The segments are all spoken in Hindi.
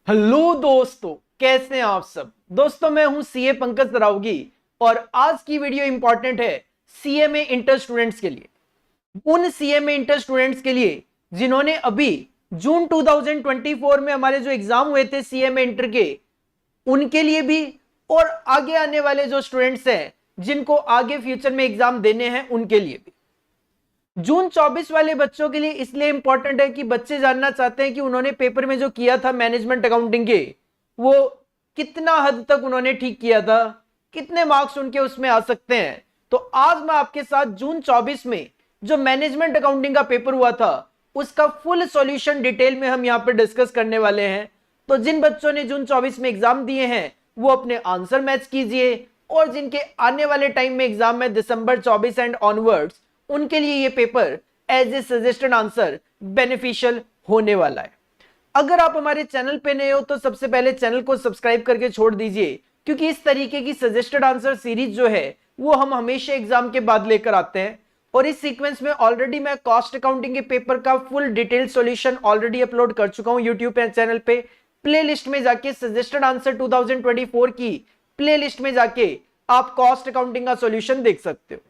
हेलो दोस्तों, कैसे हैं आप सब। दोस्तों मैं हूं सीए पंकज रावगी और आज की वीडियो इंपॉर्टेंट है सीएमए इंटर स्टूडेंट्स के लिए। उन सीएमए इंटर स्टूडेंट्स के लिए जिन्होंने अभी जून 2024 में हमारे जो एग्जाम हुए थे सीएमए इंटर के, उनके लिए भी, और आगे आने वाले जो स्टूडेंट्स हैं जिनको आगे फ्यूचर में एग्जाम देने हैं उनके लिए भी। जून 24 वाले बच्चों के लिए इसलिए इंपॉर्टेंट है कि बच्चे जानना चाहते हैं कि उन्होंने पेपर में जो किया था मैनेजमेंट अकाउंटिंग के, वो कितना हद तक उन्होंने ठीक किया था, कितने मार्क्स उनके उसमें आ सकते हैं। तो आज मैं आपके साथ जून 24 में जो मैनेजमेंट अकाउंटिंग का पेपर हुआ था उसका फुल सॉल्यूशन डिटेल में हम यहां पर डिस्कस करने वाले हैं। तो जिन बच्चों ने जून 24 में एग्जाम दिए हैं वो अपने आंसर मैच कीजिए, और जिनके आने वाले टाइम में एग्जाम है दिसंबर 24 एंड ऑनवर्ड्स, उनके लिए ये paper as a suggested answer beneficial होने वाला है। अगर आप हमारे चैनल पे नए हो तो सबसे पहले चैनल को सब्सक्राइब करके छोड़ दीजिए, क्योंकि इस तरीके की सजेस्टेड आंसर सीरीज जो है वो हम हमेशा एग्जाम के बाद लेकर आते हैं। और इस सीक्वेंस में ऑलरेडी मैं कॉस्ट अकाउंटिंग के पेपर का full detail solution already upload कर चुका हूं यूट्यूब चैनल पे। प्लेलिस्ट में जाके सजेस्टेड आंसर 2024 की प्लेलिस्ट में जाके आप कॉस्ट अकाउंटिंग का सॉल्यूशन देख सकते हो।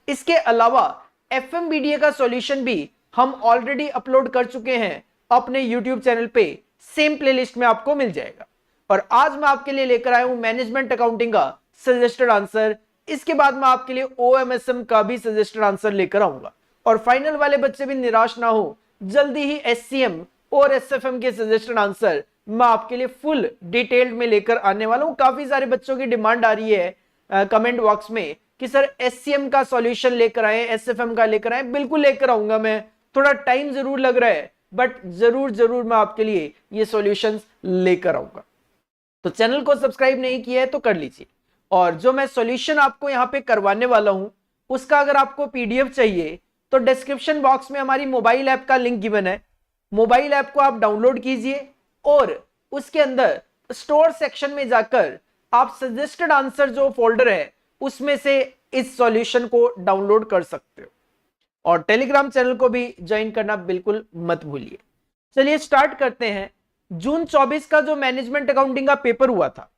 इसके अलावा एफएमबीडीए का सॉल्यूशन भी हम ऑलरेडी अपलोड कर चुके हैं अपने यूट्यूब चैनल पे, सेम प्लेलिस्ट में आपको मिल जाएगा। और आज मैं आपके लिए लेकर आया हूं मैनेजमेंट अकाउंटिंग का सजेस्टेड आंसर। इसके बाद मैं आपके लिए ओएमएसएम का भी सजेस्टेड आंसर लेकर आऊंगा। और फाइनल वाले बच्चे भी निराश ना हो, जल्दी ही एससीएम और एसएफएम के सजेस्टेड आंसर मैं आपके लिए फुल डिटेल्ड में लेकर आने वाला हूं। काफी सारे बच्चों की डिमांड आ रही है कमेंट बॉक्स में कि सर एससीएम का सॉल्यूशन लेकर आए, एसएफएम का लेकर आए। बिल्कुल लेकर आऊंगा मैं, थोड़ा टाइम जरूर लग रहा है बट जरूर जरूर मैं आपके लिए ये सॉल्यूशंस लेकर आऊंगा। तो चैनल को सब्सक्राइब नहीं किया है तो कर लीजिए। और जो मैं सॉल्यूशन आपको यहाँ पे करवाने वाला हूं उसका अगर आपको पीडीएफ चाहिए तो डिस्क्रिप्शन बॉक्स में हमारी मोबाइल ऐप का लिंक गिवन है। मोबाइल ऐप को आप डाउनलोड कीजिए और उसके अंदर स्टोर सेक्शन में जाकर आप सजेस्टेड आंसर जो फोल्डर है उसमें से इस सॉल्यूशन को डाउनलोड कर सकते हो। और टेलीग्राम चैनल को भी ज्वाइन करना बिल्कुल मत भूलिए। चलिए स्टार्ट करते हैं। जून 24 का जो मैनेजमेंट अकाउंटिंग का पेपर हुआ था,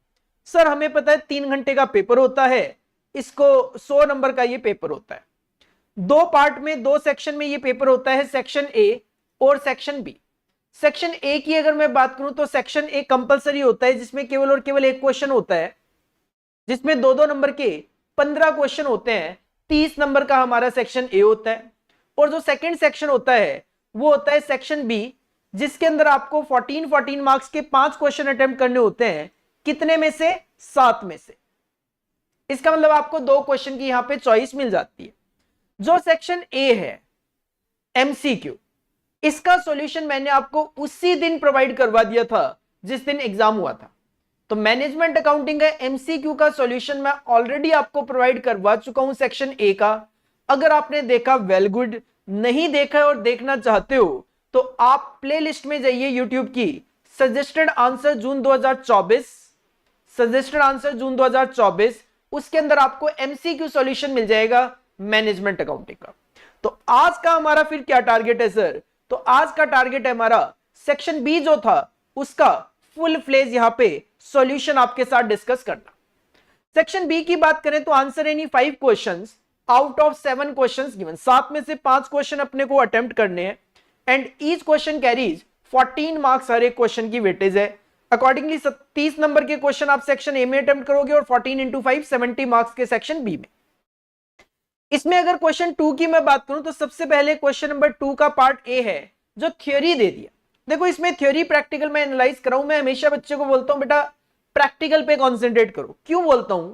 सर हमें पता है 3 घंटे का पेपर होता है, इसको 100 नंबर का ये पेपर होता है। 2 पार्ट में, 2 सेक्शन में ये पेपर होता है, सेक्शन ए और सेक्शन बी। सेक्शन ए की अगर मैं बात करूं तो सेक्शन ए कंपलसरी होता है, जिसमें केवल और केवल एक क्वेश्चन होता है, जिसमें 2-2 नंबर के 15 क्वेश्चन होते हैं। 30 नंबर का हमारा सेक्शन ए होता है। और जो सेकंड सेक्शन होता है वो होता है सेक्शन बी, जिसके अंदर आपको 14 मार्क्स के 5 क्वेश्चन अटेम्प्ट करने होते हैं। कितने में से? 7 में से। इसका मतलब आपको 2 क्वेश्चन की यहां पे चॉइस मिल जाती है। जो सेक्शन ए है एमसीक्यू, इसका सॉल्यूशन मैंने आपको उसी दिन प्रोवाइड करवा दिया था जिस दिन एग्जाम हुआ था। तो मैनेजमेंट अकाउंटिंग का एमसीक्यू का सॉल्यूशन मैं ऑलरेडी आपको प्रोवाइड करवा चुका हूं सेक्शन ए का। अगर आपने देखा वेल गुड, नहीं देखा और देखना चाहते हो तो आप प्लेलिस्ट में जाइए यूट्यूब की, सजेस्टेड आंसर जून 2024, सजेस्टेड आंसर जून 2024, उसके अंदर आपको एमसीक्यू सॉल्यूशन मिल जाएगा मैनेजमेंट अकाउंटिंग का। तो आज का हमारा फिर क्या टारगेट है सर? तो आज का टारगेट है हमारा सेक्शन बी जो था उसका फुल फ्लेज यहां पे सॉल्यूशन आपके साथ डिस्कस करना। सेक्शन बी की बात करें तो answer any 5 questions out of 7 questions given. 7 में से 5 क्वेश्चन अपने को अटेम्प्ट करने हैं and each question carries 14 marks. हर एक क्वेश्चन की वेटेज है। अकॉर्डिंगली 30 नंबर के क्वेश्चन आप सेक्शन ए में अटेम्प्ट करोगे और 14 इंटू 5 70 मार्क्स के सेक्शन बी में। इसमें अगर क्वेश्चन 2 की मैं बात करूं तो सबसे पहले क्वेश्चन नंबर 2 का पार्ट ए है जो थ्योरी दे दिया। देखो इसमें थ्योरी प्रैक्टिकल मैं एनालाइज कराऊं, मैं हमेशा बच्चे को बोलता हूं बेटा प्रैक्टिकल पे कॉन्सेंट्रेट करो। क्यों बोलता हूं?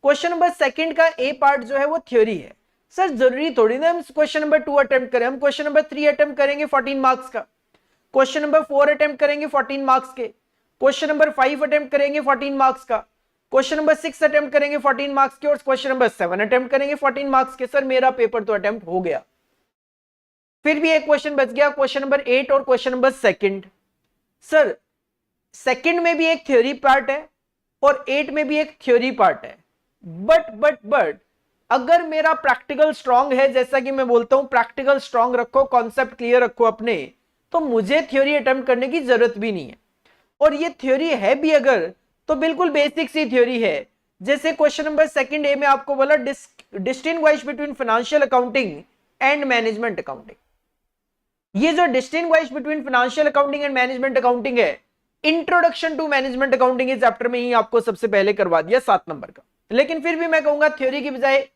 क्वेश्चन नंबर 2 का ए पार्ट जो है वो थ्योरी है। सर जरूरी थोड़ी ना हम क्वेश्चन नंबर 2 अटेम्प्ट करें, हम क्वेश्चन नंबर 3 अटेम्प्ट करेंगे 14 मार्क्स का, क्वेश्चन नंबर 4 अटेम्प्ट करेंगे 14 मार्क्स के, क्वेश्चन नंबर 5 अटेम्प्ट करेंगे 14 मार्क्स का, क्वेश्चन नंबर 6 अटेम्प्ट करेंगे 14 मार्क्स के, और क्वेश्चन नंबर 7 अटेम्प्ट करेंगे 14 मार्क्स के। सर मेरा पेपर तो अटेम्प्ट हो गया, फिर भी एक क्वेश्चन बच गया, क्वेश्चन नंबर 8 और क्वेश्चन नंबर 2। सर सेकंड में भी एक थ्योरी पार्ट है और 8 में भी एक थ्योरी पार्ट है, बट अगर मेरा प्रैक्टिकल स्ट्रांग है, जैसा कि मैं बोलता हूं प्रैक्टिकल स्ट्रांग रखो, कॉन्सेप्ट क्लियर रखो अपने, तो मुझे थ्योरी अटेम्प्ट करने की जरूरत भी नहीं है। और ये थ्योरी है भी अगर तो बिल्कुल बेसिक सी थ्योरी है। जैसे क्वेश्चन नंबर सेकंड ए में आपको बोला distinguish between financial accounting and management accounting. ये जो distinguish between financial accounting and management accounting है, इंट्रोडक्शन टू मैनेजमेंट अकाउंटिंग इस चैप्टर में ही आपको सबसे पहले करवा दिया 7 नंबर का। लेकिन फिर भी मैं कहूंगा थ्योरी की बजाय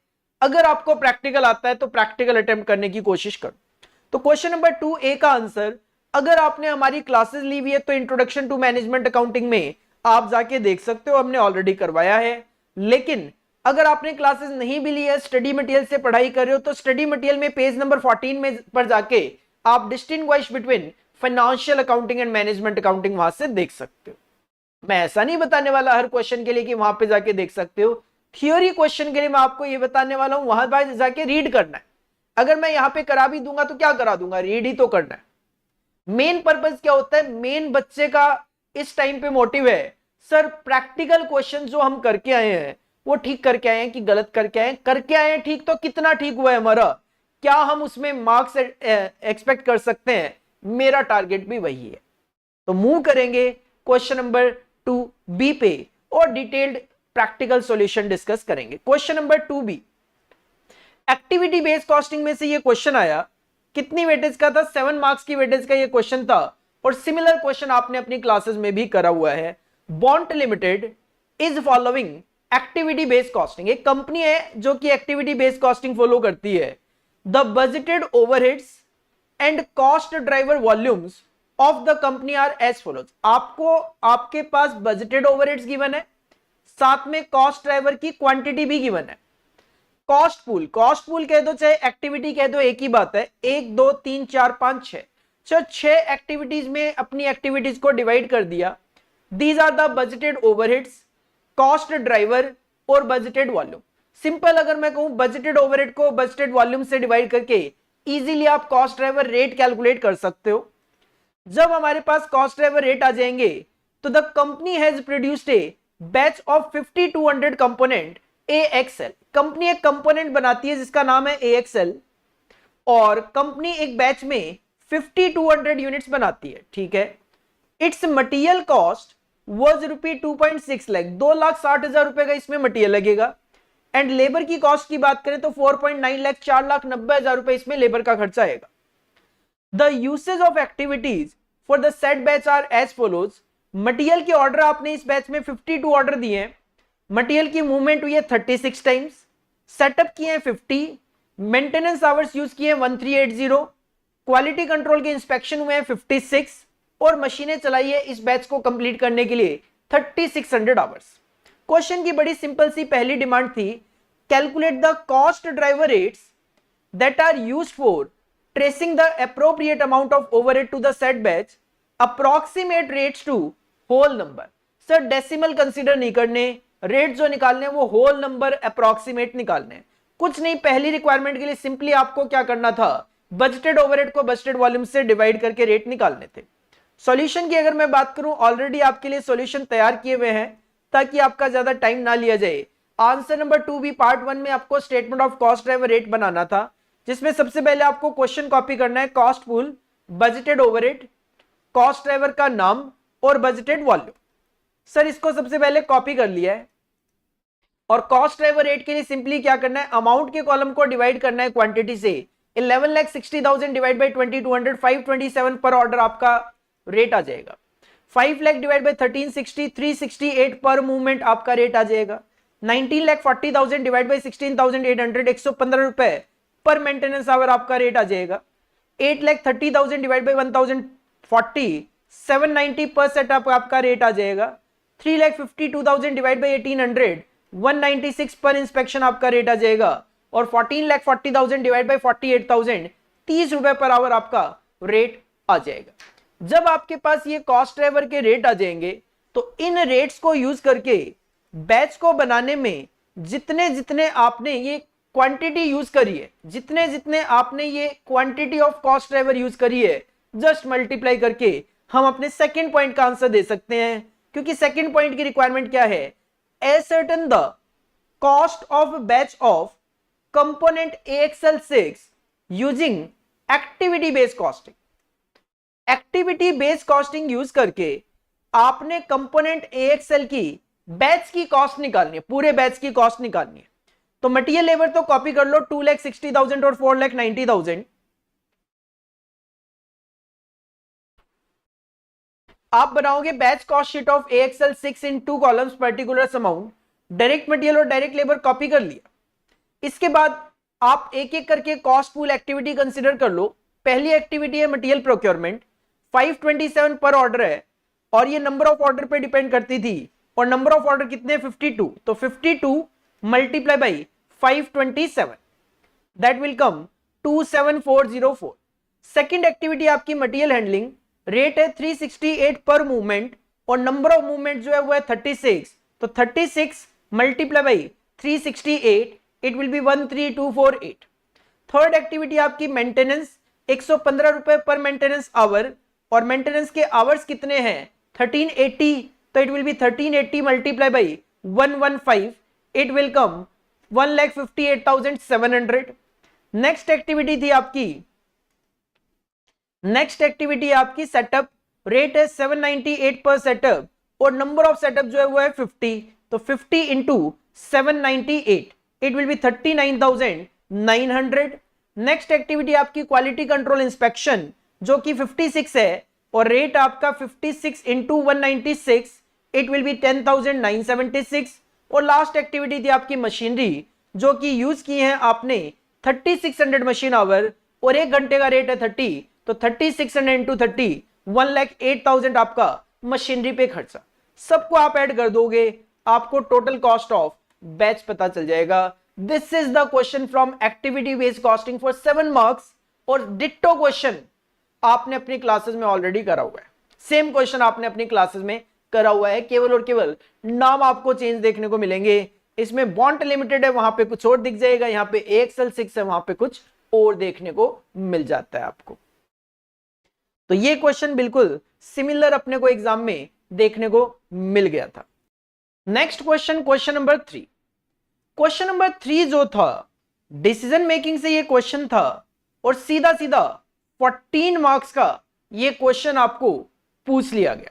अगर आपको प्रैक्टिकल आता है तो प्रैक्टिकल अटेम्प्ट करने की कोशिश करो। तो क्वेश्चन नंबर 2A का आंसर, अगर आपने हमारी क्लासेस ली हुई है तो इंट्रोडक्शन टू मैनेजमेंट अकाउंटिंग में आप जाके देख सकते हो, हमने ऑलरेडी करवाया है। लेकिन अगर आपने क्लासेस नहीं भी ली है, स्टडी मटेरियल से पढ़ाई कर रहे हो, तो स्टडी मटेरियल में पेज नंबर 14 में पर जाके आप distinguish between financial accounting and management accounting वहां से देख सकते हो। मैं ऐसा नहीं बताने वाला हर क्वेश्चन के लिए कि वहां पे जाके देख सकते हो, थियोरी क्वेश्चन के लिए मैं आपको ये बताने वाला हूं वहां पर जाके रीड करना है। अगर मैं यहां पे करा भी दूंगा तो क्या करा दूंगा, रीड ही तो करना है। मेन पर्पस क्या होता है, मेन बच्चे का इस टाइम पे मोटिव है सर प्रैक्टिकल क्वेश्चन जो हम करके आए हैं वो ठीक करके आए हैं कि गलत करके आए हैं, करके आए हैं ठीक तो कितना ठीक हुआ है हमारा, क्या हम उसमें मार्क्स एक्सपेक्ट कर सकते हैं, मेरा टारगेट भी वही है। तो मूव करेंगे क्वेश्चन नंबर 2B पे और डिटेल्ड प्रैक्टिकल सॉल्यूशन डिस्कस करेंगे। Question number 2B, activity based costing में से ये क्वेश्चन आया, कितनी वेटेज का था, 7 मार्क्स की वेटेज का ये क्वेश्चन था और सिमिलर क्वेश्चन आपने अपनी क्लासेस में भी करा हुआ है। Bond Limited is following activity based costing, एक कंपनी है जो कि एक्टिविटी बेस्ड कॉस्टिंग फॉलो करती है। The budgeted overheads and cost driver volumes of the company are as follows. आपको आपके पास बजटेड ओवरहेड्स गिवन है, साथ में कॉस्ट ड्राइवर की क्वांटिटी भी गिवन है। कॉस्ट पूल कह दो चाहे एक्टिविटी कह दो, एक ही बात है। 1 2 3 4 5 6, 6 एक्टिविटीज में अपनी एक्टिविटीज को डिवाइड कर दिया। These are the budgeted overheads, cost driver और बजटेड वॉल्यूम। सिंपल अगर मैं कहूं बजटेड ओवरहेड को बजटेड वॉल्यूम से डिवाइड करके इजीली आप कॉस्ट ड्राइवर रेट कैलकुलेट कर सकते हो। जब हमारे पास कॉस्ट ड्राइवर रेट आ जाएंगे तो the company has produced a batch of 5200 component AXL। कंपनी एक कंपोनेंट बनाती है जिसका नाम है AXL और कंपनी एक बैच में 5200 यूनिट्स बनाती है, ठीक है। It's material cost was ₹2.6 lakh, 2,60,000 रुपए का इसमें मटेरियल लगेगा। एंड लेबर की कॉस्ट की बात करें तो 4.9 लाख, 4,90,000 रुपए इसमें लेबर का खर्चा आएगा। The usage of activities for the set batch are as follows. Material के ऑर्डर आपने इस बैच में 52 ऑर्डर दिए हैं, मटेरियल की मूवमेंट हुई है 36 टाइम्स, सेटअप किए हैं 50, मेंटेनेंस आवर्स यूज किए हैं 1380, क्वालिटी कंट्रोल के इंस्पेक्शन हुए हैं 56 और मशीनें चलाई है इस बैच को कंप्लीट करने के लिए 3600 आवर्स। क्वेश्चन की बड़ी सिंपल सी पहली डिमांड थी, calculate the cost driver rates that are used for tracing the appropriate amount of overhead to the set batch, approximate rates to whole number. Sir decimal consider नहीं करने, रेट जो निकालने वो होल नंबर अप्रॉक्सीमेट निकालने। कुछ नहीं, पहली रिक्वायरमेंट के लिए सिंपली आपको क्या करना था, बजटेड ओवरहेड को बजटेड वॉल्यूम से डिवाइड करके रेट निकालने थे। सॉल्यूशन की अगर मैं बात करूं, ऑलरेडी आपके लिए सॉल्यूशन तैयार किए हुए हैं ताकि आपका ज्यादा टाइम ना लिया जाए। आंसर नंबर 2B पार्ट 1 में आपको statement of cost driver rate बनाना था, जिसमें सबसे पहले आपको क्वेश्चन कॉपी करना है, cost pool, budgeted overhead, cost driver का नाम और बजटेड वॉल्यूम। सर इसको सबसे पहले कॉपी कर लिया है और कॉस्ट ड्राइवर रेट के लिए सिंपली क्या करना है, अमाउंट के कॉलम को डिवाइड करना है क्वांटिटी से। 11,60,000 डिवाइड बाई 2200, 527 पर ऑर्डर आपका रेट आ जाएगा। 5 लाख डिवाइड बाई 1360, 368 पर मूवमेंट आपका रेट आ जाएगा। 19,40,000 डिवाइड बाई 16,800, 115 रुपए पर मेंटेनेंस आवर आपका रेट आ जाएगा। 8,30,000 डिवाइड बाई 1,040, 790 पर सेटअप आपका रेट आ जाएगा। 3,52,000 डिवाइड बाई 1,800, 196 पर इंस्पेक्शन आपका रेट आ जाएगा। और 14,40,000 डिवाइड बाई 48,000, 30 रुपए पर आवर आपका रेट आ जाएगा। जब आपके पास ये कॉस्ट ड्राइवर के रेट आ जाएंगे तो इन रेट्स को यूज करके बैच को बनाने में जितने जितने आपने ये क्वांटिटी यूज करी है, जितने जितने आपने ये quantity of cost driver use करी है, जस्ट मल्टीप्लाई करके हम अपने सेकंड पॉइंट का आंसर दे सकते हैं। क्योंकि सेकंड पॉइंट की रिक्वायरमेंट क्या है, ascertain the cost of batch of component AXL6 using activity based costing। Activity based costing use करके आपने कंपोनेंट AXL की बैच की कॉस्ट निकालनी है, पूरे बैच की कॉस्ट निकालनी है। तो मटेरियल लेबर तो कॉपी कर लो, 2,60,000 और 4,90,000। आप बनाओगे batch cost sheet of AXL 6 in 2 columns, particular amount, direct material और डायरेक्ट लेबर कॉपी कर लिया। इसके बाद आप एक एक करके कॉस्ट पूल एक्टिविटी कंसीडर कर लो। पहली एक्टिविटी है मटेरियल प्रोक्योरमेंट, 527 पर ऑर्डर है और ये नंबर ऑफ ऑर्डर पे डिपेंड करती थी, और नंबर ऑफ ऑर्डर कितने 52, तो 52 multiply by 527, that will come 27404। Second activity आपकी मटेरियल हैंडलिंग, रेट है 368 पर मूवमेंट और नंबर ऑफ मूवमेंट जो है वो है 36, तो 36 multiply by 368, it will be 13248। Third activity आपकी मेंटेनेंस, 115 रुपए पर मेंटेनेंस आवर, और मेंटेनेंस के आवर्स कितने हैं 1380, तो it will be 1380 multiply by 115, it will come 1,58,700। Next activity आपकी सेटअप, रेट है 798 पर सेटअप और नंबर ऑफ सेटअप जो है वो है 50, तो 50 into 798, it will be 39,900। Next activity आपकी क्वालिटी कंट्रोल इंस्पेक्शन जो कि 56 है और रेट आपका 56 इंटू 196, इट विल बी 10,976। और लास्ट एक्टिविटी थी आपकी मशीनरी जो कि यूज की है आपने 3600 मशीन आवर और 1 घंटे का रेट है 30, तो 3600 इंटू 30, 1,08,000 आपका मशीनरी पे खर्चा। सबको आप ऐड कर दोगे, आपको टोटल कॉस्ट ऑफ बैच पता चल जाएगा। This is the question from activity based costing for 7 marks. और डिट्टो क्वेश्चन आपने अपनी क्लासेस में ऑलरेडी करा हुआ है, सेम क्वेश्चन आपने अपनी क्लासेस में करा हुआ है, केवल और केवल नाम आपको चेंज देखने को मिलेंगे। इसमें बॉन्ड लिमिटेड है, वहां पे कुछ और दिख जाएगा, यहाँ पे AXL 6 है, वहां पे कुछ और देखने को मिल जाता है आपको। तो ये क्वेश्चन बिल्कुल सिमिलर अपने को एग्जाम में देखने को मिल गया था। Next question, question number 3। Question number 3 जो था डिसीजन मेकिंग से ये क्वेश्चन था और सीधा सीधा 14 मार्क्स का ये क्वेश्चन आपको पूछ लिया गया।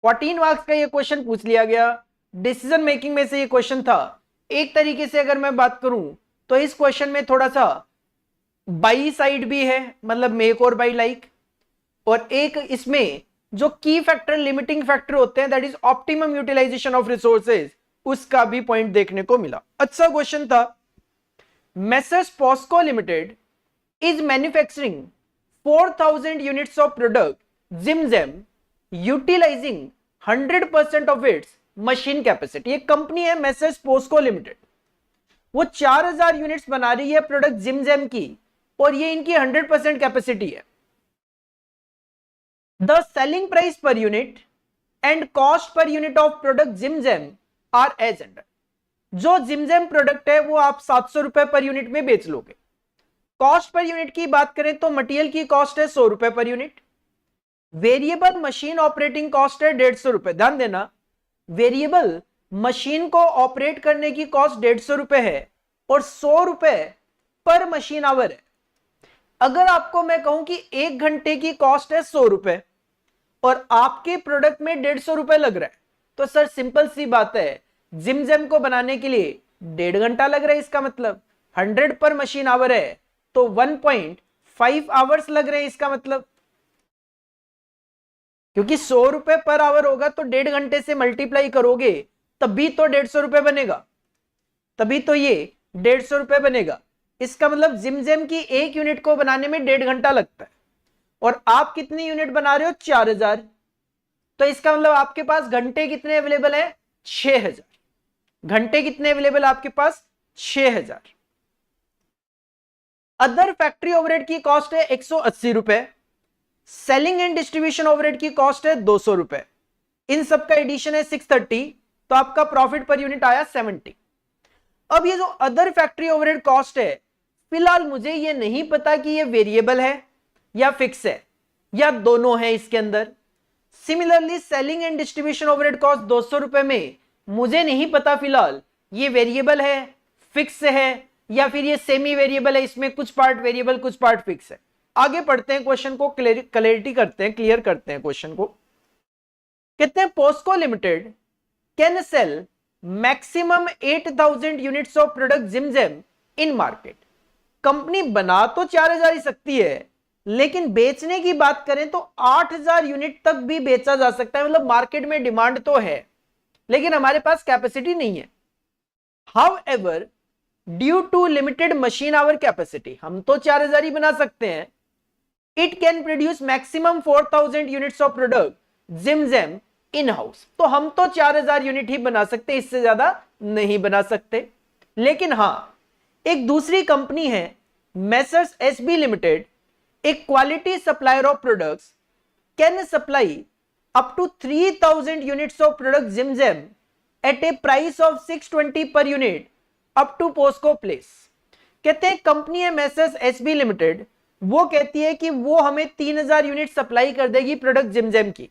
14 मार्क्स का ये क्वेश्चन पूछ लिया गया, डिसीजन मेकिंग में से ये क्वेश्चन था। एक तरीके से अगर मैं बात करूं तो इस क्वेश्चन में थोड़ा सा बाई साइड भी है, मतलब मेक और बाई लाइक, और एक इसमें जो की फैक्टर लिमिटिंग फैक्टर होते हैं that is optimum utilisation of resources, उसका भी पॉइंट देखने को मिला। अच्छा क्वेश्चन था। Messrs Posco limited is manufacturing 4,000 units of product Jimjem utilising 100% of its machine capacity. ये कंपनी है मेसर्स पॉस्को लिमिटेड, वो 4,000 यूनिट्स बना रही है प्रोडक्ट जिमजेम की और ये इनकी 100% कैपेसिटी है। The selling price per unit and cost per unit of product Zimzem are as under। जो जिमजेम प्रोडक्ट है वो आप 700 रुपए पर यूनिट में बेच लोगे। कॉस्ट पर यूनिट की बात करें तो मटेरियल की कॉस्ट है 100 रुपए per unit, variable machine operating cost है 150 रुपए। ध्यान देना, वेरिएबल मशीन को ऑपरेट करने की कॉस्ट 150 रुपए है और 100 रुपए पर मशीन आवर है। अगर आपको मैं कहूं कि 1 घंटे की कॉस्ट है 100 रुपए और आपके प्रोडक्ट में 150 रुपए लग रहा है, तो सर सिंपल सी बात है, जिमजेम को बनाने के लिए 1.5 घंटा लग रहा है, इसका मतलब 100 पर मशीन आवर है तो 1.5 आवर्स लग रहे हैं इसका मतलब, क्योंकि 100 रुपए पर आवर होगा तो 1.5 घंटे से मल्टीप्लाई करोगे तभी तो 150 रुपए बनेगा, तभी तो ये 150 रुपए बनेगा। इसका मतलब जिमजेम की 1 यूनिट को बनाने में 1.5 घंटा लगता है और आप कितनी यूनिट बना रहे हो 4,000, तो इसका मतलब आपके पास घंटे कितने अवेलेबल है 6,000। घंटे कितने अवेलेबल आपके पास 6,000। अदर फैक्ट्री ओवरहेड की कॉस्ट है 180 रुपए, सेलिंग एंड डिस्ट्रीब्यूशन ओवरहेड की कॉस्ट है 200 रुपए, इन सब का एडिशन है 630, तो आपका प्रॉफिट पर यूनिट आया 70। अब ये जो अदर फैक्ट्री ओवरहेड कॉस्ट है, फिलहाल मुझे ये नहीं पता कि ये वेरिएबल है या फिक्स है या दोनों है इसके अंदर। Similarly selling and distribution overhead cost 200 रुपए में मुझे नहीं पता फिलहाल ये वेरिएबल है, फिक्स है या फिर ये सेमी वेरिएबल है, इसमें कुछ पार्ट वेरिएबल कुछ पार्ट फिक्स है। आगे पढ़ते हैं, क्वेश्चन को क्लियर करते हैं क्वेश्चन को। कहते हैं Posco limited can sell maximum 8000 units of product Jimjem in market. Company बना तो 4000 ही सकती है, लेकिन बेचने की बात करें तो 8000 यूनिट तक भी बेचा जा सकता है। मतलब मार्केट में डिमांड तो है, लेकिन हमारे पास कैपेसिटी नहीं है। However, due to limited machine hour capacity, हम तो 4000 ही बना सकते हैं। It can produce maximum 4000 units of product Jimjem in house. तो हम तो 4000 यूनिट ही बना सकते, इससे ज्यादा नहीं बना सकते। लेकिन हां, एक दूसरी कंपनी है मेसर्स एसबी लिमिटेड, एक quality supplier of products, can supply up to 3000 units of product Jimjem at a price of 620 per unit up to Posco place. कहते हैं कंपनी है मेसर्स एसबी लिमिटेड, वो कहती है कि वो हमें 3000 यूनिट सप्लाई कर देगी प्रोडक्ट जिमजेम की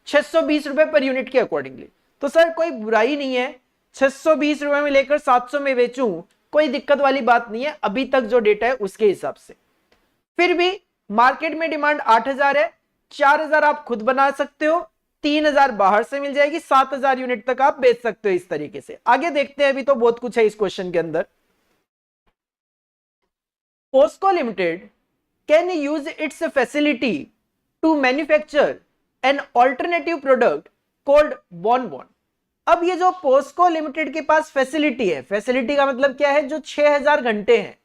620 रुपए पर यूनिट के अकॉर्डिंगली। तो सर कोई बुराई नहीं है, 620 रुपए में लेकर 700 में बेचूं, कोई दिक्कत वाली बात नहीं है अभी तक जो डेटा है उसके हिसाब से। फिर भी मार्केट में डिमांड 8000 है, 4000 आप खुद बना सकते हो, 3000 बाहर से मिल जाएगी, 7000 यूनिट तक आप बेच सकते हो। इस तरीके से आगे देखते हैं, अभी तो बहुत कुछ है इस क्वेश्चन के अंदर। Posco limited can use its facility to manufacture an alternative product called Bonbon. अब ये जो पोस्को लिमिटेड के पास फैसिलिटी है, फैसिलिटी का मतलब क्या है, जो 6000 घंटे हैं।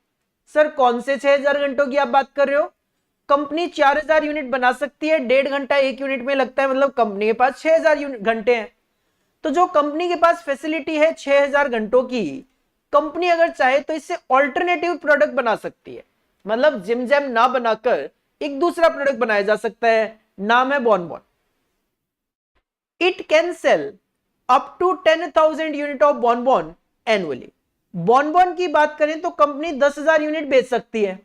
सर कौन से 6000 घंटों की आप बात कर रहे हो? कंपनी 4000 यूनिट बना सकती है, 1.5 घंटा एक यूनिट में लगता है, मतलब कंपनी के पास 6000 घंटे हैं। तो जो कंपनी के पास फैसिलिटी है 6000 घंटों की, कंपनी अगर चाहे तो इससे ऑल्टरनेटिव प्रोडक्ट बना सकती है। मतलब जिमजेम ना बनाकर एक दूसरा प्रोडक्ट बनाया जा सकता है, नाम है Bonbon. It can sell up to 10,000 unit of Bonbon annually. Bonbon की बात करें तो कंपनी 10,000 यूनिट बेच सकती है।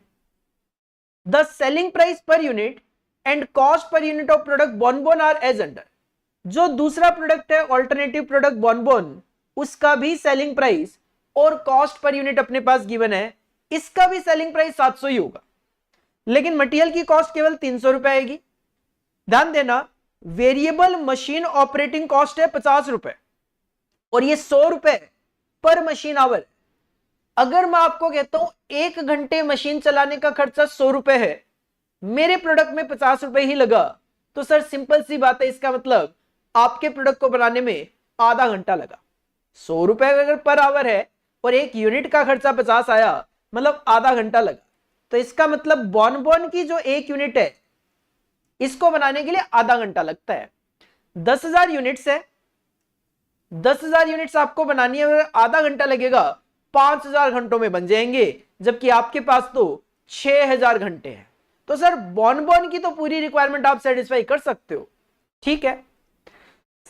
The selling price per unit and cost per unit of product Bonbon are as under. जो दूसरा प्रोडक्ट है ऑल्टरनेटिव प्रोडक्ट बॉनबॉन, उसका भी सेलिंग प्राइस और कॉस्ट पर यूनिट अपने पास गिवन है, इसका भी सेलिंग प्राइस 700 ही होगा, लेकिन मटेरियल की कॉस्ट केवल 300 रुपए आएगी। ध्यान देना, वेरिएबल मशीन ऑपरेटिंग कॉस्ट है 50 रुपए और ये 100 रुपए पर मशीन आवर। अगर मैं आपको कहता हूं 1 घंटे मशीन चलाने का खर्चा 100 रुपए है, मेरे प्रोडक्ट में 50 रुपए ही लगा, तो सर सिंपल सी बात है, इसका मतलब आपके प्रोडक्ट को बनाने में आधा घंटा लगा। 100 रुपए अगर पर आवर है और एक यूनिट का खर्चा 50 आया, मतलब आधा घंटा लगा। तो इसका मतलब बॉनबॉन की जो एक यूनिट है, इसको बनाने के लिए आधा घंटा लगता है। 10,000 यूनिट्स है, 10,000 यूनिट्स आपको बनानी है, आधा घंटा लगेगा, 5,000 घंटों में बन जाएंगे, जबकि आपके पास तो 6,000 घंटे हैं। तो सर बॉनबॉन की तो पूरी रिक्वायरमेंट आप सेटिस्फाई कर सकते हो, ठीक है।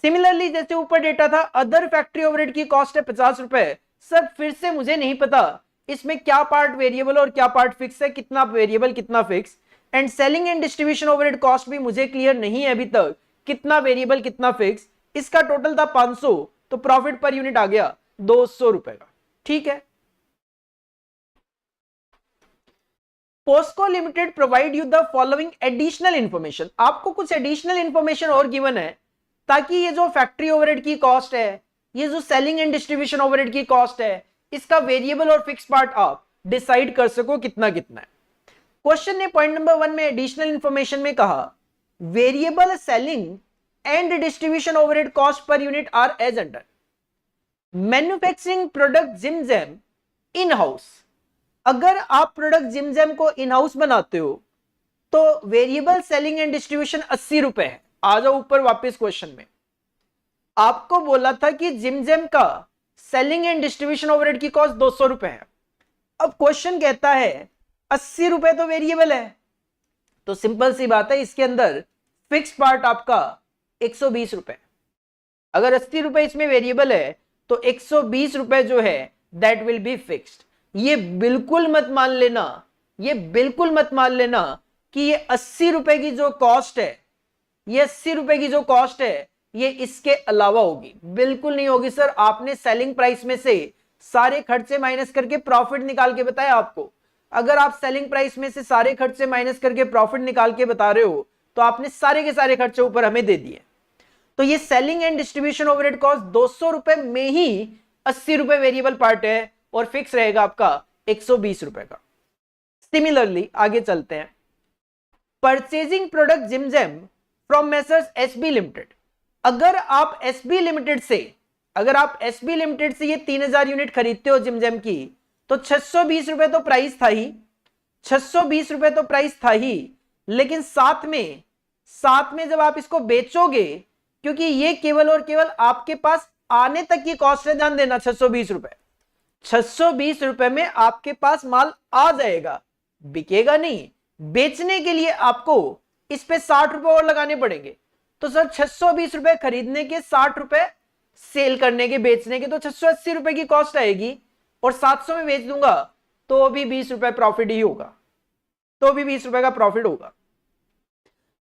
सिमिलरली जैसे ऊपर डेटा था, अदर फैक्ट्री ओवरहेड की कॉस्ट है 50 रुपए। सर फिर से मुझे नहीं पता इसमें क्या पार्ट वेरिएबल और क्या पार्ट फिक्स है, कितना वेरिएबल कितना fix. And selling and distribution overhead cost भी मुझे क्लियर नहीं है अभी तक, कितना वेरिएबल कितना फिक्स। इसका टोटल था 500, तो प्रॉफिट पर यूनिट आ गया 200 रुपए का, ठीक है। Posco Limited provide you the following additional information. आपको कुछ एडिशनल इंफॉर्मेशन और गिवन है, ताकि ये जो फैक्ट्री ओवरहेड की कॉस्ट है, ये जो सेलिंग एंड डिस्ट्रीब्यूशन ओवरहेड की कॉस्ट है, इसका वेरिएबल और फिक्स पार्ट आप डिसाइड कर सको कितना कितना है। क्वेश्चन ने पॉइंट नंबर 1 में एडिशनल इंफॉर्मेशन में कहा, variable selling and distribution overhead cost per unit are as under. Manufacturing product Jimjem in house, अगर आप प्रोडक्ट जिमजेम को इन हाउस बनाते हो तो वेरिएबल सेलिंग एंड डिस्ट्रीब्यूशन 80 रुपए है। आ जाओ ऊपर वापस क्वेश्चन में, आपको बोला था कि जिमजेम का सेलिंग एंड डिस्ट्रीब्यूशन ओवरहेड की कॉस्ट 200 रुपए है। अब क्वेश्चन कहता है 80 रुपए तो वेरिएबल है, तो सिंपल सी बात है, इसके अंदर फिक्स पार्ट आपका 120 रुपए। अगर 80 रुपए इसमें वेरिएबल है तो 120 रुपए जो है दैट विल बी फिक्स्ड। ये बिल्कुल मत मान लेना, ये बिल्कुल मत मान लेना कि ये 80 रुपए की जो कॉस्ट है, ये 80 रुपए की जो कॉस्ट है, ये इसके अलावा होगी। बिल्कुल नहीं होगी सर। आपने सेलिंग प्राइस में से सारे खर्चे माइनस करके प्रॉफिट निकाल के बताया आपको। अगर आप सेलिंग प्राइस में से सारे खर्चे माइनस करके प्रॉफिट निकाल के बता रहे हो, तो आपने सारे के सारे खर्चे ऊपर हमें दे दिए। तो ये selling and distribution overhead cost 200 रुपए में ही 80 रुपए वेरिएबल पार्ट है और फिक्स रहेगा आपका 120 रुपए का। सिमिलरली आगे चलते हैं, purchasing product Jimjem from messrs SB limited. अगर आप एसबी लिमिटेड से ये 3000 यूनिट खरीदते हो जिमजेम की, तो 620 रुपए तो प्राइस था ही, 620 रुपए तो प्राइस था ही, लेकिन साथ में जब आप इसको बेचोगे, क्योंकि ये केवल और केवल आपके पास आने तक की कॉस्ट है, ध्यान देना, 620 रुपए, 620 रुपए में आपके पास माल आ जाएगा, बिकेगा नहीं। बेचने के लिए आपको इस पे 60 रुपए और लगाने पड़ेंगे। तो सर 620 रुपए खरीदने के, 60 रुपए सेल करने के, बेचने के, तो 680 रुपए की कॉस्ट आएगी और 700 में बेच दूंगा तो भी 20 रुपए प्रॉफिट ही होगा, तो भी 20 रुपए का प्रॉफिट होगा।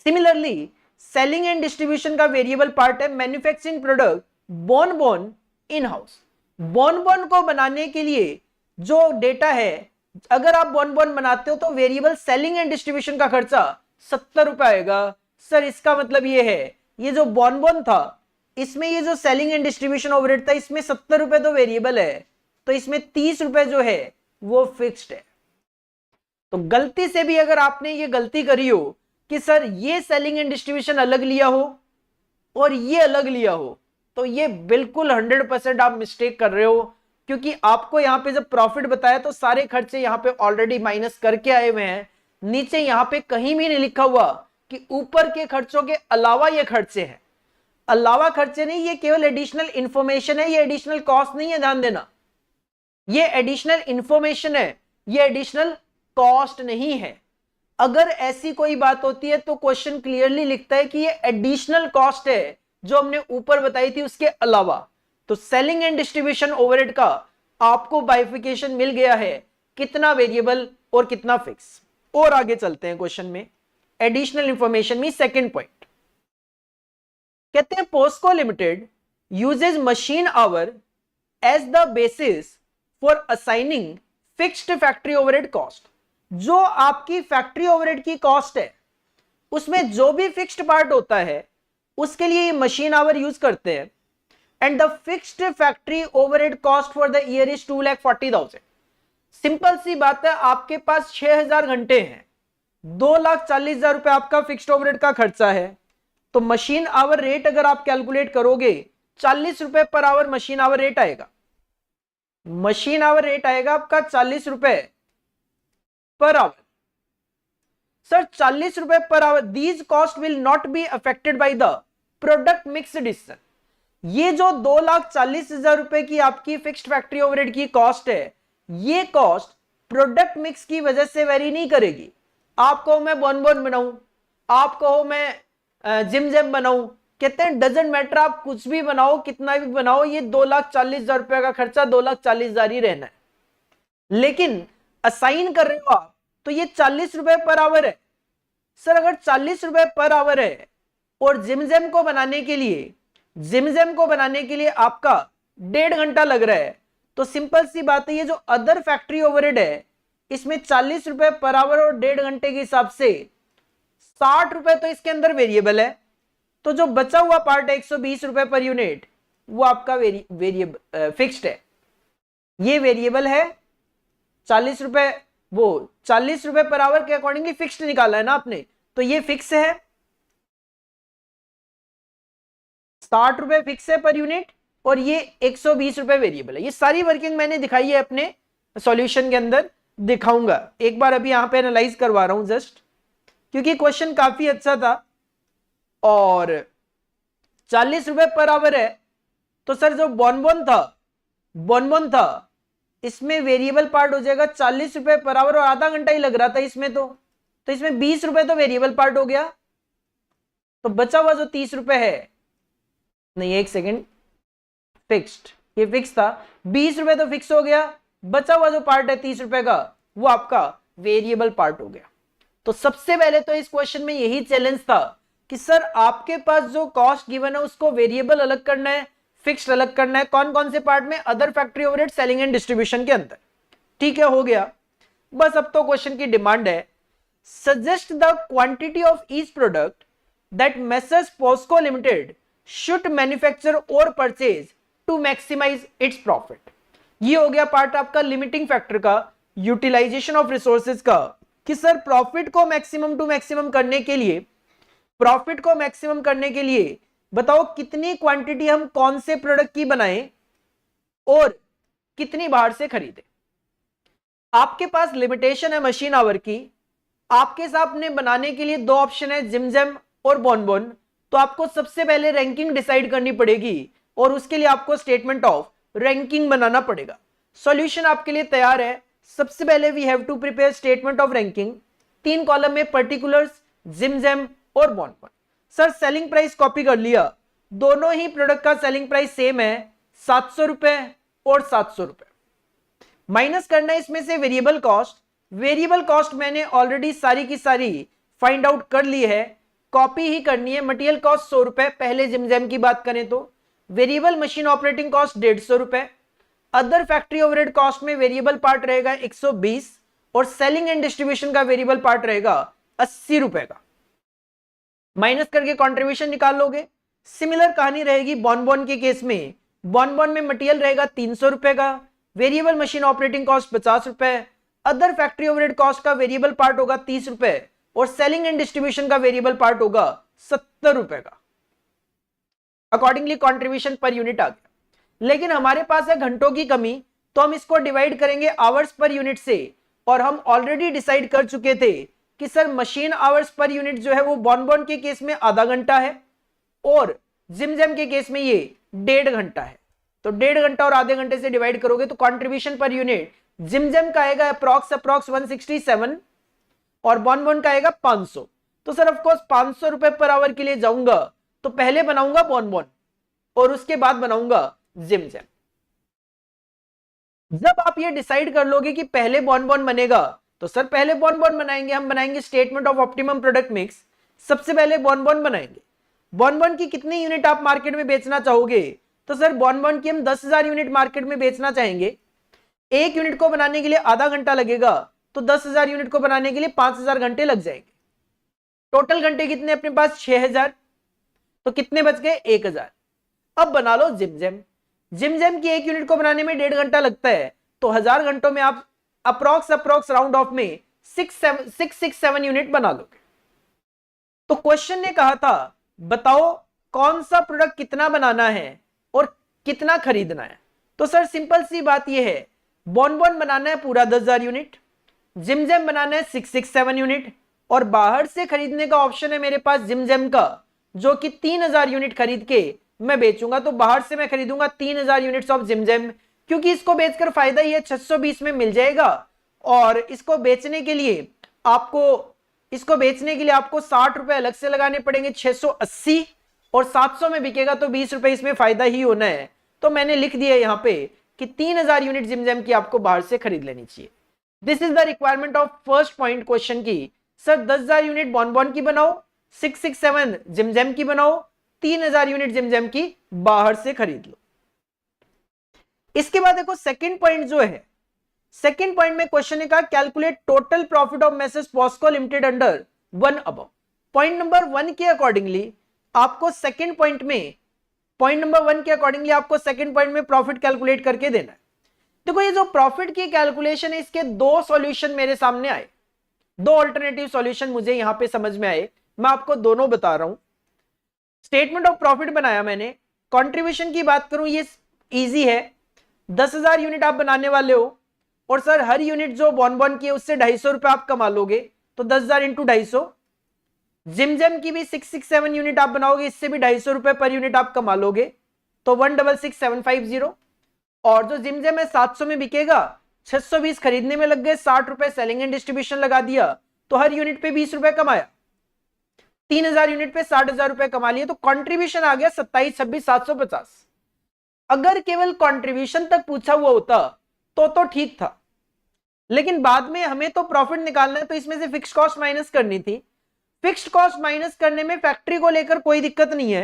सिमिलरली सेलिंग एंड डिस्ट्रीब्यूशन का वेरिएबल पार्ट है manufacturing product bone in house. Bone को बनाने के लिए जो डेटा है, अगर आप बोन बनाते हो तो वेरिएबल सेलिंग एंड डिस्ट्रीब्यूशन का खर्चा 70 रुपए आएगा। सर इसका मतलब ये है, ये जो बोन था, इसमें ये जो सेलिंग एंड डिस्ट्रीब्यूशन ओवरहेड था, इसमें 70 रुपए तो वेरिएबल है, तो इसमें 30 रुपए जो है वो फिक्स्ड है। तो गलती से भी अगर आपने ये गलती करी हो कि सर ये सेलिंग एंड डिस्ट्रीब्यूशन अलग लिया हो और ये अलग लिया हो, तो ये बिल्कुल 100% आप मिस्टेक कर रहे हो, क्योंकि आपको यहां पे जब प्रॉफिट बताया तो सारे खर्चे यहां पे ऑलरेडी माइनस करके आए हुए हैं। नीचे यहां पे कहीं भी नहीं लिखा हुआ कि ऊपर के खर्चों के अलावा ये खर्चे हैं। अलावा खर्चे नहीं, ये केवल एडिशनल इंफॉर्मेशन है, ये एडिशनल कॉस्ट नहीं है, ध्यान देना, ये एडिशनल इंफॉर्मेशन है, ये एडिशनल कॉस्ट नहीं है। अगर ऐसी कोई बात होती है तो क्वेश्चन क्लियरली लिखता है कि ये एडिशनल कॉस्ट है जो हमने ऊपर बताई थी उसके अलावा। तो सेलिंग एंड डिस्ट्रीब्यूशन ओवरहेड का आपको बाइफिकेशन मिल गया है, कितना वेरिएबल और कितना फिक्स। और आगे चलते हैं क्वेश्चन में, एडिशनल इंफॉर्मेशन में सेकंड पॉइंट कहते हैं Posco Limited uses machine hour as the basis for assigning fixed factory overhead cost. जो आपकी फैक्ट्री ओवरहेड की कॉस्ट है उसमें जो भी फिक्स्ड पार्ट होता है उसके लिए ये मशीन आवर यूज करते हैं। And the fixed factory overhead cost for the year is 2,40,000। Simple सी बात है, आपके पास 6000 घंटे हैं, 2,40,000 रुपए आपका फिक्स्ड ओवरहेड का खर्चा है। तो मशीन आवर रेट अगर आप कैलकुलेट करोगे 40 रुपए per our machine hour rate आएगा। मशीन आवर रेट आएगा आपका 40 रुपए पर आवर। सर 40 रुपए per our, these cost will not be affected by the product mix decision. ये जो 2,40,000 रुपए की आपकी फिक्स्ड फैक्ट्री ओवरहेड की कॉस्ट है, ये कॉस्ट प्रोडक्ट मिक्स की वजह से वेरी नहीं करेगी। आप कहो मैं बोन बनाऊं, आप कहो मैं जिम बनाऊं, कहते हैं डजंट मैटर, आप कुछ भी बनाओ, कितना भी बनाओ, ये 2,40,000 रुपए का खर्चा 2,40,000 ही रहना है। लेकिन असाइन कर रहे हो आप तो ये 40 रुपए पर आवर है। सर अगर 40 रुपए पर आवर है और जिमजेम को बनाने के लिए आपका 1.5 घंटा लग रहा है, तो सिंपल सी बात है, ये जो अदर फैक्ट्री ओवरहेड है इसमें 40 रुपए पर आवर और 1.5 घंटे के हिसाब से 60 रुपए तो इसके अंदर वेरिएबल है। तो जो बचा हुआ पार्ट है 120 रुपए पर यूनिट, वो आपका वेरिएबल फिक्स्ड है। ये वेरिएबल है 40 रुपए, वो 40 रुपए पर आवर के अकॉर्डिंगली फिक्स्ड निकाला है ना आपने, तो ये फिक्स है, 60 रुपए फिक्स है पर यूनिट और ये 120 रुपए वेरिएबल है। ये सारी वर्किंग मैंने दिखाई है अपने सॉल्यूशन के अंदर, दिखाऊंगा एक बार, अभी यहां पे एनालाइज करवा रहा हूं जस्ट, क्योंकि क्वेश्चन काफी अच्छा था। और 40 रुपए पर आवर है, तो सर जो बोन था इसमें वेरिएबल पार्ट हो जाएगा 40 रुपए पर आवर और आधा घंटा ही लग रहा था इसमें, तो इसमें 20 रुपए तो वेरिएबल पार्ट हो गया। तो बचा हुआ जो 30 रुपए है, नहीं एक सेकेंड, फिक्स्ड, ये फिक्स था, 20 रुपए तो फिक्स हो गया, बचा हुआ जो पार्ट है 30 रुपए का वो आपका वेरिएबल पार्ट हो गया। तो सबसे पहले तो इस क्वेश्चन में यही चैलेंज था कि सर आपके पास जो कॉस्ट गिवन है उसको वेरिएबल अलग करना है, फिक्स्ड अलग करना है, कौन कौन से पार्ट में, other factory overhead, selling and distribution के अंदर। ठीक है, हो गया। बस अब तो क्वेश्चन की डिमांड है, suggest the quantity of each product that messrs Posco limited should manufacture और purchase to maximise its profit. ये हो गया पार्ट आपका लिमिटिंग फैक्टर का, यूटिलाइजेशन ऑफ रिसोर्सेज का, कि सर प्रॉफिट को मैक्सिमम टू मैक्सिमम करने के लिए, प्रॉफिट को मैक्सिमम करने के लिए बताओ कितनी क्वांटिटी हम कौन से प्रोडक्ट की बनाएं और कितनी बाहर से खरीदें। आपके पास लिमिटेशन है मशीन आवर की, आपके सामने बनाने के लिए दो ऑप्शन है, जिमजेम और बॉनबॉन। तो आपको सबसे पहले रैंकिंग डिसाइड करनी पड़ेगी और उसके लिए आपको स्टेटमेंट ऑफ रैंकिंग बनाना पड़ेगा। सॉल्यूशन आपके लिए तैयार है। सबसे पहले we have to prepare statement of ranking. 3 column में पर्टिकुलर्स, जिमजेम और Bonbon. Sir selling price copy कर लिया, दोनों ही प्रोडक्ट का सेलिंग प्राइस सेम है, 700 रुपए और 700 रुपए। माइनस करना है इसमें से वेरिएबल कॉस्ट। वेरिएबल कॉस्ट मैंने ऑलरेडी सारी की सारी फाइंड आउट कर ली है, कॉपी ही करनी है। मटेरियल कॉस्ट 100 रुपए, पहले जिमजेम की बात करें तो। वेरिएबल मशीन ऑपरेटिंग कॉस्ट 150 रुपए। अदर फैक्ट्री ओवरहेड कॉस्ट में वेरिएबल पार्ट रहेगा 120 और सेलिंग एंड डिस्ट्रीब्यूशन का वेरिएबल पार्ट रहेगा 80 रुपए का। माइनस करके कंट्रीब्यूशन निकाल लोगे। सिमिलर कहानी रहेगी बॉनबॉन के केस में। बॉनबॉन में मटेरियल रहेगा 300 रुपए का, वेरिएबल मशीन ऑपरेटिंग कॉस्ट 50 रुपए, अदर फैक्ट्री ओवरहेड कॉस्ट का वेरिएबल पार्ट होगा 30 रुपए और सेलिंग एंड डिस्ट्रीब्यूशन का वेरिएबल पार्ट होगा 70 रुपए का। अकॉर्डिंगली कंट्रीब्यूशन पर यूनिट आ गया। लेकिन हमारे पास है घंटों की कमी, तो हम इसको डिवाइड करेंगे आवर्स पर यूनिट से। और हम ऑलरेडी डिसाइड कर चुके थे कि sir machine hours per unit जो है वो बॉनबॉन के केस में आधा घंटा है और जिमजेम के केस में ये 1.5 घंटा है। तो 1.5 घंटा और आधे घंटे से डिवाइड करोगे तो कंट्रीब्यूशन पर यूनिट जिमजेम का आएगा अप्रॉक्स 167 और बॉनबॉन का आएगा 500। तो सर ऑफकोर्स 500 रुपए पर आवर के लिए जाऊंगा तो पहले बनाऊंगा बॉनबॉन और उसके बाद बनाऊंगा जिमजेम। जब आप ये डिसाइड कर लोगे कि पहले बॉनबॉन बनेगा तो सर पहले बॉनबॉन बनाएंगे। हम बनाएंगे statement of optimum product mix. सबसे पहले बॉनबॉन बनाएंगे। बॉनबॉन की कितनी यूनिट आप मार्केट में बेचना चाहोगे? तो सर बॉनबॉन की हम 10,000 यूनिट मार्केट में बेचना चाहेंगे। एक यूनिट को बनाने के लिए आधा घंटा लगेगा, तो 10,000 यूनिट को बनाने के लिए 5,000 घंटे लग जाएंगे। टोटल घंटे कितने अपने पास? 6,000। तो कितने बच गए? 1,000। अब बना लो जिमजेम। जिमजेम की एक यूनिट को बनाने में 1.5 घंटा लगता है, तो 1000 घंटों में आप अप्रोक्स राउंड ऑफ में 667 यूनिट बना लोगे। तो क्वेश्चन ने कहा था बताओ कौन सा प्रोडक्ट कितना बनाना है और कितना खरीदना है। तो सर सिंपल सी बात यह है, बॉनबॉन बनाना है पूरा 10,000 यूनिट, जिमजेम बनाना है 667 यूनिट और बाहर से खरीदने का ऑप्शन है मेरे पास जिमजेम का, जो कि 3,000 यूनिट खरीद के मैं बेचूंगा। तो बाहर से मैं खरीदूंगा 3,000 यूनिट्स ऑफ जिमजेम, क्योंकि इसको बेचकर फायदा ही है 620 में मिल जाएगा। और इसको बेचने के लिए आपको 60 रुपए अलग से लगाने पड़ेंगे, 680, और 700 में बिकेगा तो 20 रुपए इसमें फायदा ही होना है। तो मैंने लिख दिया यहां पे कि 3,000 यूनिट जिमजेम की आपको बाहर से खरीद लेनी चाहिए। This is the requirement of first point question की। सर 10,000 यूनिट बॉनबॉन की बनाओ, 667 जिमजेम की बनाओ, 3,000 यूनिट जिमजेम की बाहर से खरीद लो। इसके बाद देखो सेकंड पॉइंट जो है, सेकंड पॉइंट में क्वेश्चन ने कहा calculate total profit of messrs Posco Limited under 1 above. Point number 1 के अकॉर्डिंगली आपको सेकंड पॉइंट में, पॉइंट नंबर 1 के अकॉर्डिंगली आपको सेकंड पॉइंट में प्रॉफिट कैलकुलेट करके देना है। देखो ये जो प्रॉफिट की कैलकुलेशन है, इसके 2 सॉल्यूशन मेरे सामने आए, 2 अल्टरनेटिव सॉल्यूशन मुझे यहां पे समझ में आए। मैं आपको दोनों बता रहा हूं। स्टेटमेंट ऑफ प्रॉफिट बनाया मैंने। कंट्रीब्यूशन की बात करूं, ये इजी है। 10,000 यूनिट आप बनाने वाले हो और सर हर यूनिट जो बॉनबॉन की है उससे 250 रुपए आप कमा लोगे, तो 10,000 इंटू 250। जिमजेम की भी 667 यूनिट आप बनाओगे, इससे भी 250 रुपए पर यूनिट आप कमा लोगे, तो 166,750। और जो जिमजेम है 700 में बिकेगा, 620 खरीदने में लग गए, 60 रुपए सेलिंग एंड डिस्ट्रीब्यूशन लगा दिया, तो हर यूनिट पे 20 रुपए कमाया। 3,000 यूनिट पे 60,000 रुपए कमा लिए, तो कंट्रीब्यूशन आ गया 27,26,750। अगर केवल कंट्रीब्यूशन तक पूछा हुआ होता तो ठीक था, लेकिन बाद में हमें तो प्रॉफिट निकालना है, तो इसमें से फिक्स्ड कॉस्ट माइनस करनी थी। फिक्स्ड कॉस्ट माइनस करने में फैक्ट्री को लेकर कोई दिक्कत नहीं है,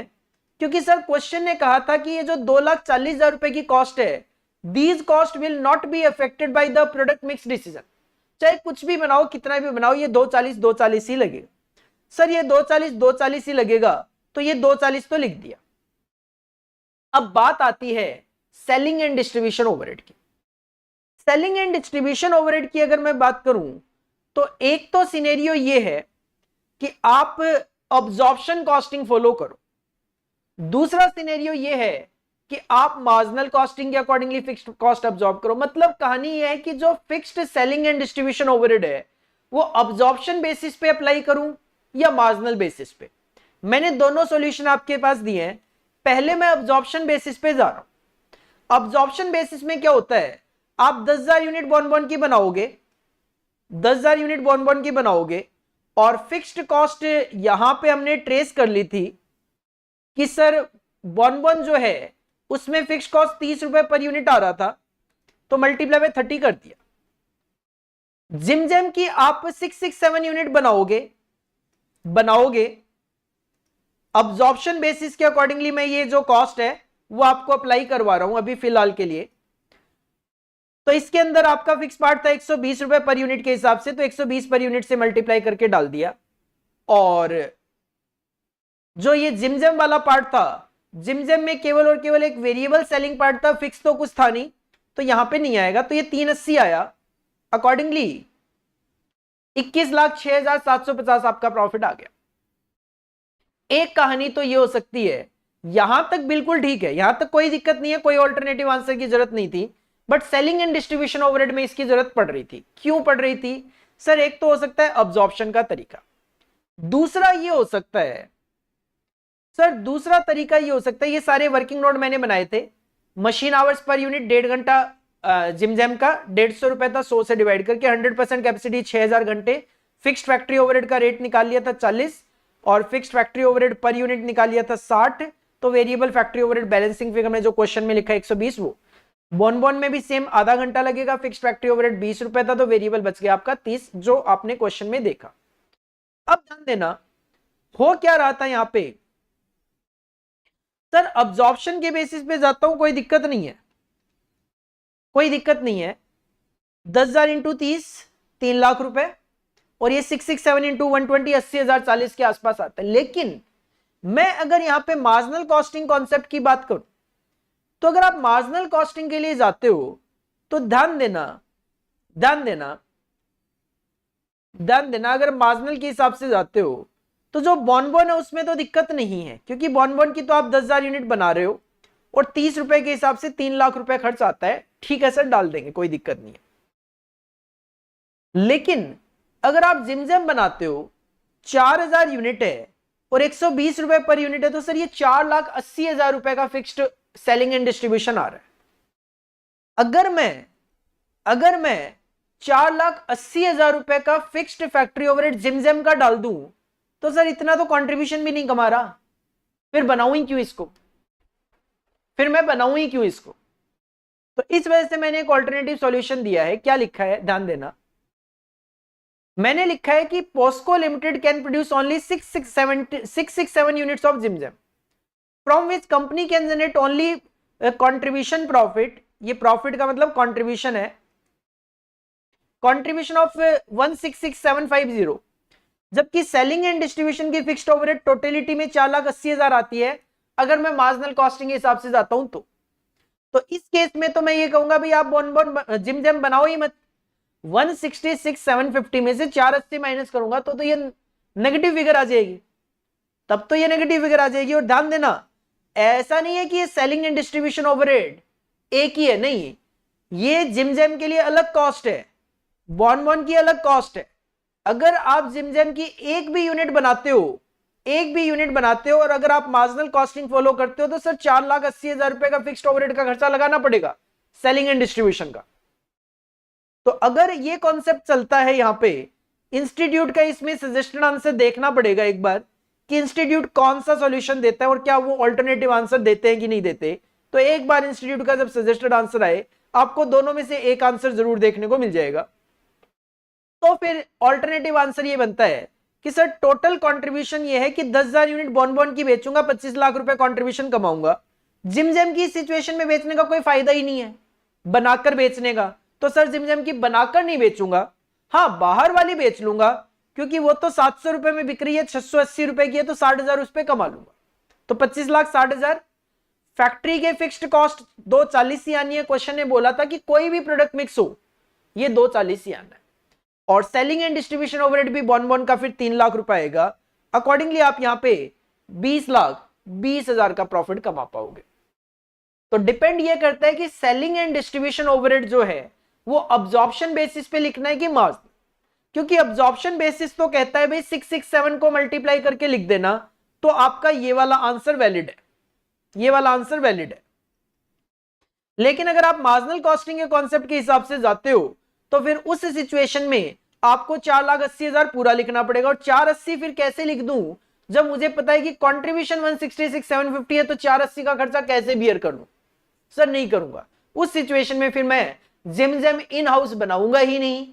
क्योंकि सर क्वेश्चन ने कहा था कि ये जो 2,40,000 रुपए की कॉस्ट है, these cost will not be affected by the product mix decision. चाहे कुछ भी बनाओ, कितना भी बनाओ, ये 240 ही लगेगा। सर ये 240 ही लगेगा, तो ये 240 तो लिख दिया। अब बात आती है सेलिंग एंड डिस्ट्रीब्यूशन ओवरहेड की। सेलिंग एंड डिस्ट्रीब्यूशन ओवरहेड की अगर मैं बात करूं तो एक तो सिनेरियो ये है कि आप अब्जॉर्प्शन कॉस्टिंग फॉलो करो, दूसरा सिनेरियो ये है कि आप मार्जिनल कॉस्टिंग के अकॉर्डिंगली फिक्स्ड कॉस्ट अब्जॉर्ब करो। मतलब कहानी ये है कि जो fixed selling and distribution overhead है वो अब्जॉर्प्शन बेसिस पे अप्लाई करूं या मार्जिनल बेसिस पे। मैंने दोनों सॉल्यूशन आपके पास दिए हैं, पहले मैं अब्जॉर्प्शन बेसिस पे जा रहा हूं। अब्जॉर्प्शन बेसिस में क्या होता है, आप 10,000 यूनिट बॉन की बनाओगे, 10,000 यूनिट बॉन की बनाओगे और फिक्स्ड कॉस्ट यहां पे हमने ट्रेस कर ली थी कि सर बॉन जो है उसमें फिक्स्ड कॉस्ट 30 रुपए पर यूनिट आ रहा था, तो मल्टीप्लाई बाय 30 कर दिया। जिमजेम की आप 667 यूनिट बनाओगे अब्जॉर्प्शन बेसिस के अकॉर्डिंगली मैं ये जो कॉस्ट है वो आपको अप्लाई करवा रहा हूं अभी फिलहाल के लिए। तो इसके अंदर आपका फिक्स पार्ट था 120 रुपए पर यूनिट के हिसाब से, तो 120 पर यूनिट से मल्टीप्लाई करके डाल दिया। और जो ये जिमजेम वाला पार्ट था, जिमजेम में केवल और केवल एक वेरिएबल सेलिंग पार्ट था, फिक्स तो कुछ था नहीं, तो यहां पे नहीं आएगा, तो ये 380 आया। अकॉर्डिंगली 21,06,750 आपका प्रॉफिट आ गया। एक कहानी तो ये हो सकती है, यहां तक बिल्कुल ठीक है, यहां तक कोई दिक्कत नहीं है, कोई ऑल्टरनेटिव आंसर की जरूरत नहीं थी, but selling and distribution overhead में इसकी जरूरत पड़ रही थी। क्यों पड़ रही थी सर? एक तो हो सकता है अब्जॉर्प्शन का तरीका, दूसरा ये हो सकता है सर, दूसरा तरीका ये हो सकता है, ये सारे वर्किंग नोट मैंने बनाए थे, मशीन आवर्स पर यूनिट 1.5 घंटा जिमजेम का 150 रुपए था, 100 से डिवाइड करके 100% कैपेसिटी 6000 घंटे, फिक्स्ड फैक्ट्री ओवरहेड का रेट निकाल लिया था 40 और fixed factory overhead per unit निकाल लिया था 60, तो variable factory overhead balancing figure में जो क्वेश्चन में लिखा है 120, वो बॉन में भी सेम आधा घंटा लगेगा, फिक्स्ड फैक्ट्री ओवरहेड 20 रुपए था, तो वेरिएबल बच गया आपका 30, जो आपने क्वेश्चन में देखा। अब ध्यान देना हो क्या रहा था यहां पे सर, अब्जॉर्प्शन के बेसिस पे जाता हूं, कोई दिक्कत नहीं है, कोई दिक्कत नहीं है। 10,000 इंटू 30 3 लाख रुपए और ये 667 इंटू 120 80,040 के आसपास आता है। लेकिन मैं अगर यहां पे मार्जिनल कॉस्टिंग कॉन्सेप्ट की बात करूं तो अगर आप मार्जिनल कॉस्टिंग के लिए जाते हो तो ध्यान देना अगर मार्जिनल के हिसाब से जाते हो तो जो बॉन है उसमें तो दिक्कत नहीं है, क्योंकि बॉन की तो आप 10,000 यूनिट बना रहे हो और 30 रुपए के हिसाब से 3 लाख रुपए खर्च आता है, ठीक है सर, डाल देंगे, कोई दिक्कत नहीं है। लेकिन अगर आप जिमजेम बनाते हो 4,000 यूनिट है और 120 रुपए पर यूनिट है, तो सर ये 4,80,000 रुपए का फिक्स्ड सेलिंग एंड डिस्ट्रीब्यूशन आ रहा है। अगर मैं 4,80,000 रुपए का फिक्स्ड फैक्ट्री ओवरहेड जिमजेम का डाल दूं तो सर इतना तो कंट्रीब्यूशन भी नहीं कमा रहा, फिर बनाऊं ही क्यों इसको, तो इस वजह से मैंने एक ऑल्टरनेटिव सॉल्यूशन दिया है। क्या लिखा है ध्यान देना, मैंने लिखा है कि Posco limited can produce only 667 units of Jimjem from which company can generate only contribution profit, ये प्रॉफिट का मतलब कंट्रीब्यूशन है, कंट्रीब्यूशन ऑफ 166,750, जबकि सेलिंग एंड डिस्ट्रीब्यूशन की फिक्स्ड ओवरहेड टोटलिटी में 4,80,000 आती है अगर मैं मार्जिनल कॉस्टिंग के हिसाब से जाता हूं तो इस केस में तो मैं ये कहूंगा भाई आप बॉन जिमजेम बनाओ ही मत। 166,750 में से 480 माइनस करूंगा तो ये नेगेटिव फिगर आ जाएगी, तब तो ये नेगेटिव फिगर आ जाएगी। और ध्यान देना ऐसा नहीं है कि ये सेलिंग एंड डिस्ट्रीब्यूशन ओवरहेड एक ही है, नहीं, ये जिमजेम के लिए अलग कॉस्ट है, बॉन की अलग कॉस्ट है। अगर आप जिमजेम की एक भी यूनिट बनाते हो और अगर आप मार्जिनल कॉस्टिंग फॉलो करते हो तो सर 4,80,000 रुपए का फिक्स्ड ओवरहेड का खर्चा लगाना पड़ेगा सेलिंग एंड डिस्ट्रीब्यूशन का। तो अगर ये कॉन्सेप्ट चलता है यहां पे इंस्टीट्यूट का, इसमें सजेस्टेड आंसर देखना पड़ेगा एक बार कि इंस्टीट्यूट कौन सा सॉल्यूशन देता है और क्या वो ऑल्टरनेटिव आंसर देते हैं कि नहीं देते। तो एक बार इंस्टीट्यूट का जब सजेस्टेड आंसर आए आपको दोनों में से एक आंसर जरूर देखने को मिल जाएगा। तो फिर ऑल्टरनेटिव आंसर ये बनता है कि सर टोटल कंट्रीब्यूशन ये है कि 10,000 यूनिट बॉन की बेचूंगा, 25 लाख रुपए कंट्रीब्यूशन कमाऊंगा। जिमजेम की सिचुएशन में बेचने का कोई फायदा ही नहीं है, बनाकर बेचने का, तो सर जिमजेम की बनाकर नहीं बेचूंगा, हाँ बाहर वाली बेच लूंगा क्योंकि वो तो 700 रुपए में बिक रही है, 680 रुपए की है, तो 60,000 उस पर कमा लूंगा। तो 25 लाख 60,000 फैक्ट्री के फिक्स्ड कॉस्ट 240 ही आनी है। क्वेश्चन ने बोला था कि कोई भी प्रोडक्ट मिक्स हो ये 240 ही आना है, और सेलिंग एंड डिस्ट्रीब्यूशन ओवरहेड भी बॉन का फिर 3 लाख रुपए आएगा। अकॉर्डिंगली आप यहां पे 20,20,000 का प्रॉफिट कमा पाओगे। तो डिपेंड ये करता है कि सेलिंग एंड डिस्ट्रीब्यूशन ओवरहेड जो है वो अब्जॉर्प्शन बेसिस पे लिखना है कि मार्जिन, क्योंकि अब्जॉर्प्शन बेसिस तो कहता है भाई 667 को मल्टीप्लाई करके लिख देना, तो आपका ये वाला आंसर वैलिड है, ये वाला आंसर वैलिड है। लेकिन अगर आप मार्जिनल कॉस्टिंग के कॉन्सेप्ट के हिसाब से जाते हो तो फिर उस सिचुएशन में आपको 4,80,000 पूरा लिखना पड़ेगा। और 480 फिर कैसे लिख दूं जब मुझे पता है कि कंट्रीब्यूशन 166,750 है, तो 480 का खर्चा कैसे बियर कर लूं? सर नहीं करूंगा। उस सिचुएशन में फिर मैं जिम इन हाउस बनाऊंगा ही नहीं,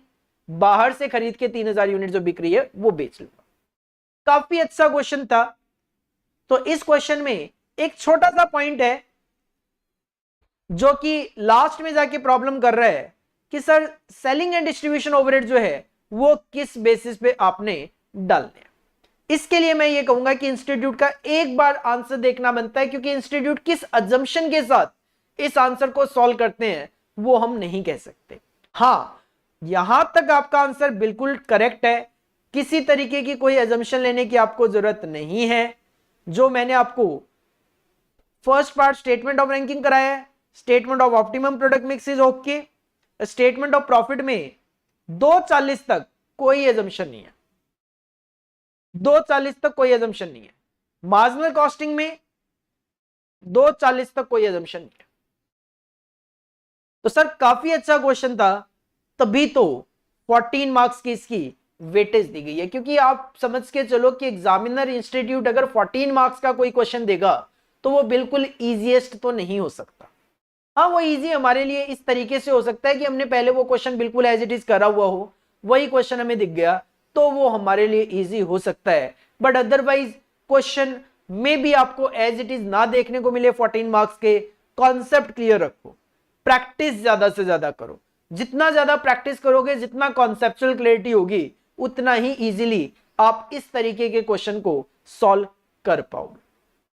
बाहर से खरीद के 3,000 यूनिट जो बिक रही है वो बेच लूंगा। काफी अच्छा क्वेश्चन था। तो इस क्वेश्चन में एक छोटा सा पॉइंट है जो कि लास्ट में जाके प्रॉब्लम कर रहा है कि sir selling and distribution overhead जो है वो किस बेसिस पे आपने डालने हैं। इसके लिए मैं ये कहूंगा कि इंस्टीट्यूट का एक बार आंसर देखना बनता है, क्योंकि इंस्टीट्यूट किस अजम्पशन के साथ इस आंसर को सॉल्व करते हैं वो हम नहीं कह सकते। हां, यहां तक आपका आंसर बिल्कुल करेक्ट है, किसी तरीके की कोई अजम्पशन लेने की आपको जरूरत नहीं है। जो मैंने आपको first part statement of ranking कराया है, statement of optimum product mix is okay, statement of profit में 240 तक कोई एजम्पशन नहीं है, 240 तक कोई एजम्पशन नहीं है। मार्जिनल कॉस्टिंग में 240 तक कोई एजम्पशन नहीं है। तो सर काफी अच्छा क्वेश्चन था, तभी तो 14 मार्क्स की इसकी वेटेज दी गई है, क्योंकि आप समझ के चलो कि एग्जामिनर इंस्टीट्यूट अगर 14 मार्क्स का कोई क्वेश्चन देगा तो वो बिल्कुल इजीएस्ट तो नहीं हो सकता। हाँ, वो इजी हमारे लिए इस तरीके से हो सकता है कि हमने पहले वो क्वेश्चन बिल्कुल एज इट इज करा हुआ हो, वही क्वेश्चन हमें दिख गया तो वो हमारे लिए इजी हो सकता है। बट अदरवाइज क्वेश्चन में भी आपको एज इट इज ना देखने को मिले 14 मार्क्स के। कॉन्सेप्ट क्लियर रखो, प्रैक्टिस ज्यादा से ज्यादा करो, जितना ज्यादा प्रैक्टिस करोगे, जितना कॉन्सेप्चुअल क्लैरिटी होगी, उतना ही इजीली आप इस तरीके के क्वेश्चन को सॉल्व कर पाओगे।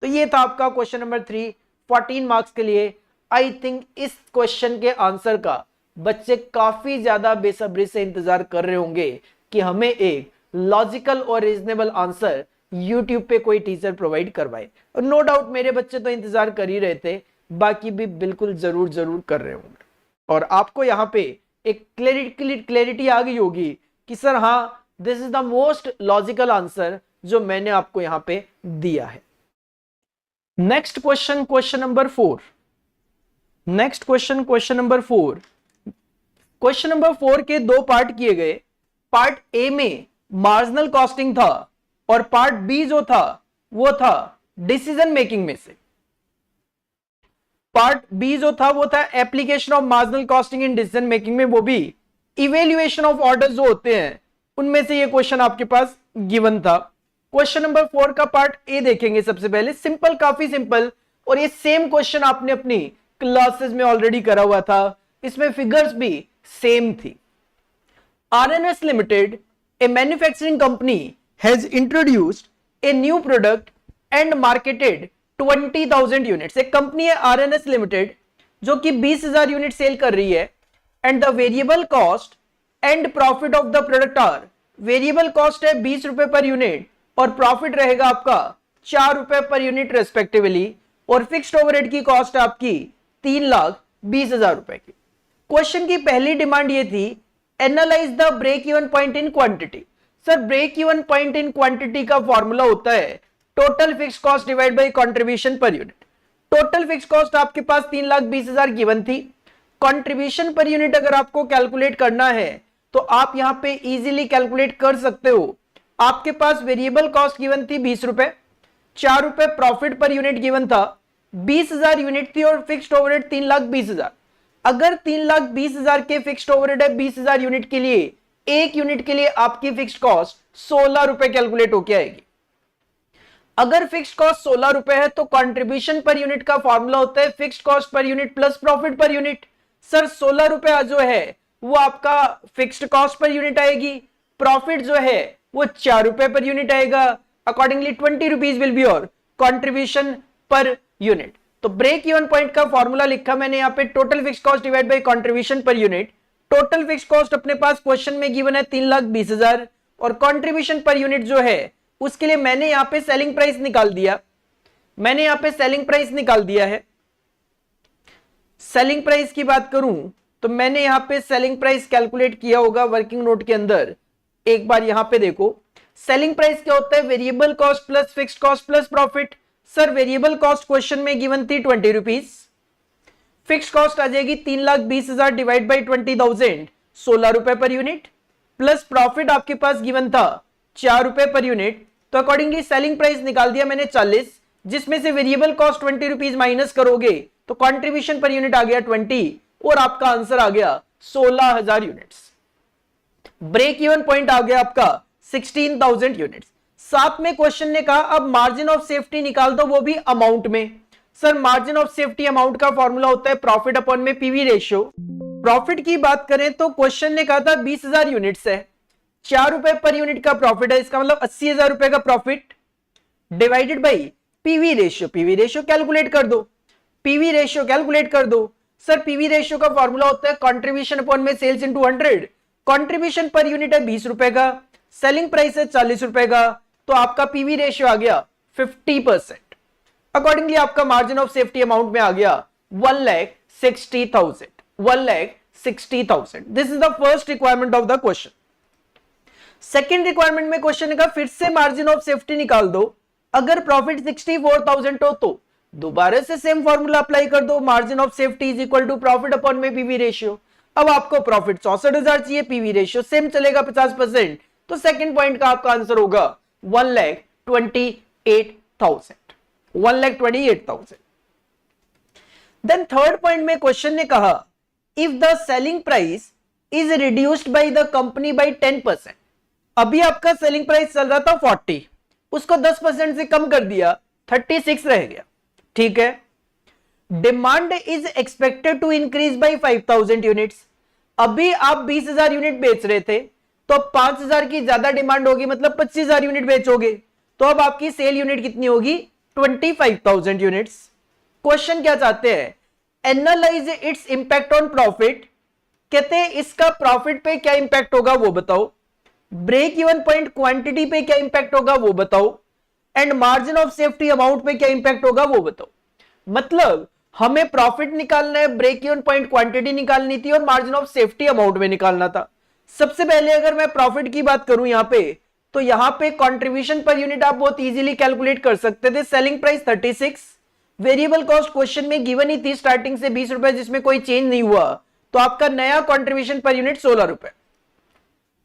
तो ये था आपका क्वेश्चन नंबर 3 14 मार्क्स के लिए। आई थिंक इस क्वेश्चन के आंसर का बच्चे काफी ज्यादा बेसब्री से इंतजार कर रहे होंगे कि हमें एक लॉजिकल और रीजनेबल आंसर यूट्यूब पे कोई टीचर प्रोवाइड करवाए। और नो डाउट मेरे बच्चे तो इंतजार कर ही रहे थे, बाकी भी बिल्कुल जरूर कर रहे होंगे। और आपको यहाँ पे एक क्लैरिटी आ गई होगी कि सर हाँ, this is the most logical answer जो मैंने आपको यहाँ पे दिया है। Next question, question number 4। Next question, question number 4। Question number 4 के दो पार्ट किए गए। पार्ट ए में मार्जिनल कॉस्टिंग था और पार्ट बी जो था वो था डिसीजन मेकिंग में से। पार्ट बी जो था वो था application of marginal costing in decision making में, वो भी इवेल्युएशन ऑफ ऑर्डर जो होते हैं उनमें से ये क्वेश्चन आपके पास गिवन था। क्वेश्चन नंबर 4 का पार्ट ए देखेंगे सबसे पहले। सिंपल, काफी सिंपल, और ये सेम क्वेश्चन आपने अपनी क्लासेस में ऑलरेडी करा हुआ था, इसमें फिगर्स भी सेम थी। RNS Limited, a manufacturing company, has introduced a new product and marketed 20,000 units. एक कंपनी है RNS Limited जो कि 20,000 यूनिट सेल कर रही है। And the variable cost and profit of the product are, variable cost है 20 रुपए पर यूनिट और प्रॉफिट रहेगा आपका 4 रुपए पर यूनिट रेस्पेक्टिवली, और फिक्स्ड ओवरहेड की कॉस्ट आपकी 3,20,000 रुपए की। क्वेश्चन की पहली डिमांड ये थी, analyse the break even point in quantity. Sir break even point in quantity का फॉर्मूला होता है total fixed cost divide by contribution पर यूनिट। टोटल फिक्स्ड कॉस्ट आपके पास 3,20,000 गिवन थी। कंट्रीब्यूशन पर यूनिट अगर आपको कैलकुलेट करना है तो आप यहां पे इजीली कैलकुलेट कर सकते हो। आपके पास वेरिएबल कॉस्ट गिवन थी 20 रुपए, 4 रुपए प्रॉफिट पर यूनिट गिवन था, 20,000 यूनिट थी और फिक्स्ड ओवरहेड 3,20,000। अगर 3,20,000 के फिक्स्ड ओवरहेड है 20,000 यूनिट के लिए, एक यूनिट के लिए आपकी फिक्स्ड कॉस्ट 16 रुपए कैलकुलेट होके आएगी। अगर फिक्स्ड कॉस्ट 16 रुपए है तो कंट्रीब्यूशन पर यूनिट का फॉर्मूला होता है fixed cost per unit plus profit per unit. Sir 16 रुपए जो है वो आपका फिक्स्ड कॉस्ट पर यूनिट आएगी, प्रॉफिट जो है वो 4 रुपए पर यूनिट आएगा। Accordingly 20 rupees will be your contribution per unit. तो ब्रेक इवन पॉइंट का फॉर्मूला लिखा मैंने यहां पे, total fix cost divide by contribution पर यूनिट। टोटल फिक्स कॉस्ट अपने पास क्वेश्चन में गिवन है 3,20,000 और कंट्रीब्यूशन पर यूनिट जो है उसके लिए मैंने यहां पे सेलिंग प्राइस निकाल दिया। मैंने यहां पे सेलिंग प्राइस निकाल दिया है। सेलिंग प्राइस की बात करूं तो मैंने यहां पे सेलिंग प्राइस कैलकुलेट किया होगा वर्किंग नोट के अंदर। एक बार यहां पे देखो, सेलिंग प्राइस क्या होता है, variable cost plus fixed cost plus profit. Sir variable cost question में गिवन थी 20 रुपीज, फिक्स्ड कॉस्ट आ जाएगी 3,20,000 डिवाइड बाई 20,000, 16 रुपए पर यूनिट, प्लस प्रॉफिट आपके पास गिवन था 4 रुपए पर यूनिट। तो अकॉर्डिंगली सेलिंग प्राइस निकाल दिया मैंने 40, जिसमें से वेरिएबल कॉस्ट 20 रुपीज माइनस करोगे तो कंट्रीब्यूशन पर यूनिट आ गया 20 और आपका आंसर आ गया 16,000 यूनिट्स। ब्रेक इवन पॉइंट आ गया आपका 16,000 यूनिट्स। साथ में क्वेश्चन ने कहा अब मार्जिन ऑफ सेफ्टी निकाल दो, वो भी अमाउंट में। Sir margin of safety amount का फॉर्मूला होता है प्रॉफिट अपॉन में पीवी रेशियो। प्रॉफिट की बात करें तो क्वेश्चन ने कहा था 20,000 यूनिट्स है, 4 रुपए पर यूनिट का प्रॉफिट है, इसका मतलब 80,000 रुपए का profit divided by PV ratio. PV ratio calculate कर दो, पीवी रेशियो कैलकुलेट कर दो। सर पीवी रेशियो का फॉर्मूला होता है कंट्रीब्यूशन अपॉन में सेल्स इनटू 100। कंट्रीब्यूशन पर यूनिट है 20 रुपए का, सेलिंग प्राइस है 40 रुपए का, तो आपका पीवी रेशियो आ गया 50%। अकॉर्डिंगली आपका मार्जिन ऑफ सेफ्टी अमाउंट में आ गया 1,60,000। 1,60,000। This is the first requirement of the question. Second requirement में क्वेश्चन का फिर से मार्जिन ऑफ सेफ्टी निकाल दो। अगर प्रॉफिट 64,000 हो तो दोबारा से सेम फॉर्मूला अप्लाई कर दो, margin of safety is equal to profit upon में पीवी रेशियो। अब आपको प्रॉफिट 64,000 चाहिए, पीवी रेशियो सेम चलेगा 50%, तो सेकंड पॉइंट का आपका आंसर होगा 1,28,000। 1,28,000। देन थर्ड पॉइंट में क्वेश्चन ने कहा if the selling price is reduced by the company by 10%। अभी आपका सेलिंग प्राइस चल रहा था 40, उसको 10% से कम कर दिया, 36 रह गया, ठीक है। Demand is expected to increase by 5,000 units. अभी आप 20,000 यूनिट बेच रहे थे तो 5,000 की ज्यादा डिमांड होगी, मतलब 25,000 यूनिट बेचोगे, तो अब आपकी सेल यूनिट कितनी होगी, 25,000 यूनिट्स। क्वेश्चन क्या चाहते हैं, analyse it's impact on profit. कहते हैं इसका प्रॉफिट पे क्या इंपैक्ट होगा वो बताओ, ब्रेक इवन पॉइंट क्वांटिटी पे क्या इंपैक्ट होगा वो बताओ, and margin of safety amount पे क्या इंपैक्ट होगा वो बताओ। मतलब हमें प्रॉफिट निकालना है, ब्रेक इवन पॉइंट क्वांटिटी निकालनी थी और मार्जिन ऑफ सेफ्टी अमाउंट में निकालना था। सबसे पहले अगर मैं प्रॉफिट की बात करूं यहां पे, तो यहां पे कंट्रीब्यूशन पर यूनिट आप बहुत इजीली कैलकुलेट कर सकते थे। Selling price 36, variable cost question में गिवन ही थी स्टार्टिंग से 20 रुपए, जिसमें कोई चेंज नहीं हुआ, तो आपका नया कंट्रीब्यूशन पर यूनिट 16 रुपए।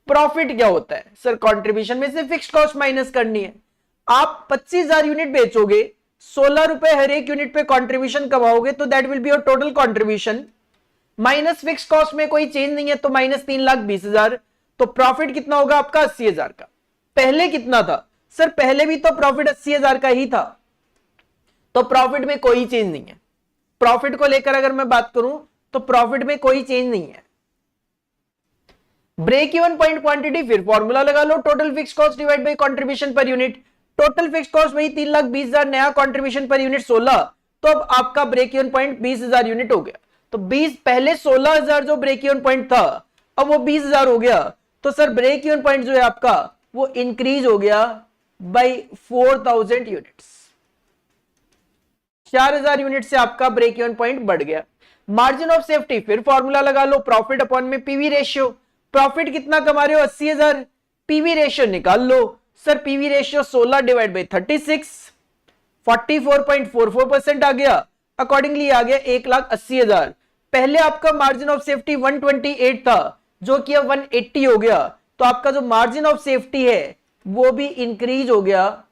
प्रॉफिट क्या होता है, सर कंट्रीब्यूशन में से फिक्स्ड कॉस्ट माइनस करनी है। आप 25,000 यूनिट बेचोगे, 16 रुपए हर एक यूनिट पे कंट्रीब्यूशन कमाओगे, तो that will be your total contribution minus fix cost में कोई चेंज नहीं है, तो माइनस 3,20,000। तो प्रॉफिट कितना होगा आपका 80,000 का। पहले कितना था, सर पहले भी तो प्रॉफिट 80,000 का ही था, तो प्रॉफिट में कोई चेंज नहीं है। प्रॉफिट को लेकर अगर मैं बात करूं तो प्रॉफिट में कोई चेंज नहीं है। ब्रेक इवन पॉइंट क्वांटिटी, फिर फॉर्मूला लगा लो, total fix cost divide by contribution पर यूनिट। टोटल फिक्स कॉस्ट वही 3,20,000, नया कंट्रीब्यूशन पर यूनिट 16, तो अब आपका ब्रेक इवन पॉइंट 20,000 यूनिट हो गया। तो 20 पहले 16,000 जो ब्रेक इवन पॉइंट था, अब वो 20,000 हो गया, तो सर ब्रेक इवन पॉइंट जो है आपका वो इंक्रीज हो गया बाय 4,000 यूनिट्स। 4,000 यूनिट से आपका ब्रेक इवन पॉइंट बढ़ गया। मार्जिन ऑफ सेफ्टी, फिर फॉर्मूला लगा लो, प्रॉफिट अपॉन में पीवी रेशियो। प्रॉफिट कितना कमा रहे हो 80,000, पीवी रेशियो निकाल लो। Sir PV ratio 16 divide by 36, 44.44% आ गया। अकॉर्डिंगली आ गया 1,80,000। पहले आपका मार्जिन ऑफ सेफ्टी 128 था, जो कि अब 180 हो गया, तो आपका जो मार्जिन ऑफ सेफ्टी है वो भी इंक्रीज हो गया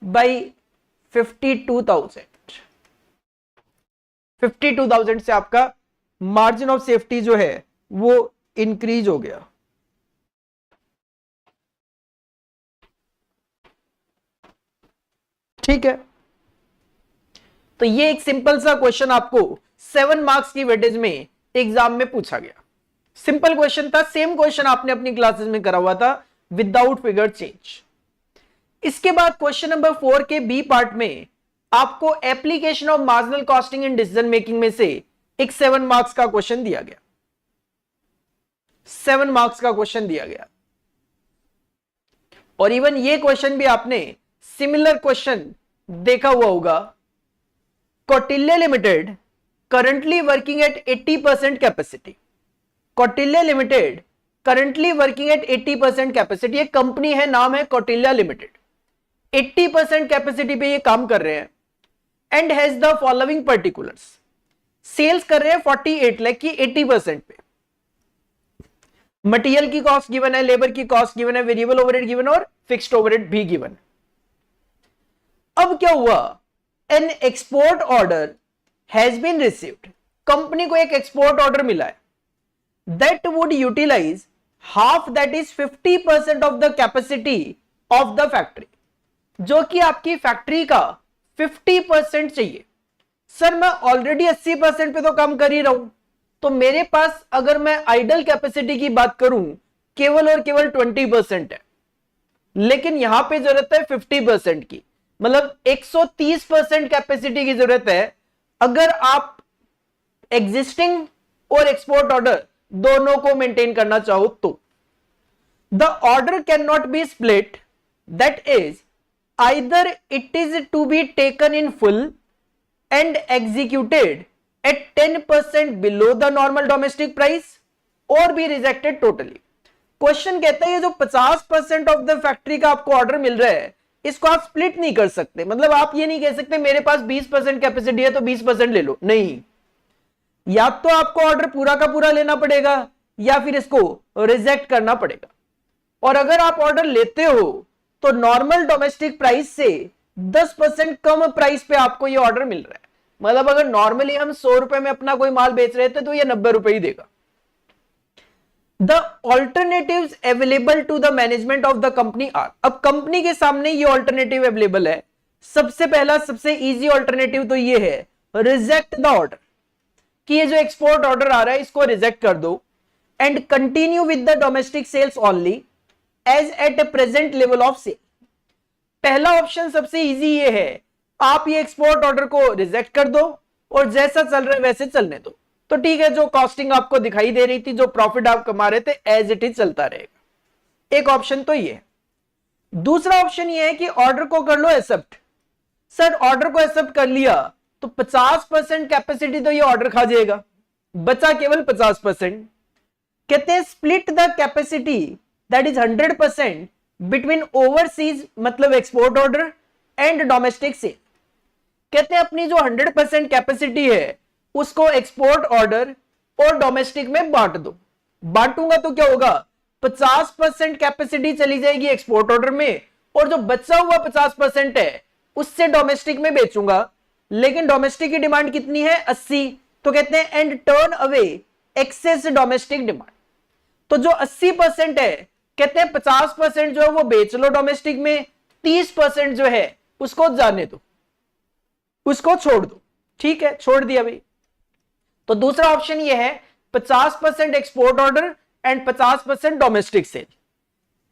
बाई 52,000। 52,000 से आपका मार्जिन ऑफ सेफ्टी जो है वो इंक्रीज हो गया। ठीक है, तो ये एक सिंपल सा क्वेश्चन आपको 7 मार्क्स की वेटेज में एग्जाम में पूछा गया। सिंपल क्वेश्चन था, सेम क्वेश्चन आपने अपनी क्लासेस में करा हुआ था विदाउट फिगर चेंज। इसके बाद क्वेश्चन नंबर 4 के बी पार्ट में आपको application of marginal costing in decision making में से एक 7 मार्क्स का क्वेश्चन दिया गया, 7 मार्क्स का क्वेश्चन दिया गया। और इवन ये क्वेश्चन भी आपने सिमिलर क्वेश्चन देखा हुआ होगा। Kautilya limited currently working at 80% capacity, Kautilya limited currently working at 80% capacity, एक कंपनी है, नाम है कौटिल्य लिमिटेड, 80% कैपेसिटी पे ये काम कर रहे हैं। And has the following particulars, sales कर रहे हैं 48 लाख की 80% पे। मटेरियल की कॉस्ट गिवन है, लेबर की कॉस्ट गिवन है, वेरिएबल ओवरहेड गिवन और फिक्स्ड ओवरहेड भी गिवन। अब क्या हुआ, an export order has been received, company को एक एक्सपोर्ट ऑर्डर मिला है, that would utilise half, that is 50% of the capacity of the factory, जो कि आपकी फैक्ट्री का 50% चाहिए। सर मैं ऑलरेडी 80% पे तो काम कर ही रहा हूं, तो मेरे पास अगर मैं आइडल कैपेसिटी की बात करूं केवल और केवल 20% है, लेकिन यहां पे जरूरत है 50% की, मतलब 130% कैपेसिटी की जरूरत है अगर आप एग्जिस्टिंग और एक्सपोर्ट ऑर्डर दोनों को मेंटेन करना चाहो तो। The order can not be split, that is either it is to be taken in full and executed at 10% below the normal domestic price or be rejected totally। Question कहता है ये जो 50% ऑफ द फैक्ट्री का आपको ऑर्डर मिल रहा है, इसको आप स्प्लिट नहीं कर सकते। मतलब आप ये नहीं कह सकते मेरे पास 20% कैपेसिटी है तो 20% ले लो, नहीं, या तो आपको ऑर्डर पूरा का पूरा लेना पड़ेगा या फिर इसको रिजेक्ट करना पड़ेगा। और अगर आप ऑर्डर लेते हो तो नॉर्मल डोमेस्टिक प्राइस से 10% कम प्राइस पे आपको ये ऑर्डर मिल रहा है। मतलब अगर नॉर्मली हम 100 रुपए में अपना कोई माल बेच रहे थे तो ये 90 रुपए ही देगा। The alternatives available to the management of the company are, अब कंपनी के सामने ये ऑल्टरनेटिव अवेलेबल है। सबसे पहला सबसे इजी ऑल्टरनेटिव तो ये है रिजेक्ट द ऑर्डर, कि ये जो एक्सपोर्ट ऑर्डर आ रहा है इसको रिजेक्ट कर दो and continue with the domestic sales only as at a present level of sale. पहला ऑप्शन सबसे इजी ये है, आप ये एक्सपोर्ट ऑर्डर को रिजेक्ट कर दो और जैसा चल रहा है वैसे चलने दो, तो ठीक है, जो कॉस्टिंग आपको दिखाई दे रही थी, जो प्रॉफिट आप कमा रहे थे, एज इट इज चलता रहेगा। एक ऑप्शन तो ये है। दूसरा ऑप्शन ये है कि ऑर्डर को कर लो एक्सेप्ट। सर ऑर्डर को एक्सेप्ट कर लिया तो 50% कैपेसिटी तो ये ऑर्डर खा जाएगा, बचा केवल 50%। कहते हैं split the capacity that is 100% between overseas, मतलब export order and domestic sale. कहते हैं अपनी जो 100% कैपेसिटी है उसको एक्सपोर्ट ऑर्डर और डोमेस्टिक में बांट दो। बांटूंगा तो क्या होगा, 50% कैपेसिटी चली जाएगी एक्सपोर्ट ऑर्डर में और जो बचा हुआ 50% है उससे डोमेस्टिक में बेचूंगा। लेकिन डोमेस्टिक की डिमांड कितनी है, 80, तो कहते हैं and turn away excess domestic demand. तो जो 80% है कहते हैं 50% जो है वो बेच लो डोमेस्टिक में, 30% जो है उसको जाने दो, उसको छोड़ दो। ठीक है, छोड़ दिया भाई। तो दूसरा ऑप्शन ये है 50% export order and 50% domestic sale.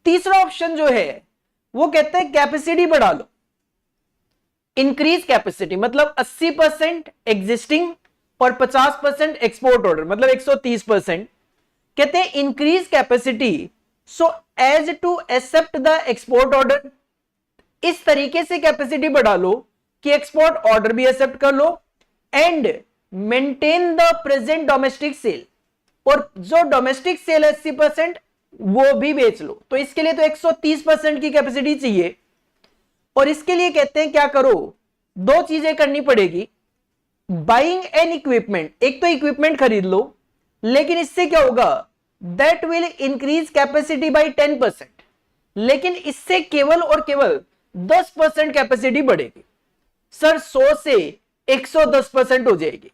तीसरा ऑप्शन जो है वो कहते हैं कैपेसिटी बढ़ा लो, इंक्रीज कैपेसिटी, मतलब 80% एग्जिस्टिंग और 50% एक्सपोर्ट ऑर्डर, मतलब 130%। कहते हैं increase capacity so as to accept the export order. इस तरीके से कैपेसिटी बढ़ा लो कि एक्सपोर्ट ऑर्डर भी एक्सेप्ट कर लो and maintain the present domestic sale, और जो डोमेस्टिक सेल 80% वो भी बेच लो। तो इसके लिए तो 130% की कैपेसिटी चाहिए, और इसके लिए कहते हैं क्या करो, दो चीजें करनी पड़ेगी। बाइंग एन इक्विपमेंट, एक तो इक्विपमेंट खरीद लो, लेकिन इससे क्या होगा, that will increase capacity by 10%, लेकिन इससे केवल और केवल 10% कैपेसिटी बढ़ेगी। सर 100 से 110% हो जाएगी,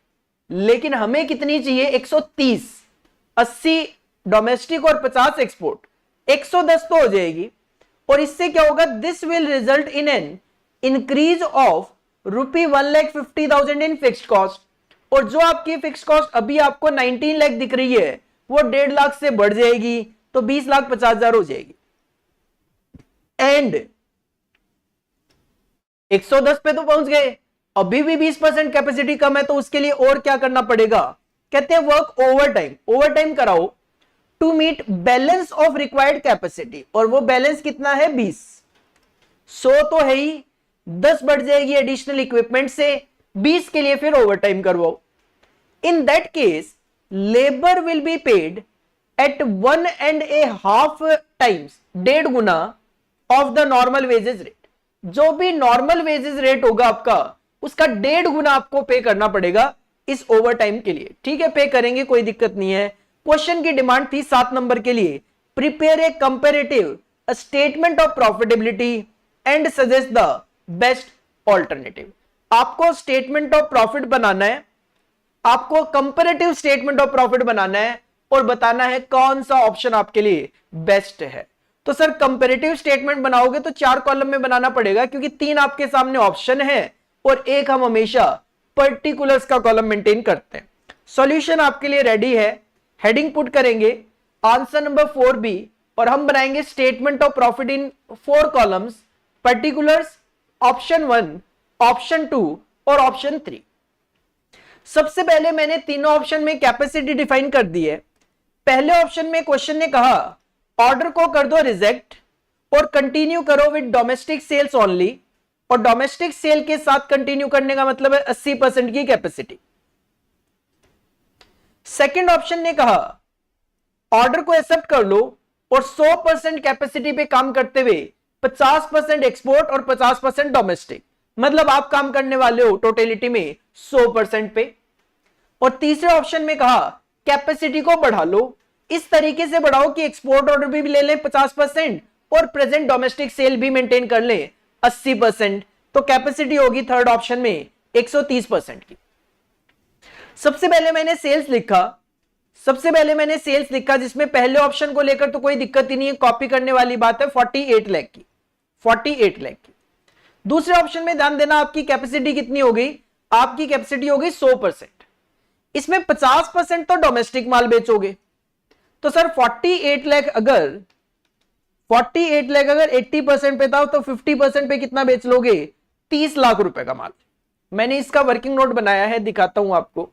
लेकिन हमें कितनी चाहिए, 130, 80 डोमेस्टिक और 50 एक्सपोर्ट, 110 तो हो जाएगी। और इससे क्या होगा, this will result in an increase of ₹1,50,000 in fixed cost, और जो आपकी फिक्स्ड कॉस्ट अभी आपको 19 लाख दिख रही है वो 1.5 लाख से बढ़ जाएगी, तो 20,50,000 हो जाएगी। एंड 110 पे तो पहुंच गए, अभी भी 20% कैपेसिटी कम है तो उसके लिए और क्या करना पड़ेगा, कहते हैं work overtime, overtime कराओ to meet balance of required capacity, और वो बैलेंस कितना है 20, 100 तो है ही, 10 बढ़ जाएगी एडिशनल इक्विपमेंट से, 20 के लिए फिर ओवर टाइम करवाओ। In that case labour will be paid at 1.5 times, 1.5 गुना of the normal wages rate. जो भी नॉर्मल वेजेस रेट होगा आपका, उसका 1.5 गुना आपको पे करना पड़ेगा इस ओवर टाइम के लिए। ठीक है, पे करेंगे, कोई दिक्कत नहीं है। क्वेश्चन की डिमांड थी 7 नंबर के लिए, prepare a comparative statement of profitability and suggest the best alternative. आपको स्टेटमेंट ऑफ प्रॉफिट बनाना है, आपको कंपेरेटिव स्टेटमेंट ऑफ प्रॉफिट बनाना है और बताना है कौन सा ऑप्शन आपके लिए बेस्ट है। तो सर कंपेरेटिव स्टेटमेंट बनाओगे तो 4 कॉलम में बनाना पड़ेगा, क्योंकि 3 आपके सामने ऑप्शन है और एक हम हमेशा पर्टिकुलर्स का कॉलम मेंटेन करते हैं। सॉल्यूशन आपके लिए रेडी है, हेडिंग पुट करेंगे आंसर नंबर 4B और हम बनाएंगे statement of profit in 4 columns, particulars, option 1, option 2 और ऑप्शन 3। सबसे पहले मैंने तीनों ऑप्शन में कैपेसिटी डिफाइन कर दी है। पहले ऑप्शन में क्वेश्चन ने कहा ऑर्डर को कर दो रिजेक्ट और कंटिन्यू करो विद डोमेस्टिक सेल्स ओनली, और डोमेस्टिक सेल के साथ कंटिन्यू करने का मतलब है 80% की कैपेसिटी। सेकंड ऑप्शन ने कहा ऑर्डर को एक्सेप्ट कर लो और 100% कैपेसिटी पे काम करते हुए 50% एक्सपोर्ट और 50% डोमेस्टिक, मतलब आप काम करने वाले हो टोटलिटी में 100% पे। और तीसरे ऑप्शन में कहा कैपेसिटी को बढ़ा लो, इस तरीके से बढ़ाओ कि एक्सपोर्ट ऑर्डर भी ले लें 50% और प्रेजेंट डोमेस्टिक सेल भी मेंटेन कर लें 80%, तो कैपेसिटी होगी थर्ड ऑप्शन में 130% की। सबसे पहले मैंने सेल्स लिखा, जिसमें पहले ऑप्शन को लेकर तो कोई दिक्कत ही नहीं है, कॉपी करने वाली बात है, 48 लाख की, 48 लाख की। दूसरे ऑप्शन में ध्यान देना, आपकी कैपेसिटी कितनी हो गई, आपकी कैपेसिटी हो गई 100%, इसमें 50% तो डोमेस्टिक माल बेचोगे। तो सर 48 लाख अगर 80% पे था तो 50% पे कितना बेच लोगे, 30 लाख रुपए का माल। मैंने इसका वर्किंग नोट बनाया है, दिखाता हूं आपको।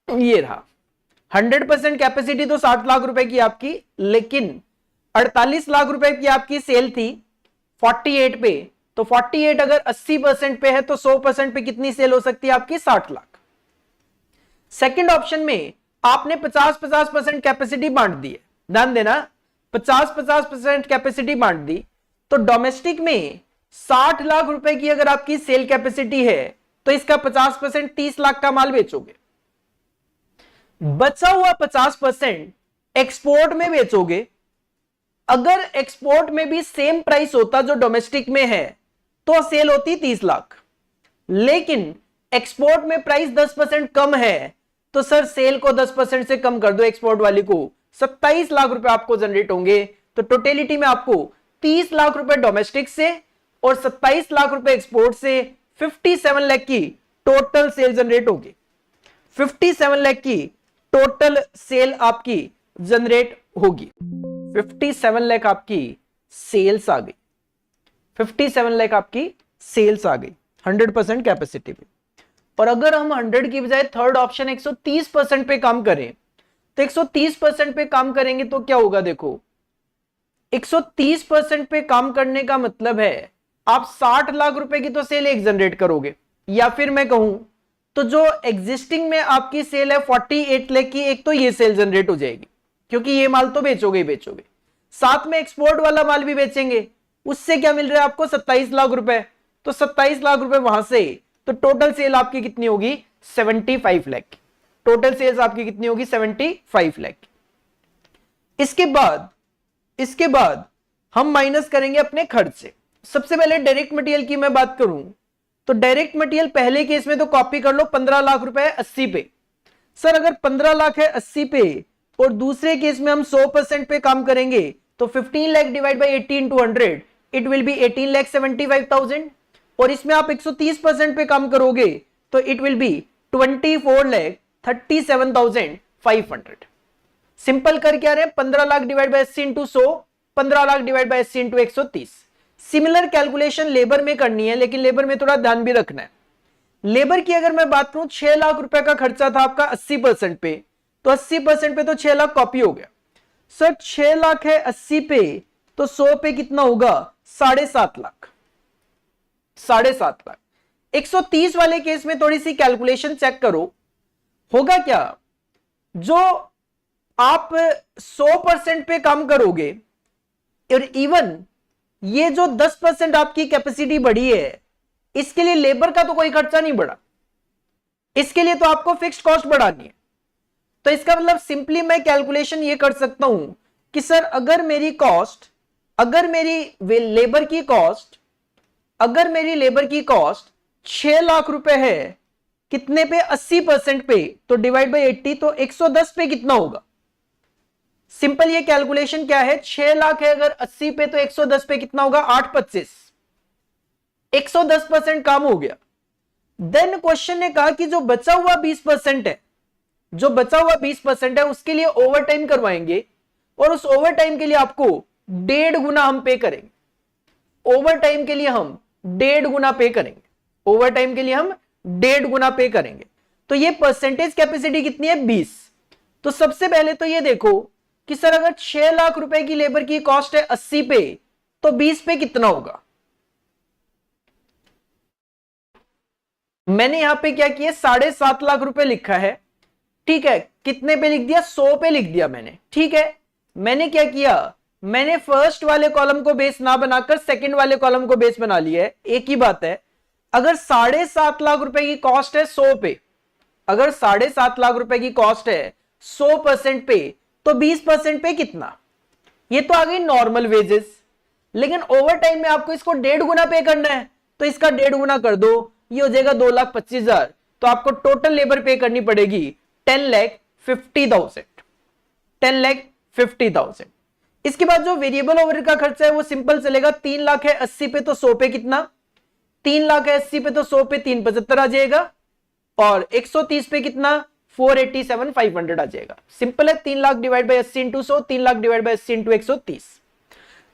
ये रहा 100% कैपेसिटी तो 60 लाख रुपए की आपकी, लेकिन 48 लाख रुपए की आपकी सेल थी 48 पे, तो 48 अगर 80% पे है तो 100% पे कितनी सेल हो सकती है आपकी, 60 लाख। सेकंड ऑप्शन में आपने 50-50% कैपेसिटी बांट दी है, ध्यान देना, 50-50% कैपेसिटी बांट दी, तो डोमेस्टिक में 60 लाख रुपए की अगर आपकी सेल कैपेसिटी है तो इसका 50% 30 लाख का माल बेचोगे। बचा हुआ 50% एक्सपोर्ट में बेचोगे। अगर एक्सपोर्ट में भी सेम प्राइस होता जो डोमेस्टिक में है तो सेल होती 30 लाख, लेकिन एक्सपोर्ट में प्राइस 10% कम है, तो सर सेल को 10% से कम कर दो, एक्सपोर्ट वाली को 27 लाख रुपए आपको जनरेट होंगे। तो टोटलिटी में आपको 30 लाख रुपए डोमेस्टिक से और 27 लाख रुपए एक्सपोर्ट से 57 लाख की टोटल सेल जनरेट होगी। 57 लाख की टोटल सेल आपकी जनरेट होगी। 57 लाख आपकी सेल्स आ गई, 57 लाख आपकी सेल्स आ गई 100% कैपेसिटी पे। और अगर हम 100 की बजाय थर्ड ऑप्शन 130% पे काम करें, तो 130% पे काम करेंगे तो क्या होगा, देखो 130% पे काम करने का मतलब है आप 60 लाख रुपए की तो सेल एक जनरेट करोगे, या फिर मैं कहूं तो जो एग्जिस्टिंग में आपकी सेल है 48 लाख की, एक तो ये सेल जनरेट हो जाएगी क्योंकि ये माल तो बेचोगे ही बेचोगे, साथ में एक्सपोर्ट वाला माल भी बेचेंगे, उससे क्या मिल रहा है आपको 27 लाख रुपए, तो 27 लाख रुपए वहां से, तो टोटल सेल आपकी कितनी होगी 75 लाख की, टोटल सेल्स आपकी कितनी होगी 75 लाख की। इसके बाद हम माइनस करेंगे अपने खर्च से। सबसे पहले डायरेक्ट मटेरियल की मैं बात करूं तो डायरेक्ट मटेरियल पहले केस में तो कॉपी कर लो 15 लाख रुपए 80 पे। सर अगर 15 लाख है 80 पे और दूसरे केस में हम 100% पे काम करेंगे तो 15 lakh divide by 80 into 100 it will be 18,75,000, और इसमें आप 130% पे काम करोगे तो इट विल बी 24,37,500। सिंपल कर क्या रहे हैं, 15 lakh divide by 80 into 100, 15 lakh divide by 80 into 130। Similar calculation labour में करनी है, लेकिन लेबर में थोड़ा ध्यान भी रखना है। लेबर की अगर मैं बात करूं, 6 लाख रुपए का खर्चा था आपका 80% पे, तो 80% पे तो 6 लाख कॉपी हो गया। सर 6 लाख है 80 पे, तो 100 पे कितना होगा, 7.5 लाख, 7.5 लाख। 130 वाले केस में थोड़ी सी कैलकुलेशन चेक करो, होगा क्या, जो आप 100% पे काम करोगे और इवन ये जो 10% आपकी कैपेसिटी बढ़ी है, इसके लिए लेबर का तो कोई खर्चा नहीं बढ़ा, इसके लिए तो आपको फिक्स्ड कॉस्ट बढ़ानी है। तो इसका मतलब सिंपली मैं कैलकुलेशन ये कर सकता हूं कि सर अगर मेरी कॉस्ट, अगर मेरी लेबर की कॉस्ट 6 लाख रुपए है, कितने पे, 80% पे, तो डिवाइड बाय 80, तो 110 पे कितना होगा। सिंपल ये कैलकुलेशन क्या है, 6 लाख है अगर 80 पे, तो 110 पे कितना होगा, 825, 110% काम हो गया। देन क्वेश्चन ने कहा कि जो बचा हुआ 20% है, जो बचा हुआ 20% है उसके लिए ओवर टाइम करवाएंगे, और उस ओवर टाइम के लिए आपको 1.5 गुना हम पे करेंगे। ओवर टाइम के लिए हम 1.5 गुना पे करेंगे, ओवर टाइम के लिए हम 1.5 गुना पे करेंगे। तो ये परसेंटेज कैपेसिटी कितनी है, 20। तो सबसे पहले तो ये देखो कि सर अगर 6 लाख रुपए की लेबर की कॉस्ट है 80 पे, तो 20 पे कितना होगा। मैंने यहां पे क्या किया, 7.5 लाख रुपए लिखा है, ठीक है। कितने पे लिख दिया, 100 पे लिख दिया मैंने, ठीक है। मैंने क्या किया, मैंने फर्स्ट वाले कॉलम को बेस ना बनाकर सेकंड वाले कॉलम को बेस बना लिया है। एक ही बात है, अगर 7.5 लाख रुपए की कॉस्ट है 100 पे, अगर 7.5 लाख रुपए की कॉस्ट है 100% पे, तो 20% पे कितना, ये तो आ गई नॉर्मल वेजेस। लेकिन ओवर टाइम में आपको इसको 1.5 गुना पे करना है, तो इसका 1.5 गुना कर दो, ये हो जाएगा 2,25,000। तो आपको टोटल लेबर पे करनी पड़ेगी 10,50,000, 10,50,000। इसके बाद जो वेरिएबल ओवरहेड का खर्चा है वो सिंपल चलेगा, 3 लाख है 80 पे, तो 100 पे कितना, 3 लाख है 80 पे, तो 100 पे 375 आ जाएगा, और 130 पे कितना, 487,500 आ जाएगा। सिंपल है, 3 lakh divide by 80 into 100, 3 lakh divide by 80 into 130।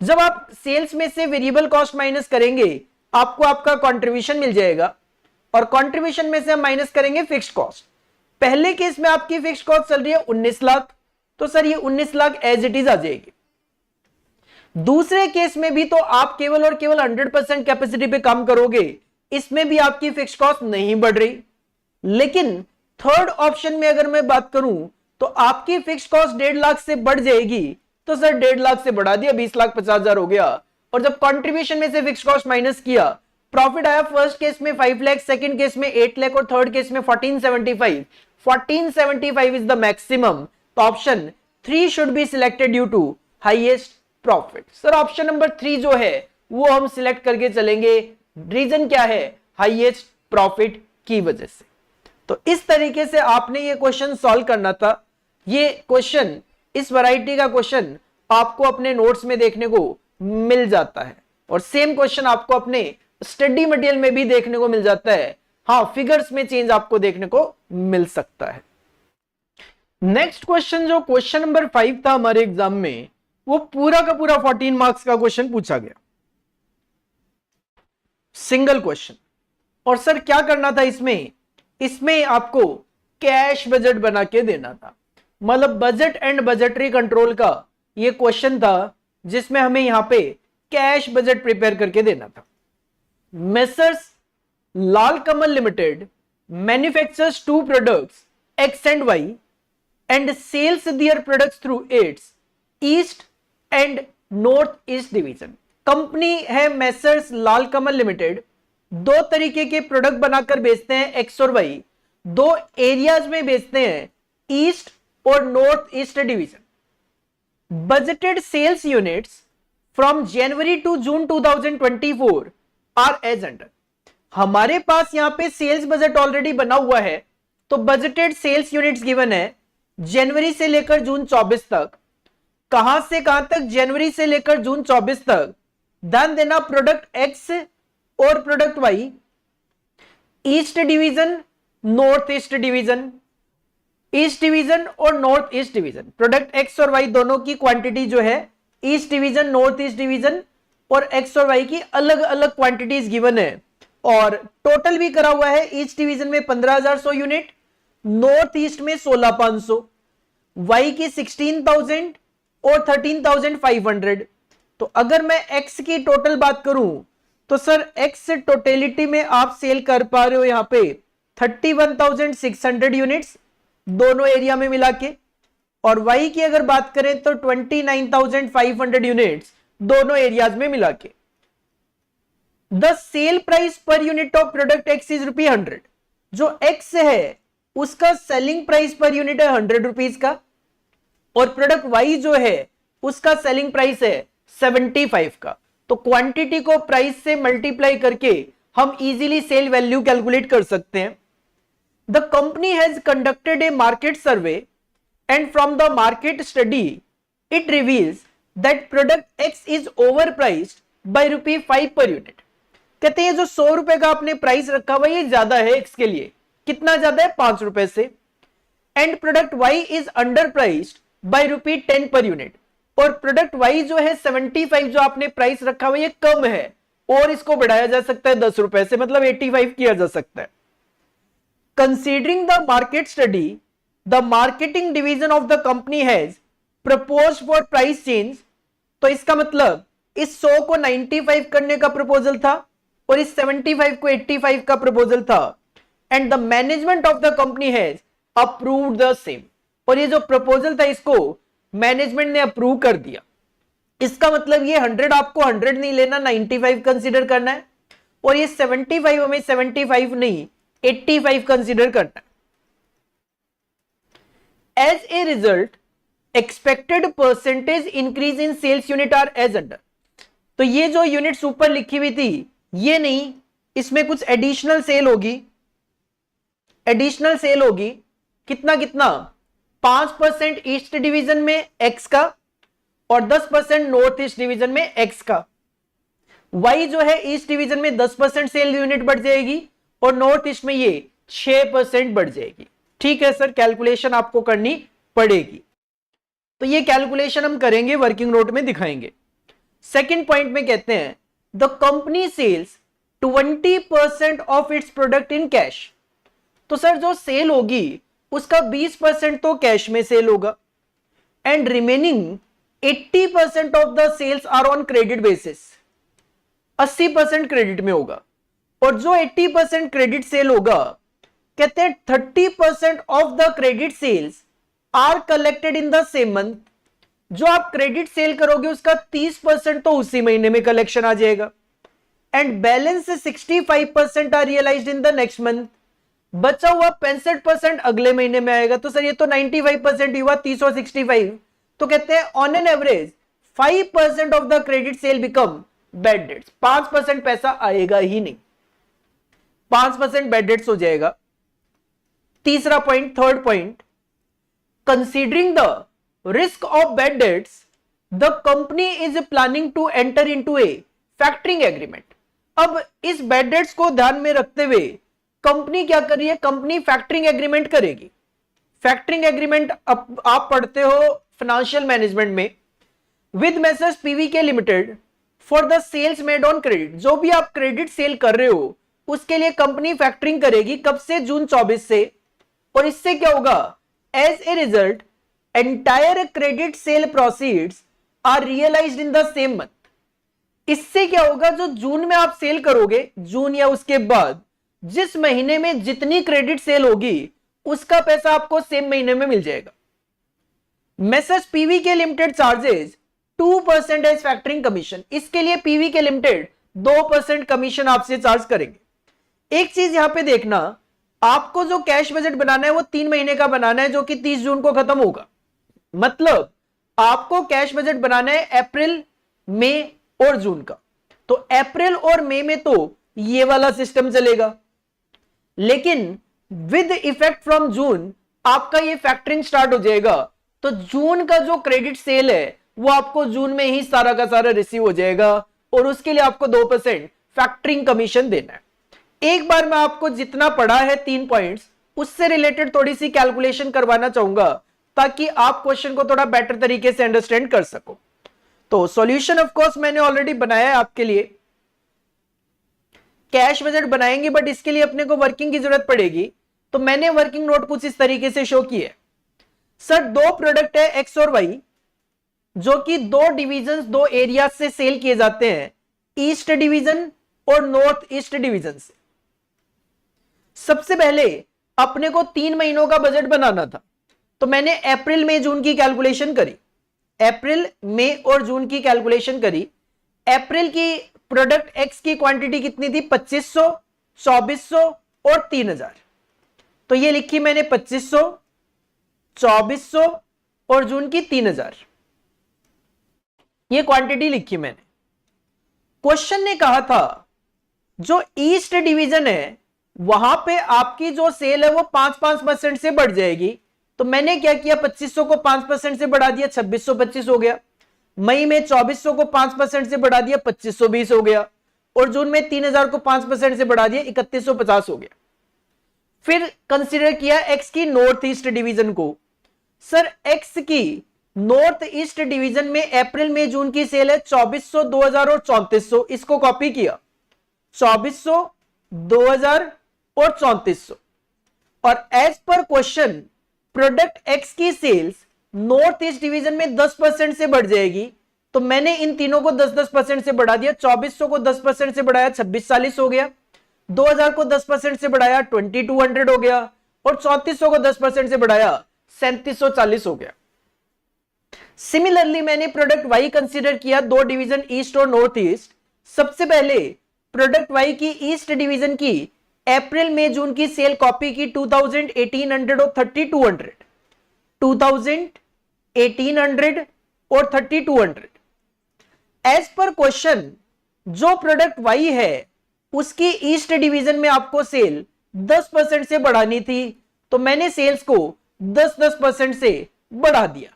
जब आप सेल्स में से वेरिएबल कॉस्ट माइनस करेंगे, आपको आपका कंट्रीब्यूशन मिल जाएगा, और कंट्रीब्यूशन में से हम माइनस करेंगे फिक्स्ड कॉस्ट। पहले केस में आपकी फिक्स्ड कॉस्ट चल रही है 19 लाख, तो सर ये 19 लाख एज इट इज आ जाएगी। दूसरे केस में भी तो आप केवल और केवल 100% कैपेसिटी पे काम करोगे, इसमें भी आपकी फिक्स्ड कॉस्ट नहीं बढ़ रही। लेकिन थर्ड ऑप्शन में अगर मैं बात करूं, तो आपकी फिक्स्ड कॉस्ट 1.5 लाख से बढ़ जाएगी, तो सर 1.5 लाख से बढ़ा दिया, 20,50,000 हो गया। और जब कंट्रीब्यूशन में से फिक्स्ड कॉस्ट माइनस किया, प्रॉफिट आया फर्स्ट केस में 5 लाख, सेकंड केस में 8 लाख, और थर्ड केस में 1475। 1475 इज द मैक्सिमम। तो option 3 should be selected due to highest profit. Sir option number 3 जो है वो हम सिलेक्ट करके चलेंगे, रीजन क्या है, हाईएस्ट प्रॉफिट की वजह से। तो इस तरीके से आपने ये क्वेश्चन सॉल्व करना था। ये क्वेश्चन, इस वैरायटी का क्वेश्चन आपको अपने नोट्स में देखने को मिल जाता है, और सेम क्वेश्चन आपको अपने स्टडी मटेरियल में भी देखने को मिल जाता है। हाँ, फिगर्स में चेंज आपको देखने को मिल सकता है। नेक्स्ट क्वेश्चन, जो क्वेश्चन नंबर 5 था हमारे एग्जाम में, वो पूरा का पूरा 14 मार्क्स का क्वेश्चन पूछा गया, सिंगल क्वेश्चन। और सर क्या करना था इसमें, इसमें आपको कैश बजट बना के देना था। मतलब बजट एंड बजटरी कंट्रोल का ये क्वेश्चन था, जिसमें हमें यहां पे कैश बजट प्रिपेयर करके देना था। Messrs Lal Kamal limited manufactures 2 products X and Y and sells their products through its east and north east division. Company है मेसर्स लाल कमल लिमिटेड, 2 तरीके के प्रोडक्ट बनाकर बेचते हैं, एक्स और वाई, 2 एरियाज में बेचते हैं, ईस्ट और north east division. Budgeted sales units from January to June 2024 are as under. हमारे पास यहां पे सेल्स बजट ऑलरेडी बना हुआ है, तो बजटेड सेल्स यूनिट्स गिवन है जनवरी से लेकर जून 24 तक। कहां से कहां तक, जनवरी से लेकर जून 24 तक। ध्यान देना, प्रोडक्ट एक्स और product Y, east division, north east division. East division और north east division, product X और वाई दोनों की क्वांटिटी जो है east division, north east division और एक्स और वाई की अलग अलग क्वांटिटीज गिवन है, और टोटल भी करा हुआ है। ईस्ट डिवीजन में 15,100 यूनिट, नॉर्थ ईस्ट में 16,500, वाई की 16,000 और 13,500। तो अगर मैं एक्स की टोटल बात करूं तो सर एक्स टोटलिटी में आप सेल कर पा रहे हो यहां पे 31,600 यूनिट्स दोनों एरिया में मिला के, और वाई की अगर बात करें तो 29,500 यूनिट्स दोनों एरियाज में मिला के। The sale price per unit of product X is ₹100। जो एक्स है उसका सेलिंग प्राइस पर यूनिट है 100 रुपीज का, और प्रोडक्ट वाई जो है उसका सेलिंग प्राइस है 75 का। तो क्वांटिटी को प्राइस से मल्टीप्लाई करके हम इजीली सेल वैल्यू कैलकुलेट कर सकते हैं। The company has conducted a market survey and from the market study it reveals that product X is overpriced by ₹5 per unit. कहते हैं जो 100 रुपए का आपने प्राइस रखा हुआ ये ज्यादा है एक्स के लिए। कितना ज्यादा है? 5 रुपए से। And product Y is underpriced by ₹10 per unit, और प्रोडक्ट वाई जो है 75 जो आपने प्राइस रखा हुआ ये कम है, और इसको बढ़ाया जा सकता है 10 रुपए से, मतलब 85 किया जा सकता है। Considering the market study, the marketing division of the company has proposed for price change. तो इसका मतलब इस 100 को 95 करने का प्रपोजल था और इस 75 को 85 का प्रपोजल था, and the management of the company has approved the same. और ये जो प्रपोजल था इसको मैनेजमेंट ने अप्रूव कर दिया। इसका मतलब ये 100 आपको 100 नहीं लेना, 95 कंसीडर करना है, और ये 75 हमें 75 नहीं 85 कंसीडर करना है। As a result expected percentage increase in sales unit are as under. तो ये जो यूनिट्स ऊपर लिखी हुई थी ये नहीं, इसमें कुछ एडिशनल सेल होगी। एडिशनल सेल होगी कितना कितना? 5% ईस्ट डिवीजन में एक्स का और 10% नॉर्थ ईस्ट डिवीजन में एक्स का। वाई जो है ईस्ट डिवीजन में 10% सेल यूनिट बढ़ जाएगी और नॉर्थ ईस्ट में ये 6% बढ़ जाएगी। ठीक है सर, कैलकुलेशन आपको करनी पड़ेगी। तो ये कैलकुलेशन हम करेंगे, वर्किंग नोट में दिखाएंगे। सेकंड पॉइंट में कहते हैं the company sales 20% of its product in cash. तो सर जो सेल होगी उसका 20% तो कैश में सेल होगा, and remaining 80% of the sales are on credit basis. 80% credit में होगा, और जो 80% क्रेडिट सेल होगा कहते हैं 30% of the credit sales are collected in the same month. जो आप क्रेडिट सेल करोगे उसका 30% तो उसी महीने में कलेक्शन आ जाएगा, and balance 65% are realised in the next month. बचा हुआ 65% अगले महीने में आएगा। तो सर ये तो 95% हुआ, 30 और 65। तो कहते हैं on an average 5% of the credit sale become bad debts. 5% पैसा आएगा ही नहीं, 5% बैड डेट्स हो जाएगा। तीसरा point, third point, considering the risk of bad debts the company is planning to enter into a factoring agreement. अब इस बैड डेट्स को ध्यान में रखते हुए कंपनी क्या कर रही है? कंपनी फैक्टरिंग एग्रीमेंट करेगी। फैक्टरिंग एग्रीमेंट आप पढ़ते हो फाइनेंशियल मैनेजमेंट में, with messrs PVK limited for the sales made on credit. जो भी आप क्रेडिट सेल कर रहे हो उसके लिए कंपनी फैक्टरिंग करेगी। कब से? जून 24 से। और इससे क्या होगा? As a result entire credit sale proceeds are realised in the same month. इससे क्या होगा? जो जून में आप सेल करोगे, जून या उसके बाद जिस महीने में जितनी क्रेडिट सेल होगी उसका पैसा आपको सेम महीने में मिल जाएगा। Messrs PVK limited charges 2% as factoring commission. इसके लिए पीवीके लिमिटेड 2% कमीशन आपसे चार्ज करेंगे। एक चीज यहां पे देखना, आपको जो कैश बजट बनाना है वो 3 महीने का बनाना है, जो कि 30 जून को खत्म होगा। मतलब आपको कैश बजट बनाना है अप्रैल, मई और जून का। तो अप्रैल और मई में तो ये वाला सिस्टम चलेगा, लेकिन विद इफेक्ट फ्रॉम जून आपका ये फैक्टरिंग स्टार्ट हो जाएगा। तो जून का जो क्रेडिट सेल है वो आपको जून में ही सारा का सारा रिसीव हो जाएगा, और उसके लिए आपको 2% फैक्टरिंग कमीशन देना है। एक बार मैं आपको जितना पढ़ा है 3 पॉइंट्स उससे रिलेटेड थोड़ी सी कैलकुलेशन करवाना चाहूंगा ताकि आप क्वेश्चन को थोड़ा बेटर तरीके से अंडरस्टैंड कर सको। तो सॉल्यूशन ऑफ कोर्स मैंने ऑलरेडी बनाया है आपके लिए, कैश बजट बनाएंगे बट इसके लिए अपने को वर्किंग की जरूरत पड़ेगी। तो मैंने वर्किंग नोट कुछ इस तरीके से शो की है। सर दो प्रोडक्ट है एक्स और वाई, जो कि दो डिविजन दो एरिया से सेल किए जाते हैं, ईस्ट डिवीजन और नॉर्थ ईस्ट डिवीजन से। सबसे पहले अपने को 3 महीनों का बजट बनाना था, तो मैंने अप्रैल मई जून की कैलकुलेशन करी, अप्रैल मई और जून की कैलकुलेशन करी। अप्रैल की प्रोडक्ट एक्स की क्वांटिटी कितनी थी? 2500, 2400 और 3000। तो ये लिखी मैंने 2500, 2400 और जून की 3000, ये क्वांटिटी लिखी मैंने। क्वेश्चन ने कहा था जो ईस्ट डिवीजन है वहां पे आपकी जो सेल है वो 5-5% से बढ़ जाएगी। तो मैंने क्या किया, 2500 को 5% से बढ़ा दिया, 2625 हो गया। मई में 2400 को 5% से बढ़ा दिया, 2520 हो गया। और जून में 3000 को 5% से बढ़ा दिया, 3150 हो गया। फिर कंसीडर किया एक्स की नॉर्थ ईस्ट डिवीजन को। सर एक्स की नॉर्थ ईस्ट डिवीजन में अप्रैल में जून की सेल है 2400, 2000 और 3400। इसको कॉपी किया, 2400, 2000 और 3400। और as per question product X की सेल्स नॉर्थ ईस्ट डिवीजन में 10% से बढ़ जाएगी। तो मैंने इन तीनों को 10-10% से बढ़ा दिया। 2400 को 10% से बढ़ाया, 2640 हो गया। 2000 को 10% से बढ़ाया, 2200 हो गया। और 3400 को 10% से बढ़ाया, 3740 हो गया। सिमिलरली मैंने प्रोडक्ट वाई कंसीडर किया, दो डिवीजन ईस्ट और नॉर्थ ईस्ट। सबसे पहले प्रोडक्ट वाई की ईस्ट डिवीजन की अप्रैल में जून की सेल कॉपी की 2000, 1800 और 3200, 2000, 1800 और 3200। एज पर क्वेश्चन जो प्रोडक्ट वाई है उसकी ईस्ट डिवीजन में आपको सेल 10% से बढ़ानी थी, तो मैंने सेल्स को 10-10% से बढ़ा दिया।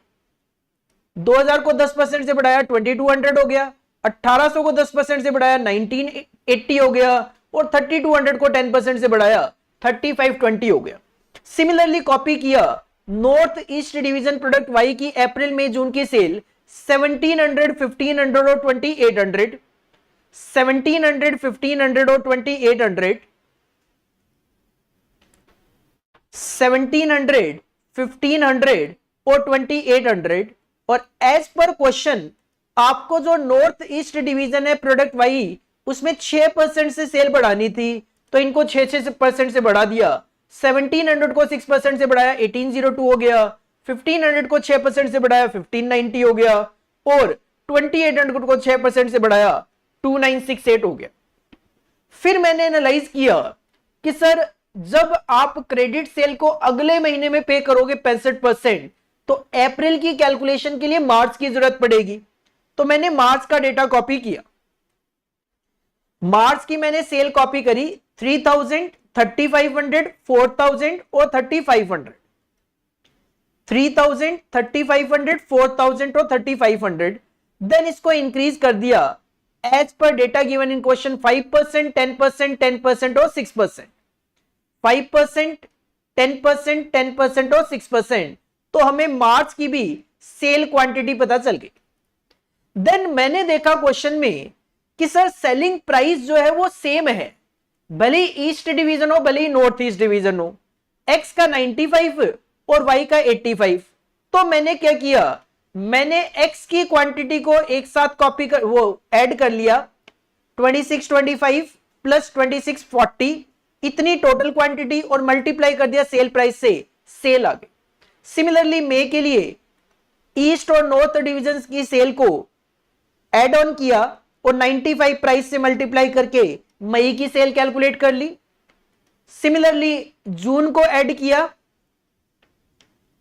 2000 को 10% से बढ़ाया, 2200 हो गया। 1800 को 10% से बढ़ाया, 1980 हो गया। और 3200 को 10% से बढ़ाया, 3520 हो गया। सिमिलरली कॉपी किया north east division product Y की अप्रैल में जून की सेल 1700, 1500 और 2800, 1700, 1500 और 2800, 1700, 1500 और 2800। और एज पर क्वेश्चन आपको जो नॉर्थ ईस्ट डिवीजन है प्रोडक्ट वाई उसमें 6% से सेल बढ़ानी थी, तो इनको 6% से बढ़ा दिया। 1700 को 6% से बढ़ाया, 1802 हो गया। 1500 को 6% से बढ़ाया, 1590 हो गया। और 2800 को 6% से बढ़ाया, 2968 हो गया। फिर मैंने एनालाइज किया कि सर जब आप क्रेडिट सेल को अगले महीने में पे करोगे 65%, तो अप्रैल की कैलकुलेशन के लिए मार्च की जरूरत पड़ेगी। तो मैंने मार्च का डेटा कॉपी किया। मार्च की मैंने सेल कॉपी करी 3000, 3500, 4000 और 3500, 3000, 3500, 4000 और 3500। देन इसको इंक्रीज कर दिया as per data given in question 5%, 10%, 10% और 6%, 5%, 10%, 10% और 6%। तो हमें मार्च की भी सेल क्वांटिटी पता चल गई। देन मैंने देखा क्वेश्चन में कि सर सेलिंग प्राइस जो है वो सेम है, भले ईस्ट डिवीजन हो भले नॉर्थ ईस्ट डिवीजन हो। एक्स का 95 और वाई का 85। तो मैंने क्या किया, मैंने एक्स की क्वांटिटी को एक साथ कॉपी कर वो ऐड कर लिया, 2625 प्लस 2640 इतनी टोटल क्वांटिटी, और मल्टीप्लाई कर दिया सेल प्राइस से, सेल आ गई। सिमिलरली मई के लिए ईस्ट और नॉर्थ डिवीजन की सेल को एड ऑन किया और 95 प्राइस से मल्टीप्लाई करके मई की सेल कैलकुलेट कर ली। सिमिलरली जून को ऐड किया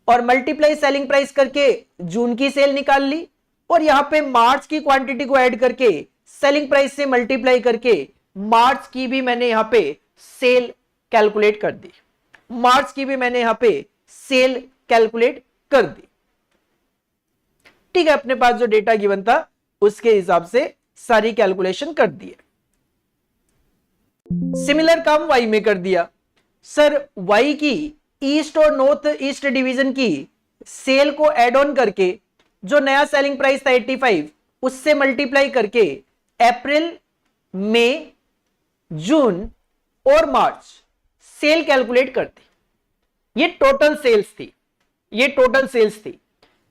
और मल्टीप्लाई सेलिंग प्राइस करके जून की सेल निकाल ली। और यहां पे मार्च की क्वांटिटी को ऐड करके सेलिंग प्राइस से मल्टीप्लाई करके मार्च की भी मैंने यहां पे सेल कैलकुलेट कर दी। मार्च की भी मैंने यहां पे सेल कैलकुलेट कर दी। ठीक है, अपने पास जो डेटा गिवन था उसके हिसाब से सारी कैलकुलेशन कर दी है। सिमिलर काम वाई में कर दिया। सर वाई की ईस्ट और नॉर्थ ईस्ट डिवीजन की सेल को एड ऑन करके जो नया सेलिंग प्राइस था 85 उससे मल्टीप्लाई करके अप्रैल मई जून और मार्च सेल कैलकुलेट करती। ये टोटल सेल्स थी, ये टोटल सेल्स थी,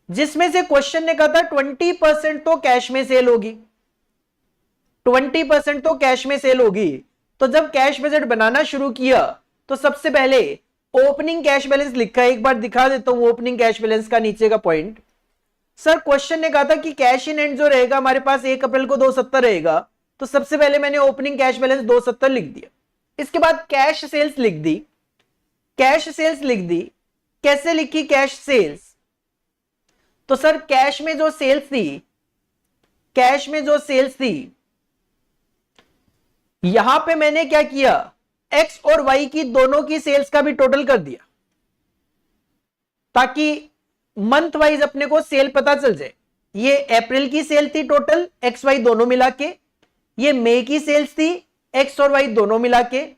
जिसमें से क्वेश्चन ने कहा था 20% तो कैश में सेल होगी, 20% तो कैश में सेल होगी। तो जब कैश बजट बनाना शुरू किया तो सबसे पहले ओपनिंग कैश बैलेंस लिखा है, एक बार दिखा देता हूं ओपनिंग कैश बैलेंस का नीचे का पॉइंट। सर क्वेश्चन ने कहा था कि कैश इन एंड जो रहेगा हमारे पास 1 अप्रैल को 270 रहेगा, तो सबसे पहले मैंने ओपनिंग कैश बैलेंस 270 लिख दिया। इसके बाद कैश सेल्स लिख दी, कैश सेल्स लिख दी। कैसे लिखी कैश सेल्स? तो सर कैश में जो सेल्स थी, कैश में जो सेल्स थी, यहां पे मैंने क्या किया, एक्स और वाई की दोनों की सेल्स का भी टोटल कर दिया, ताकि मंथ वाइज अपने को सेल पता चल जाए। ये अप्रैल की सेल थी टोटल एक्स वाई दोनों मिला के, ये मई की सेल्स थी एक्स और वाई दोनों मिला के,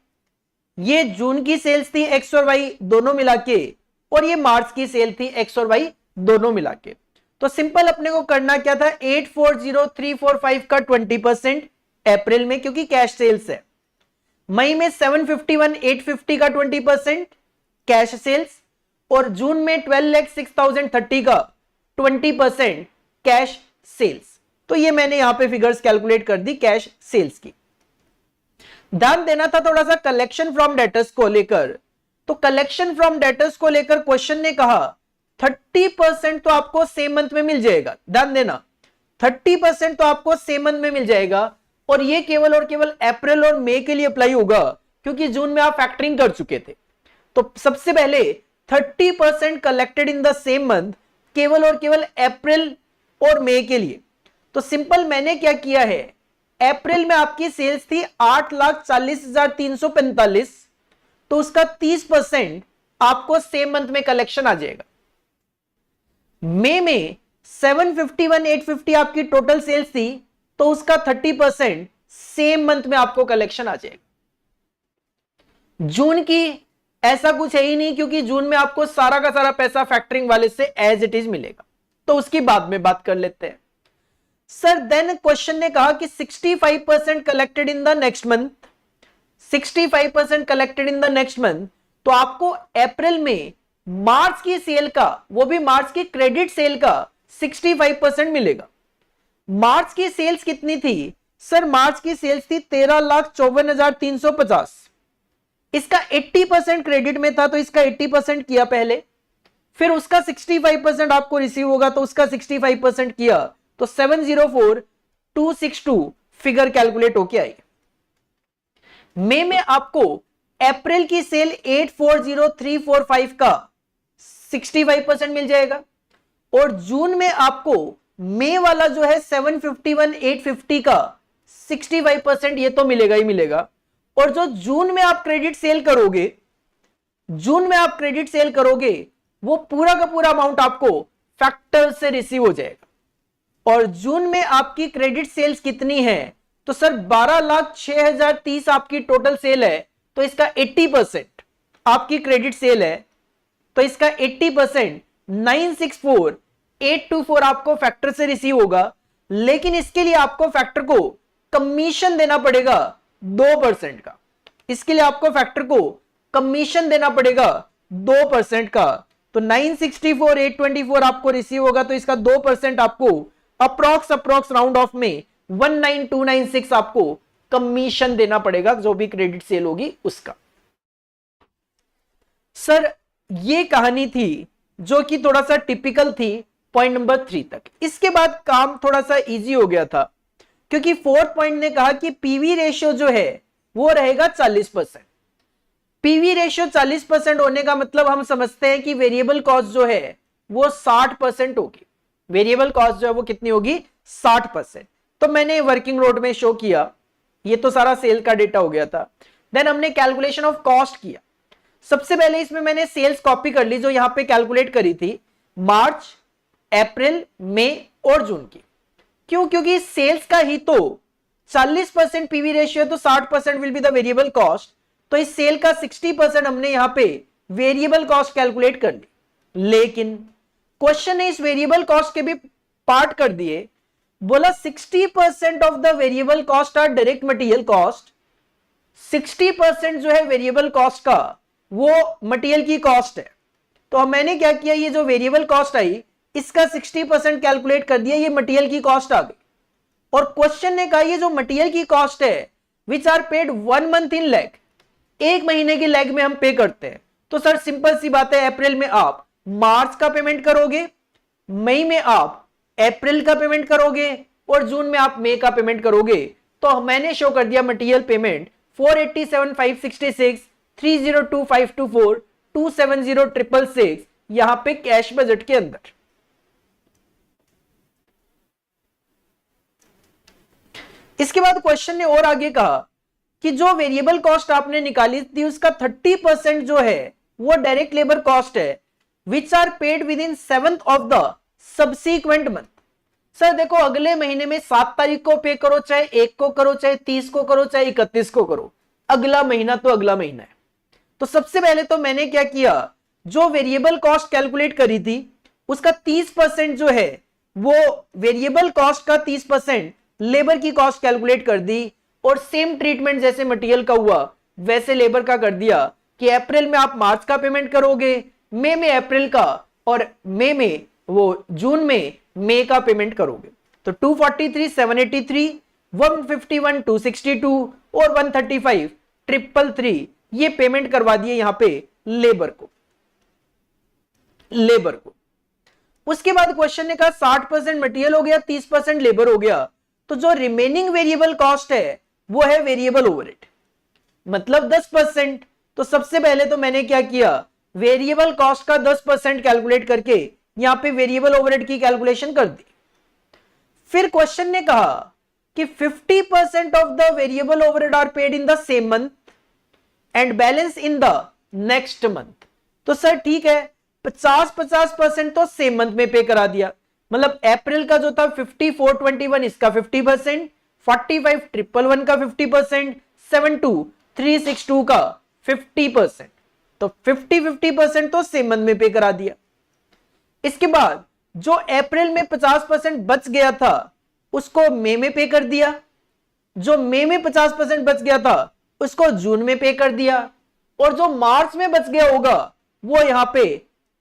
ये जून की सेल्स थी एक्स और वाई दोनों मिला के, और ये मार्च की सेल थी एक्स और वाई दोनों मिला के। तो सिंपल अपने को करना क्या था, 840345 का 20% अप्रैल में क्योंकि कैश सेल्स है, मई में 751,850 का 20% कैश सेल्स, और जून में 12,06,030 का 20% कैश सेल्स। तो ये मैंने यहां पे फिगर्स कैलकुलेट कर दी कैश सेल्स की। ध्यान देना था थोड़ा सा कलेक्शन फ्रॉम डेटर्स को लेकर। तो कलेक्शन फ्रॉम डेटर्स को लेकर क्वेश्चन ने कहा 30% तो आपको सेम मंथ में मिल जाएगा। ध्यान देना 30% तो आपको सेम मंथ में मिल जाएगा, और ये केवल और केवल अप्रैल और मई के लिए अप्लाई होगा क्योंकि जून में आप फैक्टरिंग कर चुके थे। तो सबसे पहले 30% collected in the same month केवल और केवल अप्रैल और मई के लिए। तो सिंपल मैंने क्या किया है, अप्रैल में आपकी सेल्स थी 8,40,345, तो उसका 30% आपको सेम मंथ में कलेक्शन आ जाएगा। मई में 751,850 आपकी टोटल सेल्स थी, तो उसका 30% सेम मंथ में आपको कलेक्शन आ जाएगा। जून की ऐसा कुछ है ही नहीं क्योंकि जून में आपको सारा का सारा पैसा फैक्टरिंग वाले से एज इट इज मिलेगा, तो उसकी बाद में बात कर लेते हैं। सर देन क्वेश्चन ने कहा कि 65% collected in the next month, 65% collected in the next month, तो आपको अप्रैल में मार्च की सेल का, वो भी मार्च की क्रेडिट सेल का 65% मिलेगा। मार्च की सेल्स कितनी थी? सर मार्च की सेल्स थी 13,54,350, इसका 80% क्रेडिट में था, तो इसका 80% किया पहले, फिर उसका 65% आपको रिसीव होगा, तो उसका 65% किया, तो 704,262 फिगर कैलकुलेट होके आई। मई में आपको अप्रैल की सेल 840,345 का 65% मिल जाएगा, और जून में आपको मई वाला जो है 751,850 का 65% ये तो मिलेगा ही मिलेगा। और जो जून में आप क्रेडिट सेल करोगे, जून में आप क्रेडिट सेल करोगे, वो पूरा का पूरा अमाउंट आपको फैक्टर से रिसीव हो जाएगा। और जून में आपकी क्रेडिट सेल्स कितनी है? तो सर 12,06,030 आपकी टोटल सेल है, तो इसका 80% आपकी क्रेडिट सेल है, तो इसका 80% 964,824 आपको फैक्टर से रिसीव होगा। लेकिन इसके लिए आपको फैक्टर को कमीशन देना पड़ेगा 2% का, इसके लिए आपको फैक्टर को कमीशन देना पड़ेगा 2% का। तो 964,824 आपको रिसीव होगा, तो इसका 2% आपको अप्रोक्स राउंड ऑफ में 19,296 आपको कमीशन देना पड़ेगा, जो भी क्रेडिट सेल होगी उसका। सर ये कहानी थी जो कि थोड़ा सा टिपिकल थी पॉइंट नंबर 3 तक। इसके बाद काम थोड़ा सा इजी हो गया था, क्योंकि 4th पॉइंट ने कहा कि पीवी रेशियो जो है वो रहेगा 40%। पीवी रेशियो 40% होने का मतलब हम समझते हैं कि वेरिएबल कॉस्ट जो है वो 60% होगी। वेरिएबल कॉस्ट जो है वो कितनी होगी? 60%। तो मैंने वर्किंग नोट में शो किया, ये तो सारा सेल का डेटा हो गया था। देन हमने कैलकुलेशन ऑफ कॉस्ट किया। सबसे पहले इसमें मैंने सेल्स कॉपी कर ली जो यहां पे कैलकुलेट करी थी, मार्च, अप्रैल, मई और जून की। क्यों? क्योंकि सेल्स का ही तो 40% पीवी रेशियो है, तो 60% will be the variable cost. तो इस सेल का 60% हमने यहां पे वेरिएबल कॉस्ट कैलकुलेट कर ली, लेकिन क्वेश्चन ने इस वेरिएबल कॉस्ट के भी पार्ट कर दिए, बोला 60% of the variable cost are direct material cost, 60% जो है वेरिएबल कॉस्ट का वो मटेरियल की कॉस्ट है। तो मैंने क्या किया, ये जो वेरिएबल कॉस्ट आई इसका 60% कैलकुलेट कर दिया, ये मटेरियल की कॉस्ट आ गई। और क्वेश्चन ने कहा ये जो मटेरियल की कॉस्ट है which are paid 1 month in lag, एक महीने की लैग में हम पे करते हैं। तो सर सिंपल सी बात है, अप्रैल में आप मार्च का पेमेंट करोगे, मई में आप अप्रैल का पेमेंट करोगे और जून में आप मई का पेमेंट करोगे। तो मैंने शो कर दिया मटेरियल पेमेंट 487,566, 302,524, 270,666 यहां पे कैश बजट के अंदर। इसके बाद क्वेश्चन ने और आगे कहा कि जो वेरिएबल कॉस्ट आपने निकाली थी उसका 30% जो है वो डायरेक्ट लेबर कॉस्ट है, which are paid within 7th of the subsequent month. Sir देखो अगले महीने में 7 तारीख को पे करो, चाहे 1 को करो, चाहे 30 को करो, चाहे 31 को करो, अगला महीना तो अगला महीना है। तो सबसे पहले तो मैंने क्या किया, जो वेरिएबल कॉस्ट कैलकुलेट करी थी उसका 30% जो है वो वेरिएबल कॉस्ट का 30% लेबर की कॉस्ट कैलकुलेट कर दी, और सेम ट्रीटमेंट जैसे मटेरियल का हुआ वैसे लेबर का कर दिया कि अप्रैल में आप मार्च का पेमेंट करोगे, मई में अप्रैल का, और मई में वो जून में मई का पेमेंट करोगे। तो 243, 783, 151, 262 और 135, 333 ये पेमेंट करवा दिए यहां पे लेबर को। उसके बाद क्वेश्चन ने कहा 60% मटेरियल हो गया, 30% लेबर हो गया, तो जो रिमेनिंग वेरिएबल कॉस्ट है वो है वेरिएबल ओवरहेड, मतलब 10%। तो सबसे पहले तो मैंने क्या किया, वेरिएबल कॉस्ट का 10% कैलकुलेट करके यहां पे वेरिएबल ओवरहेड की कैलकुलेशन कर दी। फिर क्वेश्चन ने कहा कि 50% of the variable overhead are paid in the same month and balance in the next month. तो सर ठीक है, 50% तो सेम मंथ में पे करा दिया, मतलब अप्रैल का जो था 5421 इसका 50%, 45,111 का 50%, 72,362 का 50%। तो 50% तो सेम मंथ में पे करा दिया। इसके बाद जो अप्रैल में 50% बच गया था उसको मई में पे कर दिया, जो मई में 50% बच गया था उसको जून में पे कर दिया, और जो मार्च में बच गया होगा वो यहां पे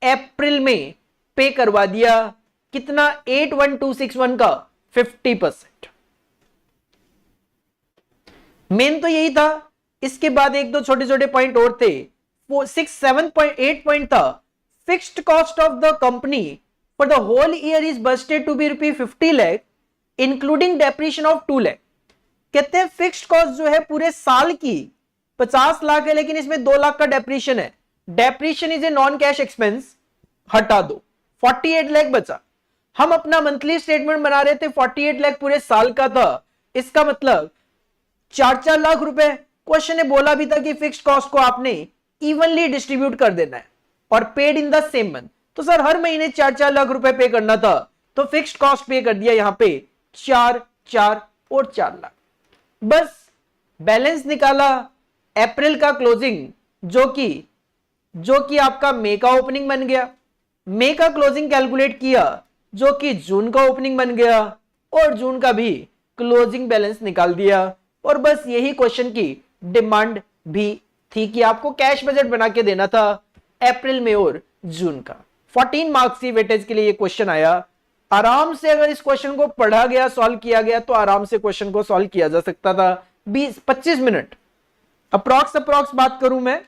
अप्रैल में पे करवा दिया। कितना, 81261 का 50%। मेन तो यही था। इसके बाद एक दो छोटे छोटे पॉइंट और थे, 7.8 पॉइंट था, fixed cost of the company for the whole year is budgeted to be ₹50 lakh including depreciation of 2 lakh. कहते हैं फिक्स्ड कॉस्ट जो है पूरे साल की 50 लाख है, लेकिन इसमें 2 लाख का डेप्रिसिएशन है। Depreciation is a non cash expense, हटा दो, 48 लाख बचा। हम अपना मंथली स्टेटमेंट बना रहे थे, 48 लाख पूरे साल का था, इसका मतलब 4-4 लाख रुपए। क्वेश्चन ने बोला भी था कि फिक्स्ड कॉस्ट को आपने इवनली डिस्ट्रीब्यूट कर देना है और paid in the same month. तो सर हर महीने 4-4 लाख रुपए पे करना था, तो फिक्स्ड कॉस्ट पे कर दिया यहां पे 4, 4 और 4 लाख। बस बैलेंस निकाला अप्रैल का क्लोजिंग, जो कि आपका मई का ओपनिंग बन गया, मई का क्लोजिंग कैलकुलेट किया जो कि जून का ओपनिंग बन गया, और जून का भी क्लोजिंग बैलेंस निकाल दिया। और बस यही क्वेश्चन की डिमांड भी थी कि आपको कैश बजट बना के देना था अप्रैल में और जून का। 14 मार्क्स की वेटेज के लिए ये क्वेश्चन आया। आराम से अगर इस क्वेश्चन को पढ़ा गया, सॉल्व किया गया तो आराम से क्वेश्चन को सॉल्व किया जा सकता था। 20-25 मिनट अप्रॉक्स बात करूं मैं,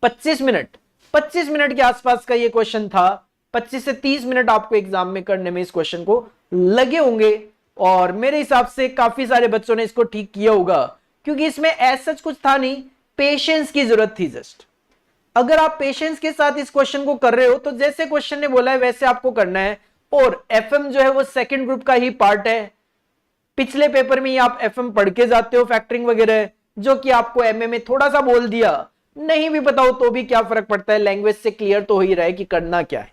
25 मिनट के आसपास का ये क्वेश्चन था। 25 से 30 मिनट आपको एग्जाम में करने में इस क्वेश्चन को लगे होंगे, और मेरे हिसाब से काफी सारे बच्चों ने इसको ठीक किया होगा, क्योंकि इसमें ऐसा कुछ था नहीं, पेशेंस की जरूरत थी जस्ट। अगर आप पेशेंस के साथ इस क्वेश्चन को कर रहे हो तो जैसे क्वेश्चन ने बोला है वैसे आपको करना है। और एफएम जो है वो सेकंड ग्रुप का ही पार्ट है। पिछले पेपर में ही आप एफएम पढ़ के जाते हो, फैक्टरिंग वगैरह, जो कि आपको एमए में थोड़ा सा बोल दिया, नहीं भी बताओ तो भी क्या फर्क पड़ता है, लैंग्वेज से क्लियर तो हो ही रहा है कि करना क्या है।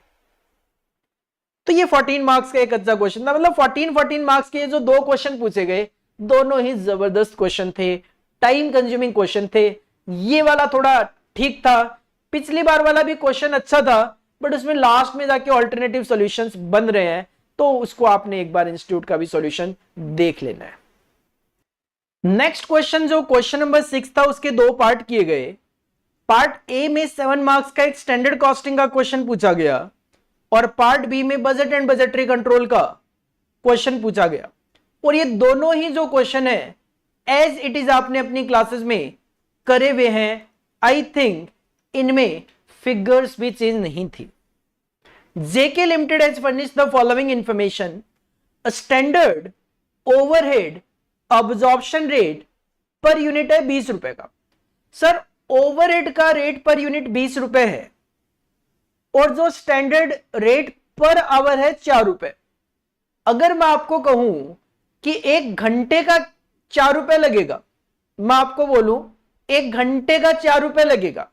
तो ये 14 मार्क्स का एक अच्छा क्वेश्चन था, मतलब 14 मार्क्स के जो 2 क्वेश्चन पूछे गए दोनों ही जबरदस्त क्वेश्चन थे, टाइम कंज्यूमिंग क्वेश्चन थे। ये वाला थोड़ा ठीक था, पिछली बार वाला भी क्वेश्चन अच्छा था, बट उसमें लास्ट में जाके ऑल्टरनेटिव सॉल्यूशंस बन रहे हैं, तो उसको आपने एक बार इंस्टीट्यूट का भी सॉल्यूशन देख लेना है। नेक्स्ट क्वेश्चन जो क्वेश्चन नंबर 6 था, उसके दो पार्ट किए गए। पार्ट ए में 7 मार्क्स का एक स्टैंडर्ड कॉस्टिंग का क्वेश्चन पूछा गया और पार्ट बी में बजट एंड बजटरी कंट्रोल का क्वेश्चन पूछा गया। और ये दोनों ही जो क्वेश्चन है एज इट इज आपने अपनी क्लासेस में करे हुए हैं। आई थिंक इनमें फिगर्स भी चेंज नहीं थी। JK limited has furnished the following information. A standard overhead absorption rate per unit है 20 रुपए का। सर ओवरहेड का रेट पर यूनिट 20 रुपए है और जो स्टैंडर्ड रेट पर आवर है 4 रुपए। अगर मैं आपको कहूं कि 1 घंटे का 4 रुपए लगेगा, मैं आपको बोलूं 1 घंटे का 4 रुपए लगेगा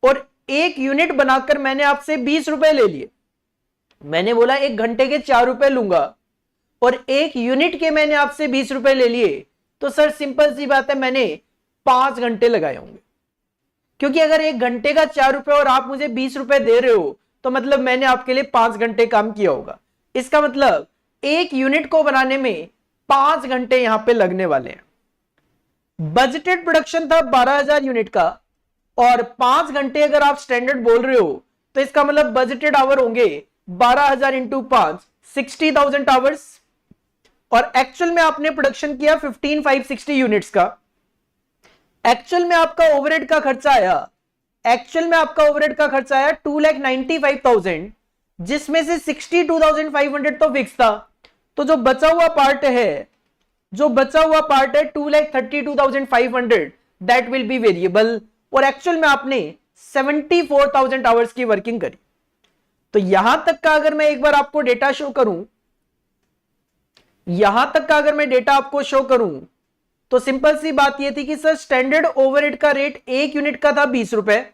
और 1 यूनिट बनाकर मैंने आपसे 20 रुपए ले लिए। मैंने बोला 1 घंटे के 4 रुपए लूंगा और 1 यूनिट के मैंने आपसे 20 रुपए ले लिए, तो सर सिंपल सी बात है, मैंने 5 घंटे लगाए होंगे। क्योंकि अगर 1 घंटे का 4 रुपए और आप मुझे 20 रुपए दे रहे हो, तो मतलब मैंने आपके लिए 5 घंटे काम किया होगा। इसका मतलब 1 यूनिट को बनाने में 5 घंटे यहां पे लगने वाले हैं। बजटेड प्रोडक्शन था 12,000 यूनिट का और 5 घंटे अगर आप स्टैंडर्ड बोल रहे हो, तो इसका मतलब बजटेड आवर होंगे 12,000 इंटू 5, 60,000 आवर्स। और एक्चुअल में आपने प्रोडक्शन किया 15,560 यूनिट्स का। एक्चुअल में आपका ओवरहेड का खर्चा आया, 2,95,000, जिसमें से 62,500 तो फिक्स था। तो जो बचा हुआ पार्ट है 2,32,500, दैट विल बी वेरिएबल। और एक्चुअल में आपने 74,000 आवर्स की वर्किंग करी। तो यहां तक का अगर मैं एक बार आपको डेटा शो करूं, तो सिंपल सी बात यह थी कि सर स्टैंडर्ड ओवरहेड का रेट 1 यूनिट का था 20 रुपए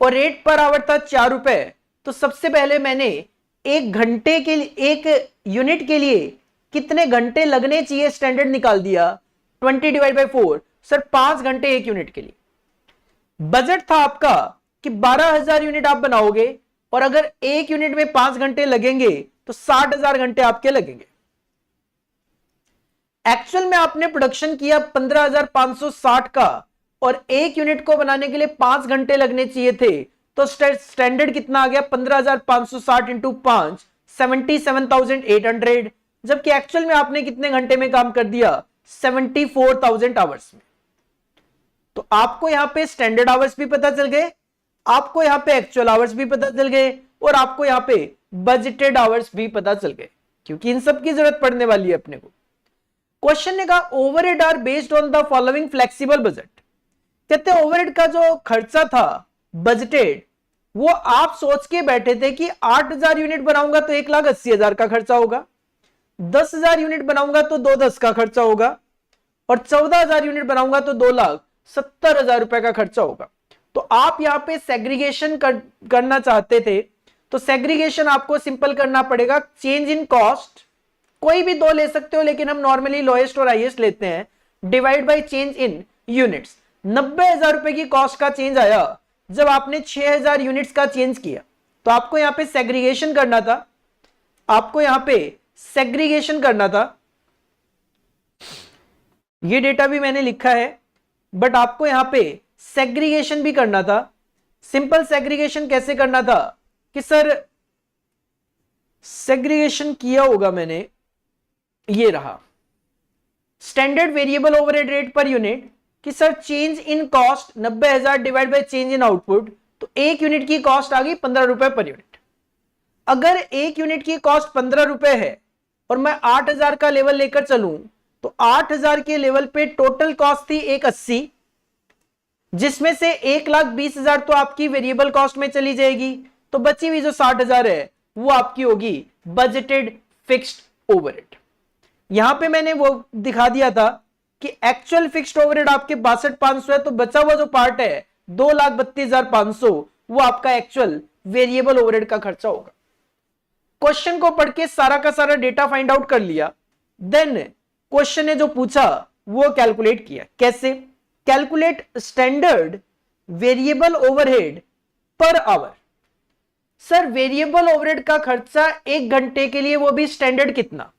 और रेट पर आवर था 4 रुपए। तो सबसे पहले मैंने 1 घंटे के लिए, 1 यूनिट के लिए कितने घंटे लगने चाहिए स्टैंडर्ड निकाल दिया, 20 डिवाइड बाई 4। सर 5 घंटे 1 यूनिट के लिए। बजट था आपका कि 12,000 यूनिट आप बनाओगे और अगर 1 यूनिट में 5 घंटे लगेंगे तो 60,000 घंटे आपके लगेंगे। एक्चुअल में आपने प्रोडक्शन किया 15,560 का और 1 यूनिट को बनाने के लिए 5 घंटे लगने चाहिए थे। तो स्टैंडर्ड कितना आ गया, 15,560 इंटू 5, 77,800। जबकि एक्चुअल में आपने कितने घंटे में काम कर दिया, 74,000 आवर्स में। तो आपको यहां पे स्टैंडर्ड आवर्स भी पता चल गए, आपको यहां पे एक्चुअल आवर्स भी पता चल गए और आपको यहां पे बजटेड आवर्स भी पता चल गए, क्योंकि इन सब की जरूरत पड़ने वाली है अपने को। क्वेश्चन ने कहा overhead are based on the following flexible budget. कहते हैं ओवरहेड का जो खर्चा था बजटेड, वो आप सोच के बैठे थे कि 8,000 यूनिट बनाऊंगा तो 1,80,000 का खर्चा होगा, 10,000 यूनिट बनाऊंगा तो 2,10 का खर्चा होगा और 14,000 यूनिट बनाऊंगा तो 2,70,000 रुपए का खर्चा होगा। तो आप यहां पे सेग्रीगेशन करना चाहते थे, तो सेग्रीगेशन आपको सिंपल करना पड़ेगा। चेंज इन कॉस्ट कोई भी 2 ले सकते हो, लेकिन हम नॉर्मली लोएस्ट और हाईएस्ट लेते हैं, divide by change in units. 90,000 रुपए की कॉस्ट का चेंज आया जब आपने 6,000 यूनिट्स का चेंज किया। तो आपको यहां पे सेग्रीगेशन करना था, ये डेटा भी मैंने लिखा है, बट आपको यहां पे सेग्रीगेशन भी करना था। सिंपल सेग्रीगेशन कैसे करना था कि सर सेग्रीगेशन किया होगा मैंने, ये रहा standard variable overhead rate per unit कि sir change in cost 90,000 divide by change in output. तो 1 यूनिट की कॉस्ट आ गई 15 रुपए पर यूनिट। अगर 1 यूनिट की कॉस्ट 15 रुपए है और मैं 8,000 का लेवल लेकर चलूं, तो 8,000 के लेवल पे टोटल कॉस्ट थी 180, जिसमें से 1,20,000 तो आपकी वेरिएबल कॉस्ट में चली जाएगी। तो बची हुई जो 60,000 है वो आपकी होगी बजटेड फिक्स्ड ओवरहेड। यहां पे मैंने वो दिखा दिया था कि एक्चुअल फिक्स्ड ओवरहेड आपके 62,500 है, तो बचा हुआ जो पार्ट है 2,32,500 वो आपका एक्चुअल वेरिएबल ओवरहेड का खर्चा होगा। क्वेश्चन को पढ़ के सारा का सारा डेटा फाइंड आउट कर लिया। देन क्वेश्चन ने जो पूछा वो कैलकुलेट किया। कैसे? कैलकुलेट स्टैंडर्ड वेरिएबल ओवरहेड पर आवर। सर वेरिएबल ओवरहेड का खर्चा 1 घंटे के लिए, वो भी स्टैंडर्ड कितना?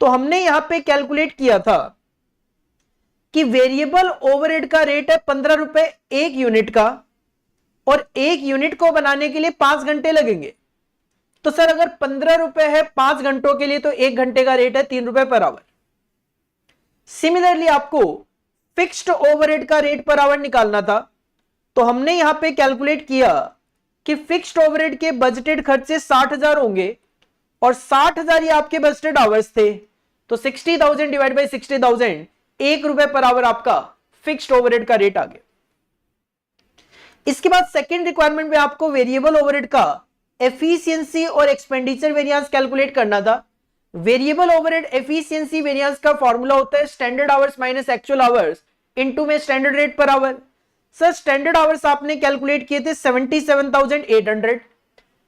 तो हमने यहां पे कैलकुलेट किया था कि वेरिएबल ओवरहेड का रेट है 15 रुपए 1 यूनिट का, और 1 यूनिट को बनाने के लिए 5 घंटे लगेंगे। तो सर अगर 15 रुपए है 5 घंटों के लिए, तो 1 घंटे का रेट है 3 रुपए पर आवर। सिमिलरली आपको फिक्स्ड ओवरहेड का रेट पर आवर निकालना था, तो हमने यहां पे कैलकुलेट किया कि फिक्स्ड ओवरहेड के बजटेड खर्चे 60,000 होंगे, और 60,000 ये आपके बजटेड आवर्स थे, तो 60,000 डिवाइड बाई 60,000, 1 रुपए पर आवर आपका फिक्स्ड ओवरहेड का रेट आ गया। इसके बाद सेकेंड रिक्वायरमेंट में आपको वेरिएबल ओवरहेड का एफिशिएंसी और एक्सपेंडिचर वेरिएंस कैलकुलेट करना था। वेरिएबल ओवरहेड एफिशिएंसी वेरिएंस का फॉर्मूला होता है standard hours minus actual hours into में standard rate per hour. Sir standard hours आपने कैलकुलेट किए थे 77,800,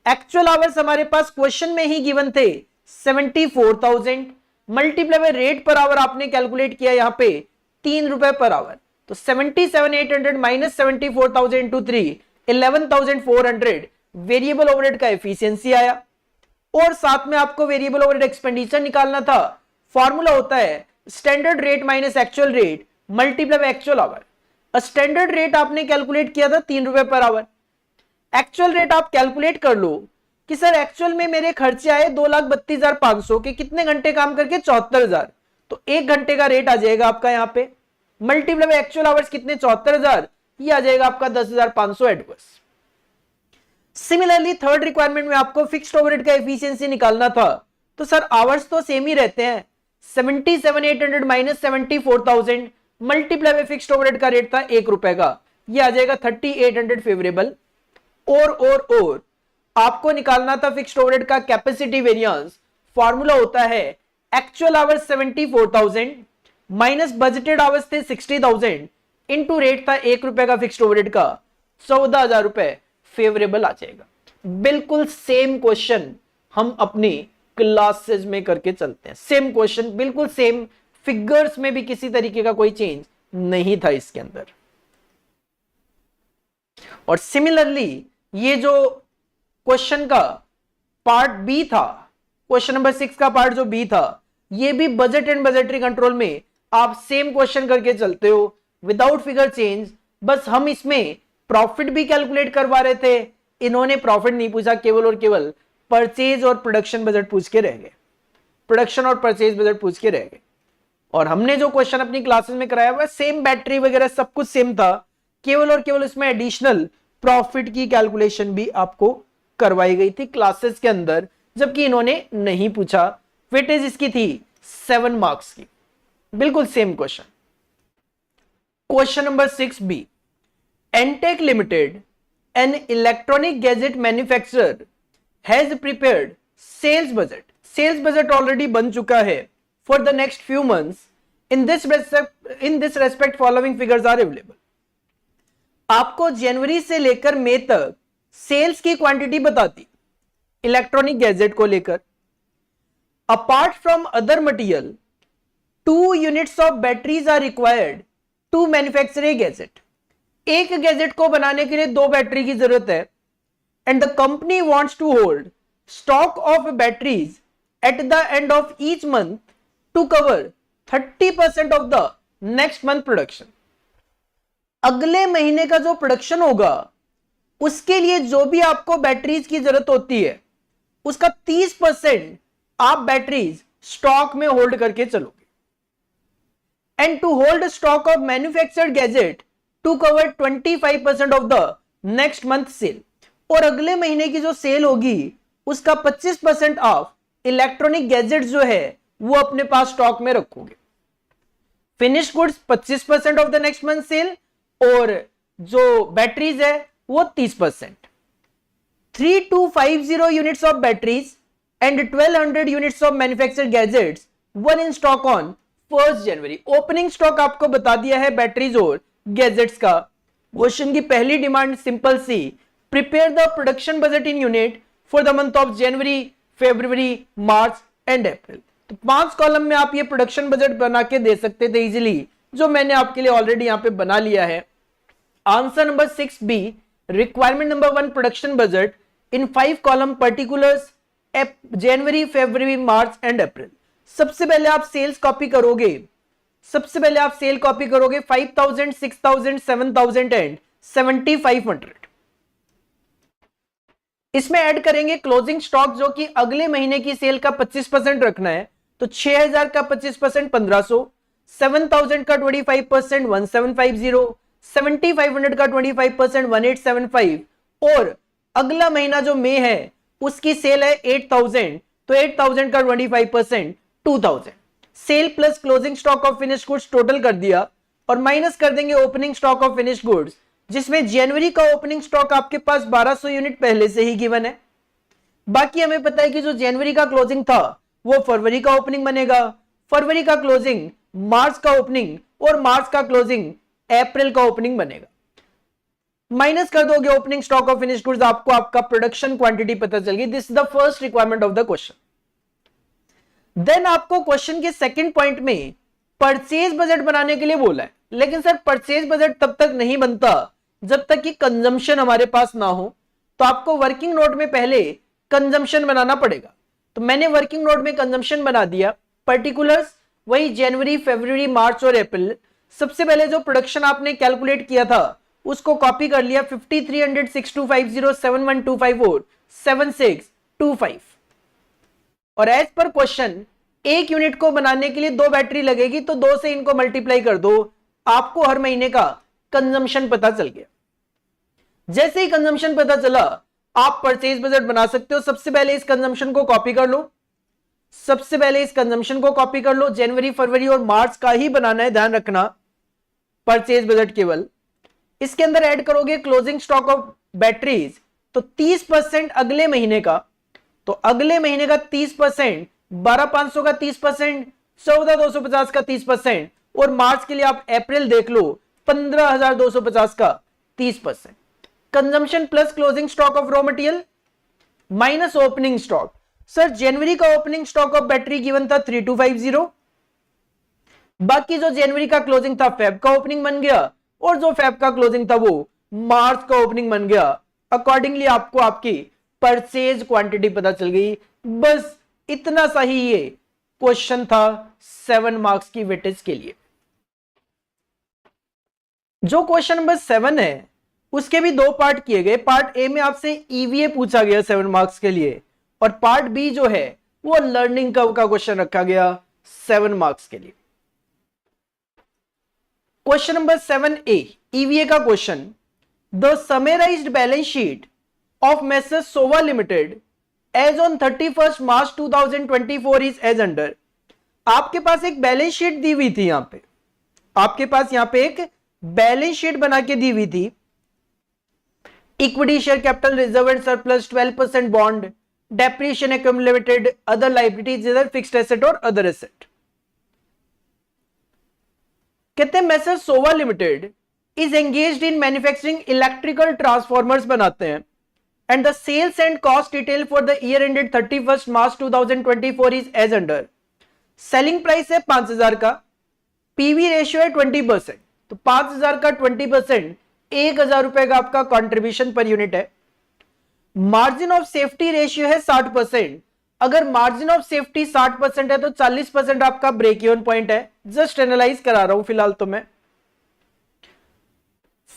एक्चुअल आवर्स हमारे पास क्वेश्चन में ही गिवन थे 74,000, multiply by rate per our आपने कैलकुलेट किया यहां पे 3 रुपए पर आवर, तो 77,800 माइनस 74,000 इंटू 3, 11,400 वेरिएबल ओवरहेड का एफिशिएंसी आया। और साथ में आपको वेरिएबल ओवरहेड एक्सपेंडिचर निकालना था। फॉर्मूला होता है standard rate minus actual rate multiply by actual our. Standard rate आपने कैलकुलेट किया था 3 रुपए पर आवर। एक्चुअल रेट आप कैलकुलेट कर लो कि सर एक्चुअल में मेरे खर्चे आए 2,32,500 के, कितने घंटे काम करके 74,000, तो 1 घंटे का रेट आ जाएगा आपका यहाँ पे, मल्टीप्लाई बाय एक्चुअल आवर्स कितने 74,000, ये आ जाएगा आपका 10,500 एडवर्स। सिमिलरली थर्ड रिक्वायरमेंट में आपको फिक्स्ड ओवरहेड का एफिशिएंसी निकालना था, तो सर आवर्स तो सेम ही रहते हैं, 77,800 minus 74,000 multiply by fixed overhead का रेट था 1 रुपए का, ये आ जाएगा 3800 फेवरेबल। और आपको निकालना था फिक्स्ड ओवरहेड का कैपेसिटी वेरिएंस। फॉर्मूला होता है actual hours 74,000 minus budgeted hours थे 60,000 इनटू रेट था 1 रुपए का फिक्स्ड ओवरहेड का, 14,000 रुपए फेवरेबल आ जाएगा। बिल्कुल सेम क्वेश्चन हम अपनी क्लासेस में करके चलते हैं, सेम क्वेश्चन बिल्कुल सेम, फिगर्स में भी किसी तरीके का कोई चेंज नहीं था इसके अंदर। और सिमिलरली ये जो क्वेश्चन का पार्ट बी था, क्वेश्चन नंबर 6 का पार्ट जो बी था, ये भी बजट एंड बजटरी कंट्रोल में आप सेम क्वेश्चन करके चलते हो विदाउट फिगर चेंज। बस हम इसमें प्रॉफिट भी कैलकुलेट करवा रहे थे, इन्होंने प्रॉफिट नहीं पूछा, केवल और केवल परचेज और प्रोडक्शन बजट पूछ के रह गए, प्रोडक्शन और परचेज बजट पूछ के रह गए। और हमने जो क्वेश्चन अपनी क्लासेस में कराया हुआ सेम, बैटरी वगैरह सब कुछ सेम था, केवल और केवल इसमें एडिशनल प्रॉफिट की कैलकुलेशन भी आपको करवाई गई थी क्लासेस के अंदर, जबकि इन्होंने नहीं पूछा। वेटेज इसकी थी 7 मार्क्स की, बिल्कुल same question. Question number 6B, Entech limited an electronic gadget manufacturer has prepared sales budget. Sales budget already बन चुका है for the next few months. In this respect following figures are available. आपको जनवरी से लेकर मई तक सेल्स की क्वांटिटी बताती इलेक्ट्रॉनिक गैजेट को लेकर। Apart from other material 2 units of batteries are required to manufacture a gadget. एक गैजेट को बनाने के लिए 2 बैटरी की जरूरत है, and the company wants to hold stock of batteries at the end of each month to cover 30% of the next month production. अगले महीने का जो प्रोडक्शन होगा उसके लिए जो भी आपको बैटरीज की जरूरत होती है उसका 30% आप बैटरीज स्टॉक में होल्ड करके चलोगे, and to hold stock of manufactured gadget to cover 25% of the next month sale. और अगले महीने की जो सेल होगी उसका 25% ऑफ इलेक्ट्रॉनिक गैजेट जो है वो अपने पास स्टॉक में रखोगे। Finish goods 25% of the next month sale, और जो बैटरीज है वो 30%। 3250 units of batteries and 1200 units of manufactured gadgets one in stock on 1 January. Opening stock आपको बता दिया है बैटरीज और गैजेट्स का। क्वेश्चन की पहली डिमांड सिंपल सी, prepare the production budget in unit for the month of January, February, March and April. तो 5 कॉलम में आप ये प्रोडक्शन बजट बना के दे सकते थे इजीली, जो मैंने आपके लिए ऑलरेडी यहां पे बना लिया है। Answer number 6B, requirement number 1 production budget in 5 column particulars January, February, March and अप्रैल। सबसे पहले आप सेल्स कॉपी करोगे, 5000, 6000, 7000 एंड 7500। इसमें ऐड करेंगे क्लोजिंग स्टॉक जो कि अगले महीने की सेल का 25% रखना है, तो 6000 का 25% 1500, 7000 का 25% 1750, 7500 का 25% 1875 और अगला महीना जो मई है उसकी सेल है 8000, तो 8000 का 25% 2000। Sale plus closing stock of finished goods total कर दिया और माइनस कर देंगे opening stock of finished goods, जिसमें जनवरी का ओपनिंग स्टॉक आपके पास 1200 यूनिट पहले से ही गिवन है। बाकी हमें पता है कि जो जनवरी का क्लोजिंग था वो फरवरी का ओपनिंग बनेगा, फरवरी का क्लोजिंग मार्च का ओपनिंग और मार्च का क्लोजिंग अप्रैल का ओपनिंग बनेगा। माइनस कर दोगे opening stock of finished goods, आपको आपका प्रोडक्शन क्वांटिटी पता चल गई। This is the first requirement of the question. Then आपको क्वेश्चन के सेकंड पॉइंट में परचेज बजट बनाने के लिए बोला है, लेकिन सर परचेज बजट तब तक नहीं बनता जब तक कि कंजम्पशन हमारे पास ना हो, तो आपको वर्किंग नोट में पहले कंजम्पशन बनाना पड़ेगा। तो मैंने वर्किंग नोट में कंजम्पशन बना दिया, पर्टिकुलर्स वही जनवरी, फरवरी, मार्च और अप्रैल। सबसे पहले जो प्रोडक्शन आपने कैलकुलेट किया था उसको कॉपी कर लिया, 5300, 6250, 71254, 7625। और एज पर क्वेश्चन एक यूनिट को बनाने के लिए 2 बैटरी लगेगी, तो 2 से इनको मल्टीप्लाई कर दो, आपको हर महीने का कंजम्पशन पता चल गया। जैसे ही कंजम्पशन पता चला आप परचेज बजट बना सकते हो। सबसे पहले इस कंजम्पशन को कॉपी कर लो, जनवरी, फरवरी और मार्च का ही बनाना है, ध्यान रखना, परचेज बजट केवल। इसके अंदर ऐड करोगे क्लोजिंग स्टॉक ऑफ बैटरीज, तो 30% अगले महीने का, तो अगले महीने का 30%, 12500 का 30%, 14250 का 30% और मार्च के लिए आप अप्रैल देख लो 15250 का 30%। Consumption plus closing stock of raw material minus opening stock. Sir जनवरी का opening stock of battery given था 3250, बाकी जो जनवरी का क्लोजिंग था फेब का ओपनिंग बन गया और जो फेब का क्लोजिंग था वो मार्च का ओपनिंग बन गया। अकॉर्डिंगली आपको आपकी परचेज क्वांटिटी पता चल गई। बस इतना सा ही ये क्वेश्चन था 7 मार्क्स की वेटेज के लिए। जो क्वेश्चन नंबर 7 है उसके भी 2 पार्ट किए गए। पार्ट ए में आपसे ईवीए पूछा गया 7 मार्क्स के लिए और पार्ट बी जो है वो लर्निंग कर्व का क्वेश्चन रखा गया 7 मार्क्स के लिए। क्वेश्चन नंबर 7A ईवीए का question, the summarised balance sheet of Messrs Sova limited as on 31 March 2024 is as under. आपके पास एक बैलेंस शीट दी हुई थी, यहां पे आपके पास यहां पे एक बैलेंस शीट बना के दी हुई थी। Equity, share capital, reserve and surplus, 12% bond, depreciation accumulated, other liabilities, इधर फिक्स्ड एसेट और अदर एसेट। कहते हैं Messrs Sova limited is engaged in manufacturing electrical transformers बनाते हैं and the sales and cost detail for the year ended 31 March 2024 is as under. Selling price है 5000 का, पीवी रेशियो है 20%, तो 5000 का 20% 1000 रुपए का आपका कंट्रीब्यूशन पर यूनिट है। मार्जिन ऑफ सेफ्टी रेशियो है 60%। अगर मार्जिन ऑफ सेफ्टी 60% है तो 40% आपका ब्रेक इवन पॉइंट है। जस्ट एनालाइज करा रहा हूं फिलहाल तो मैं।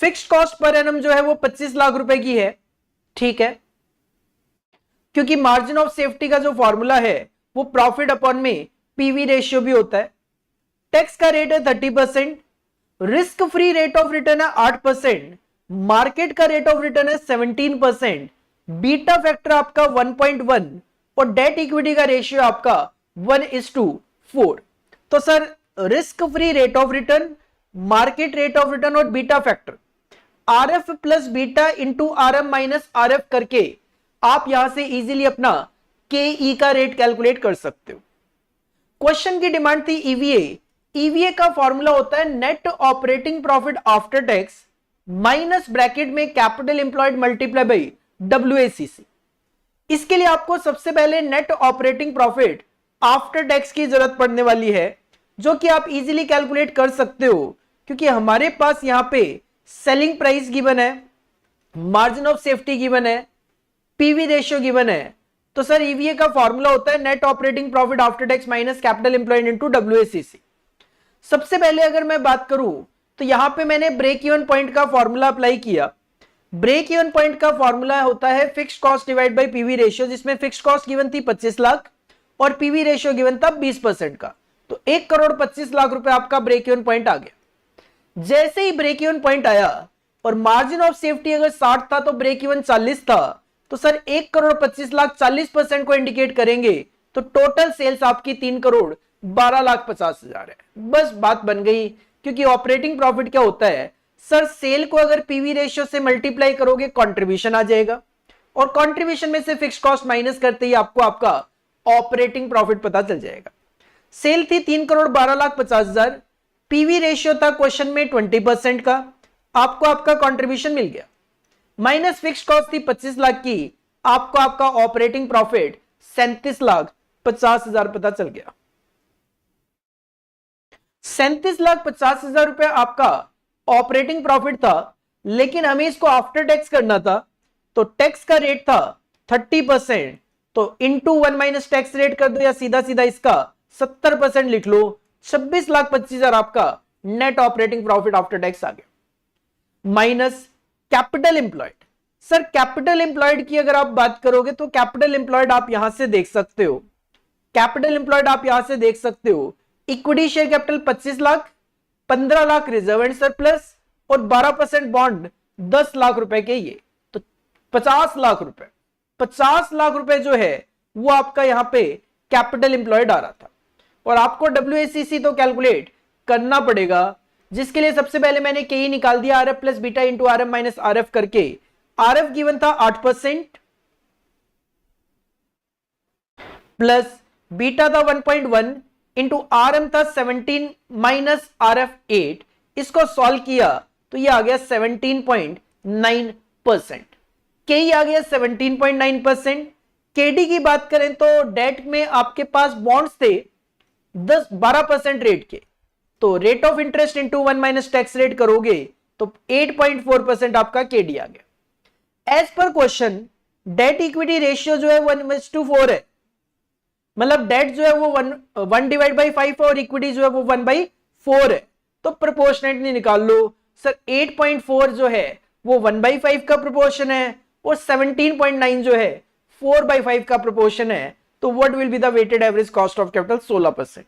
फिक्स्ड कॉस्ट पर एनम जो है वो 25 लाख रुपए की है, ठीक है, क्योंकि मार्जिन ऑफ सेफ्टी का जो फॉर्मूला है वो प्रॉफिट अपॉन में पीवी रेशियो भी होता है। टैक्स का रेट है 30%, risk free rate of return है 8%, मार्केट का रेट ऑफ रिटर्न है 17%, बीटा फैक्टर आपका 1.1 और डेट इक्विटी का रेशियो आपका 1:4। तो sir risk free rate of return, market rate of return और beta factor, RF plus beta into RM minus RF करके आप यहां से इजीली अपना के का रेट कैलकुलेट कर सकते हो। क्वेश्चन की डिमांड थी ईवीए। ईवीए का फॉर्मूला होता है net operating profit after tax minus bracket में कैपिटल एम्प्लॉयड मल्टीप्लाई बाई डब्ल्यूएसीसी। इसके लिए आपको सबसे पहले net operating profit after tax की जरूरत पड़ने वाली है, जो कि आप इजीली कैलकुलेट कर सकते हो, क्योंकि हमारे पास यहां पे सेलिंग प्राइस गिवन है, मार्जिन ऑफ सेफ्टी गिवन है, पीवी रेशियो गिवन है। तो सर ईवीए का फॉर्मूला होता है net operating profit after tax minus capital employed into WACC. सबसे पहले अगर मैं बात करूं तो यहां पे मैंने ब्रेक इवन पॉइंट का फॉर्मूला अप्लाई किया। ब्रेक इवन पॉइंट का फॉर्मूला होता है fixed cost divide bye PV ratio, जिसमें फिक्स्ड कॉस्ट गिवन थी 25 लाख और पीवी रेशियो गिवन था 20% का। तो 1,25,00,000 रुपए आपका ब्रेक इवन पॉइंट आ गया। जैसे ही ब्रेक इवन पॉइंट आया और मार्जिन ऑफ सेफ्टी अगर 60 था तो ब्रेक इवन 40 था, तो सर 1,25,00,000 40% को इंडिकेट करेंगे, तो टोटल सेल्स आपकी 3,12,50,000 है। बस बात बन गई, क्योंकि ऑपरेटिंग प्रॉफिट क्या होता है सर, सेल को अगर पीवी रेशियो से मल्टीप्लाई करोगे कंट्रीब्यूशन आ जाएगा, और कंट्रीब्यूशन में से फिक्स्ड कॉस्ट माइनस करते ही आपको आपका ऑपरेटिंग प्रॉफिट पता चल जाएगा। सेल थी 3,12,50,000, पीवी रेशियो था क्वेश्चन में 20% का, आपको आपका कंट्रीब्यूशन मिल गया, माइनस फिक्स्ड कॉस्ट थी 25 लाख की, आपको आपका ऑपरेटिंग प्रॉफिट 37,50,000 पता चल गया। 37,50,000 रुपए आपका ऑपरेटिंग प्रॉफिट था, लेकिन हमें इसको आफ्टर टैक्स करना था, तो टैक्स का रेट था 30%, तो इंटू 1 माइनस टैक्स रेट कर दो, या सीधा सीधा इसका 70% लिख लो। 26,25,000 आपका net operating profit after tax आ गया। Minus capital employed. Sir capital employed की अगर आप बात करोगे तो कैपिटल एम्प्लॉयड आप यहां से देख सकते हो, कैपिटल एम्प्लॉयड आप यहां से देख सकते हो, equity share capital 25 lakh, 15 lakh reserve and surplus और 12% बॉन्ड 10 लाख रुपए के, ये तो 50 लाख रुपए, 50 लाख रुपए जो है वो आपका यहां पे कैपिटल एम्प्लॉयड आ रहा था। और आपको डब्ल्यूएसीसी तो कैलकुलेट करना पड़ेगा, जिसके लिए सबसे पहले मैंने के निकाल दिया, RF plus beta into RF minus RF करके। आरएफ गिवन था 8% प्लस बीटा था 1.1 इंटू आरएम था 17 माइनस आरएफ 8। इसको सॉल्व किया तो ये आ गया 17.9%, के आ गया 17.9%। केडी की बात करें तो डेट में आपके पास बॉन्ड्स थे 12% रेट के, तो rate of interest into 1 minus tax rate करोगे तो 8.4% आपका केडी आ गया। As per question debt equity ratio जो है 1:4 है, मतलब डेट जो है वो 1/5 है और इक्विटी जो है वो 1/4 है, तो प्रोपोर्शनेटली निकाल लो। सर 8.4 जो है वो 1/5 का प्रोपोर्शन है और 17.9 जो है 4/5 का प्रोपोर्शन है, तो what will be the weighted average cost of capital 16%।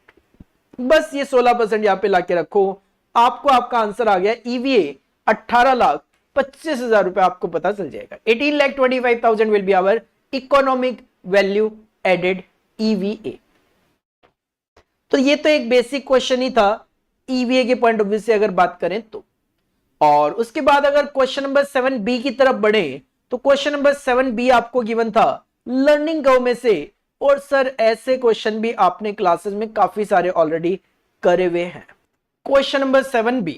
बस ये 16% यहां पे लाके रखो, आपको आपका आंसर आ गया ईवीए 18,25,000 रुपए आपको पता चल जाएगा। 18,25,000 will be our economic value added EVA. तो ये तो एक बेसिक क्वेश्चन ही था ईवीए के पॉइंट ऑफ व्यू से अगर बात करें तो। और उसके बाद अगर क्वेश्चन नंबर 7B की तरफ बढ़े तो क्वेश्चन नंबर 7B आपको गिवन था लर्निंग कर्व में से, और सर ऐसे क्वेश्चन भी आपने क्लासेस में काफी सारे ऑलरेडी करे हुए हैं। क्वेश्चन नंबर 7B,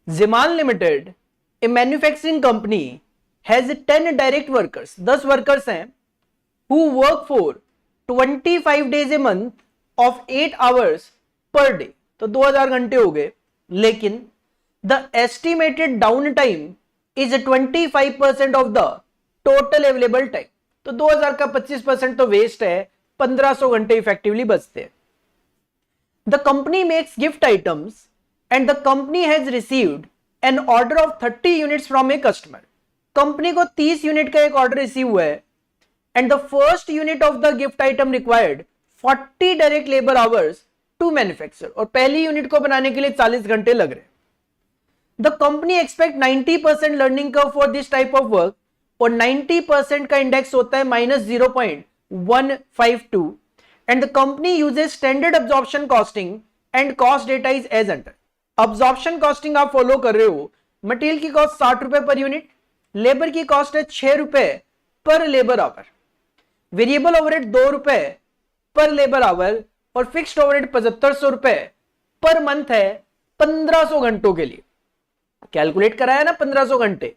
जिमान limited a manufacturing company has 10 direct workers, 10 workers हैं, who work for 25 days a month of 8 hours per day, तो 2000 घंटे हो गए, लेकिन the estimated downtime is 25% of the total available time, तो 2000 का 25% तो वेस्ट है, 1500 घंटे इफेक्टिवली बचते हैं। The company makes gift items and the company has received an order of 30 units from a customer, company को 30 यूनिट का एक ऑर्डर रिसीव हुआ है, and the first unit of the gift item required 40 direct labour hours to manufacture, और पहली यूनिट को बनाने के लिए 40 घंटे लग रहे। The company expect 90% learning curve for this type of work, और 90% का इंडेक्स होता है -0.152, and the company uses standard absorption costing and cost data is as under. Absorption costing आप फॉलो कर रहे हो, मटेरियल की कॉस्ट 60 रुपए पर यूनिट, लेबर की कॉस्ट है 6 रुपए पर लेबर आवर, वेरिएबल ओवरहेड 2 रुपए पर लेबर आवर, और फिक्स्ड ओवरहेड 7500 रुपए पर मंथ है 1500 घंटों के लिए। कैलकुलेट कराया ना 1500 घंटे,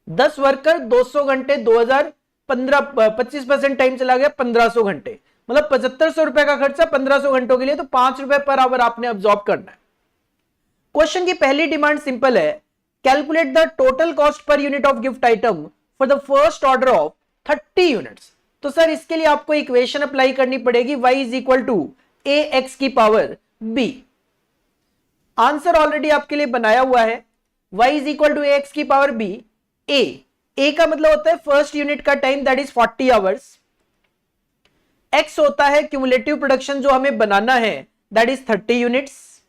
10 वर्कर 200 घंटे, 2015 25% टाइम चला गया 1500 घंटे, मतलब 7500 रुपए का खर्चा 1500 घंटों के लिए, तो 5 रुपए पर आवर आपने ऑब्जॉर्ब करना है। क्वेश्चन की पहली डिमांड सिंपल है, calculate the total cost per unit of gift item for the first order of 30 units. तो सर इसके लिए आपको इक्वेशन अप्लाई करनी पड़ेगी, y is equal to a x की पावर b। आंसर ऑलरेडी आपके लिए बनाया हुआ है, y is equal to a x की पावर b। ए का मतलब होता है फर्स्ट यूनिट का time, that is 40 hours. x होता है क्यूमुलेटिव प्रोडक्शन जो हमें बनाना है, दैट इज 30 यूनिट्स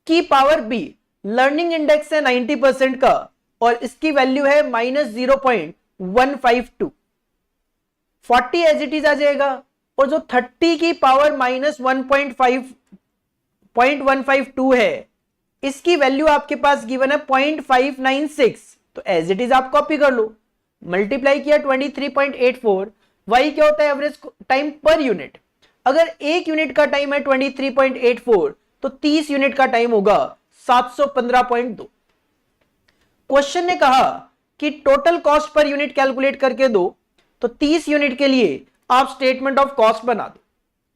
की पावर b। लर्निंग इंडेक्स है 90% का और इसकी वैल्यू है -0.152। 40 एज इट इज आ जाएगा, और जो 30 की पावर -1.152 है, इसकी वैल्यू आपके पास गिवन है 0.596। तो एज इट इज आप कॉपी कर लो, मल्टीप्लाई किया 23.84। y क्या होता है, एवरेज टाइम पर यूनिट। अगर एक यूनिट का टाइम है 23.84, तो 30 यूनिट का टाइम होगा 715.2। क्वेश्चन ने कहा कि total cost per unit calculate करके दो, तो 30 यूनिट के लिए आप स्टेटमेंट ऑफ कॉस्ट बना दो।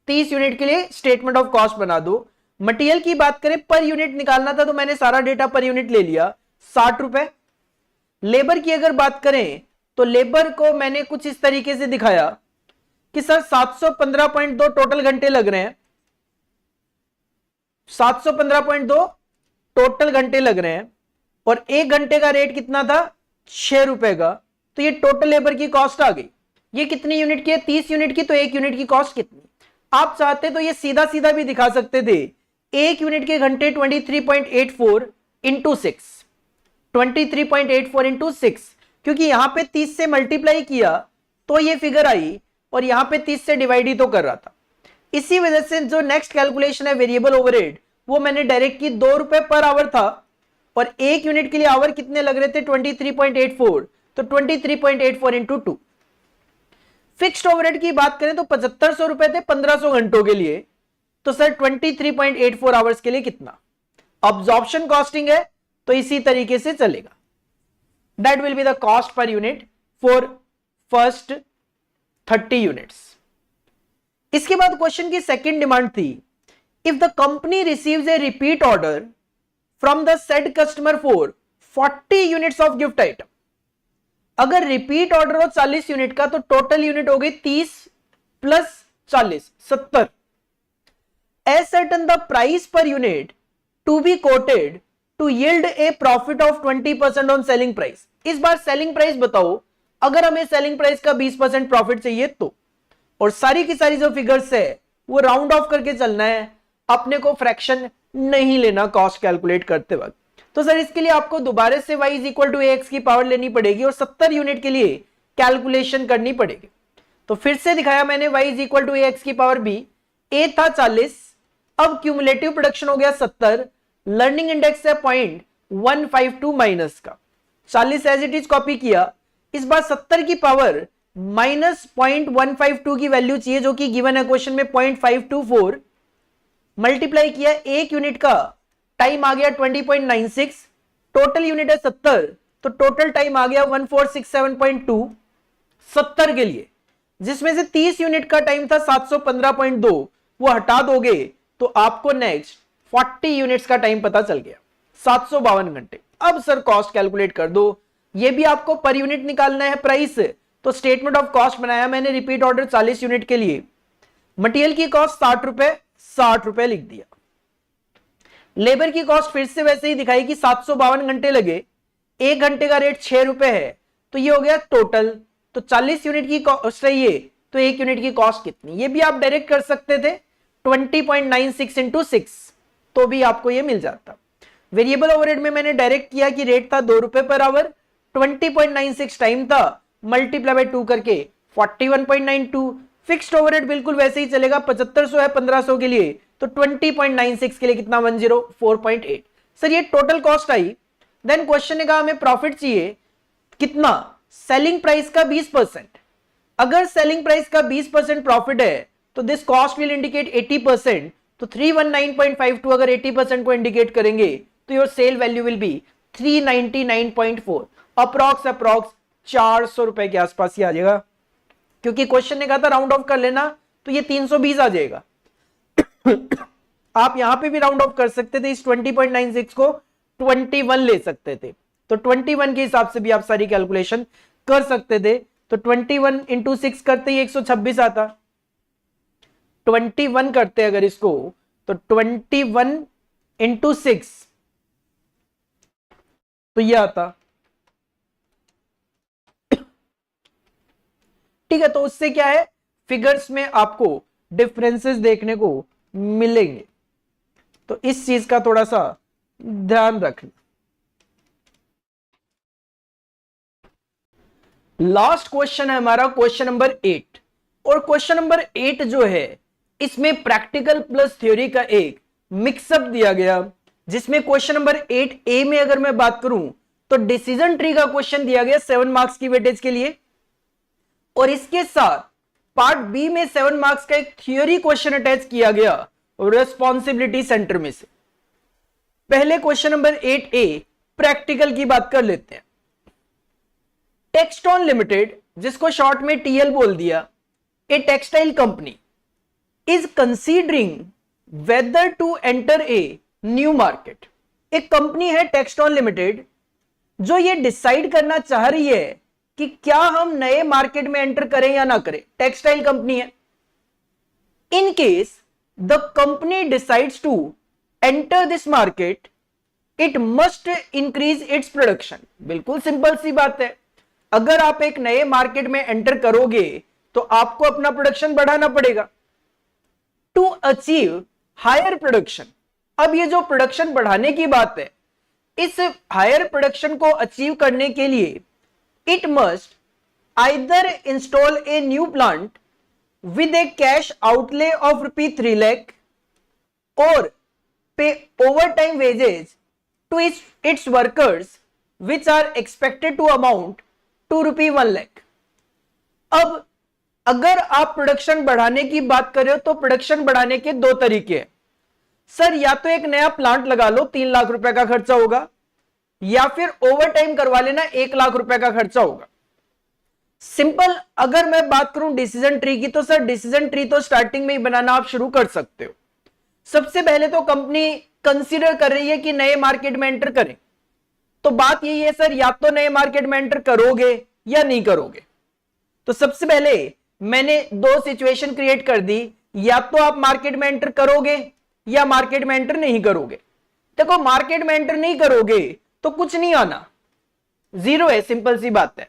30 यूनिट के लिए स्टेटमेंट ऑफ कॉस्ट बना दो। मटेरियल की बात करें, पर यूनिट निकालना था तो मैंने सारा डेटा पर यूनिट ले लिया, 60 रुपए। लेबर की अगर बात करें तो लेबर को मैंने कुछ इस तरीके से दिखाया कि सर 715.2 टोटल घंटे लग रहे हैं, 715.2 टोटल घंटे लग रहे हैं, और एक घंटे का रेट कितना था, 6 रुपए का। तो ये टोटल लेबर की कॉस्ट आ गई। ये कितनी यूनिट की है, 30 यूनिट की, तो एक यूनिट की कॉस्ट कितनी। आप चाहते तो ये सीधा सीधा भी दिखा सकते थे, एक यूनिट के घंटे 23.84 इंटू 6, 23.84 इंटू 6, क्योंकि यहां पे 30 से मल्टीप्लाई किया तो ये फिगर आई, और यहां पे 30 से डिवाइड ही तो कर रहा था। इसी वजह से जो नेक्स्ट कैलकुलेशन है वेरिएबल ओवरहेड, वो मैंने डायरेक्ट की, 2 रुपए पर आवर था, और एक यूनिट के लिए आवर कितने लग रहे थे, 23.84, तो 23.84 इंटू 2। फिक्स्ड ओवरहेड की बात करें तो 7500 रुपए थे 1500 घंटों के लिए, तो सर 23.84 आवर्स के लिए कितना। अब्जॉर्प्शन कॉस्टिंग है तो इसी तरीके से चलेगा, that will be the cost per unit for first 30 units. इसके बाद क्वेश्चन की सेकंड डिमांड थी, if the company receives A repeat order from the said customer for 40 units of gift item. अगर रिपीट ऑर्डर हो 40 यूनिट का, तो टोटल यूनिट हो गई 30 plus 40, 70। Ascertain the price per unit to be quoted to yield a profit of 20% on selling price। इस बार सेलिंग प्राइस बताओ, अगर हमें सेलिंग प्राइस का 20% प्रॉफिट चाहिए तो, और सारी की सारी जो फिगर्स है वो राउंड ऑफ करके चलना है, अपने को फ्रैक्शन नहीं लेना कॉस्ट कैलकुलेट करते वक्त। तो सर इसके लिए आपको दोबारा से y is equal to x की पावर लेनी पड़ेगी और 70 यूनिट के लिए कैलकुलेशन करनी पड़ेगी। तो फिर से दिखाया मैंने, y is equal to x की पावर b। a था 40, अब क्यूमुलेटिव प्रोडक्शन हो गया 70, लर्निंग इंडेक्स है 0.152 माइनस का, 40 एज इट इज कॉपी किया। इस बार 70 की पावर माइनस 0.152 की वैल्यू चाहिए, जो कि गिवन है क्वेश्चन में 0.524, मल्टीप्लाई किया, एक यूनिट का टाइम आ गया 20.96, टोटल यूनिट है 70, तो टोटल टाइम आ गया 1467.2 70 के लिए, जिसमें से 30 यूनिट का टाइम था 715.2, वो हटा दोगे तो आपको नेक्स्ट 40 यूनिट्स का टाइम पता चल गया, 752 घंटे। अब सर कॉस्ट कैलकुलेट कर दो, ये भी आपको पर यूनिट निकालना है प्राइस, तो स्टेटमेंट ऑफ कॉस्ट बनाया मैंने, रिपीट ऑर्डर 40 यूनिट के लिए, मटेरियल की कॉस्ट 60 रुपए, 60 रुपए लिख दिया। लेबर की कॉस्ट फिर से वैसे ही दिखाई कि 752 घंटे लगे, एक घंटे का रेट 6 रुपए है, तो ये हो गया टोटल। तो 40 यूनिट की कॉस्ट है ये, तो एक यूनिट की कॉस्ट कितनी, ये भी आप डायरेक्ट कर सकते थे 20.96 इंटू 6, तो भी आपको ये मिल जाता। वेरिएबल ओवरहेड में मैंने डायरेक्ट किया कि रेट था 2 रुपए पर आवर, 20.96 टाइम था, मल्टीप्लाई बाय 2 करके 41.92। फिक्स्ड ओवरहेड बिल्कुल वैसे ही चलेगा, 7500 है 1500 के लिए, तो 20.96 के लिए कितना, 104.8। सर ये टोटल कॉस्ट आई। देन क्वेश्चन ने कहा हमें प्रॉफिट चाहिए कितना, सेलिंग प्राइस का 20%। अगर सेलिंग प्राइस का 20% प्रॉफिट है तो दिस कॉस्ट विल इंडिकेट 80%, तो 319.52 अगर 80% को इंडिकेट करेंगे तो your sale value will be 399.4, approx 400 रुपए के आसपास ही आ जाएगा, क्योंकि क्वेश्चन ने कहा था राउंड ऑफ कर लेना, तो ये 320 आ जाएगा। आप यहां पे भी राउंड ऑफ कर सकते थे, इस 20.96 को 21 ले सकते थे, तो 21 के हिसाब से भी आप सारी कैलकुलेशन कर सकते थे। तो 21 इंटू 6 करते ही 126 आता, 21 करते अगर इसको तो 21 इंटू 6 तो ये आता। ठीक है, तो उससे क्या है, फिगर्स में आपको डिफरेंसेस देखने को मिलेंगे, तो इस चीज का थोड़ा सा ध्यान रखना। लास्ट क्वेश्चन है हमारा क्वेश्चन नंबर 8, और क्वेश्चन नंबर 8 जो है इसमें प्रैक्टिकल प्लस थ्योरी का एक मिक्सअप दिया गया, जिसमें क्वेश्चन नंबर 8 ए में अगर मैं बात करूं तो डिसीजन ट्री का क्वेश्चन दिया गया 7 मार्क्स की वेटेज के लिए, और इसके साथ पार्ट बी में 7 मार्क्स का एक थ्योरी क्वेश्चन अटैच किया गया रिस्पॉन्सिबिलिटी सेंटर में से। पहले क्वेश्चन नंबर 8 ए प्रैक्टिकल की बात कर लेते हैं। टेक्सटोन लिमिटेड, जिसको शॉर्ट में टीएल बोल दिया, a textile company is considering whether to enter a new market. एक कंपनी है टेक्सटोन लिमिटेड जो ये डिसाइड करना चाह रही है कि क्या हम नए मार्केट में एंटर करें या ना करें। टेक्सटाइल कंपनी है। In case the company decides to enter this market, it must increase its production. बिल्कुल सिंपल सी बात है, अगर आप एक नए मार्केट में एंटर करोगे तो आपको अपना प्रोडक्शन बढ़ाना पड़ेगा टू अचीव हायर प्रोडक्शन। अब ये जो प्रोडक्शन बढ़ाने की बात है, इस हायर प्रोडक्शन को अचीव करने के लिए it must either install a new plant with a cash outlay of ₹3 lakh और pay overtime wages to its workers which are expected to amount to ₹1 lakh. अब अगर आप प्रोडक्शन बढ़ाने की बात करें तो प्रोडक्शन बढ़ाने के दो तरीके हैं। सर, या तो एक नया प्लांट लगा लो, 3 लाख रुपए का खर्चा होगा, या फिर ओवर टाइम करवा लेना, 1 लाख रुपए का खर्चा होगा। सिंपल अगर मैं बात करूं डिसीजन ट्री की, तो सर डिसीजन ट्री तो स्टार्टिंग में ही बनाना आप शुरू कर सकते हो। सबसे पहले तो कंपनी कंसीडर कर रही है कि नए मार्केट में एंटर करें, तो बात यही है सर, या तो नए मार्केट में एंटर करोगे या नहीं करोगे। तो सबसे पहले मैंने दो सिचुएशन क्रिएट कर दी, या तो आप मार्केट में एंटर करोगे या मार्केट में एंटर नहीं करोगे। देखो, मार्केट में एंटर नहीं करोगे तो कुछ नहीं आना, जीरो है, सिंपल सी बात है।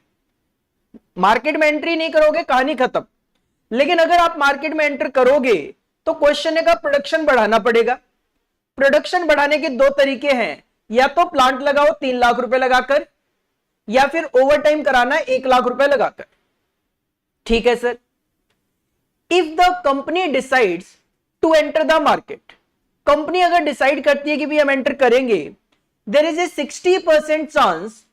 मार्केट में एंट्री नहीं करोगे, कहानी खत्म। लेकिन अगर आप मार्केट में एंटर करोगे तो क्वेश्चन है का प्रोडक्शन बढ़ाना पड़ेगा। प्रोडक्शन बढ़ाने के दो तरीके हैं, या तो प्लांट लगाओ 3 लाख रुपए लगाकर, या फिर ओवर टाइम कराना 1 लाख रुपए लगाकर। ठीक है sir. If the company decides to enter the market, company अगर डिसाइड करती है कि भी हम एंटर करेंगे, there is a 60% chance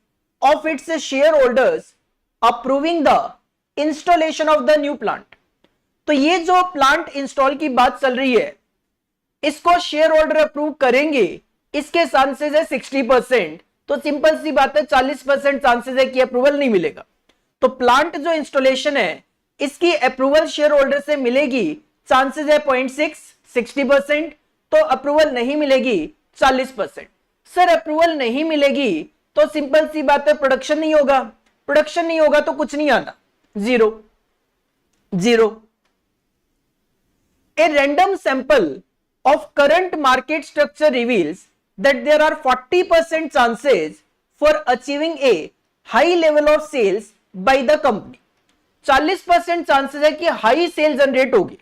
of its share holders approving the installation of the new plant. तो ये जो प्लांट इंस्टॉल की बात चल रही है, इसको शेयर होल्डर अप्रूव करेंगे, इसके चांसेस है 60%। तो सिंपल सी बात है, 40% चांसेस है कि अप्रूवल नहीं मिलेगा। तो प्लांट जो इंस्टॉलेशन है, इसकी अप्रूवल शेयर होल्डर से मिलेगी, चांसेस है 0.6, 60%। तो अप्रूवल नहीं मिलेगी 40%। सर अप्रूवल नहीं मिलेगी तो सिंपल सी बात है, प्रोडक्शन नहीं होगा, प्रोडक्शन नहीं होगा तो कुछ नहीं आना, zero zero. A random sample of current market structure reveals that there are 40% chances for achieving a high level of sales by the company। 40% chances है कि हाई सेल जनरेट होगी,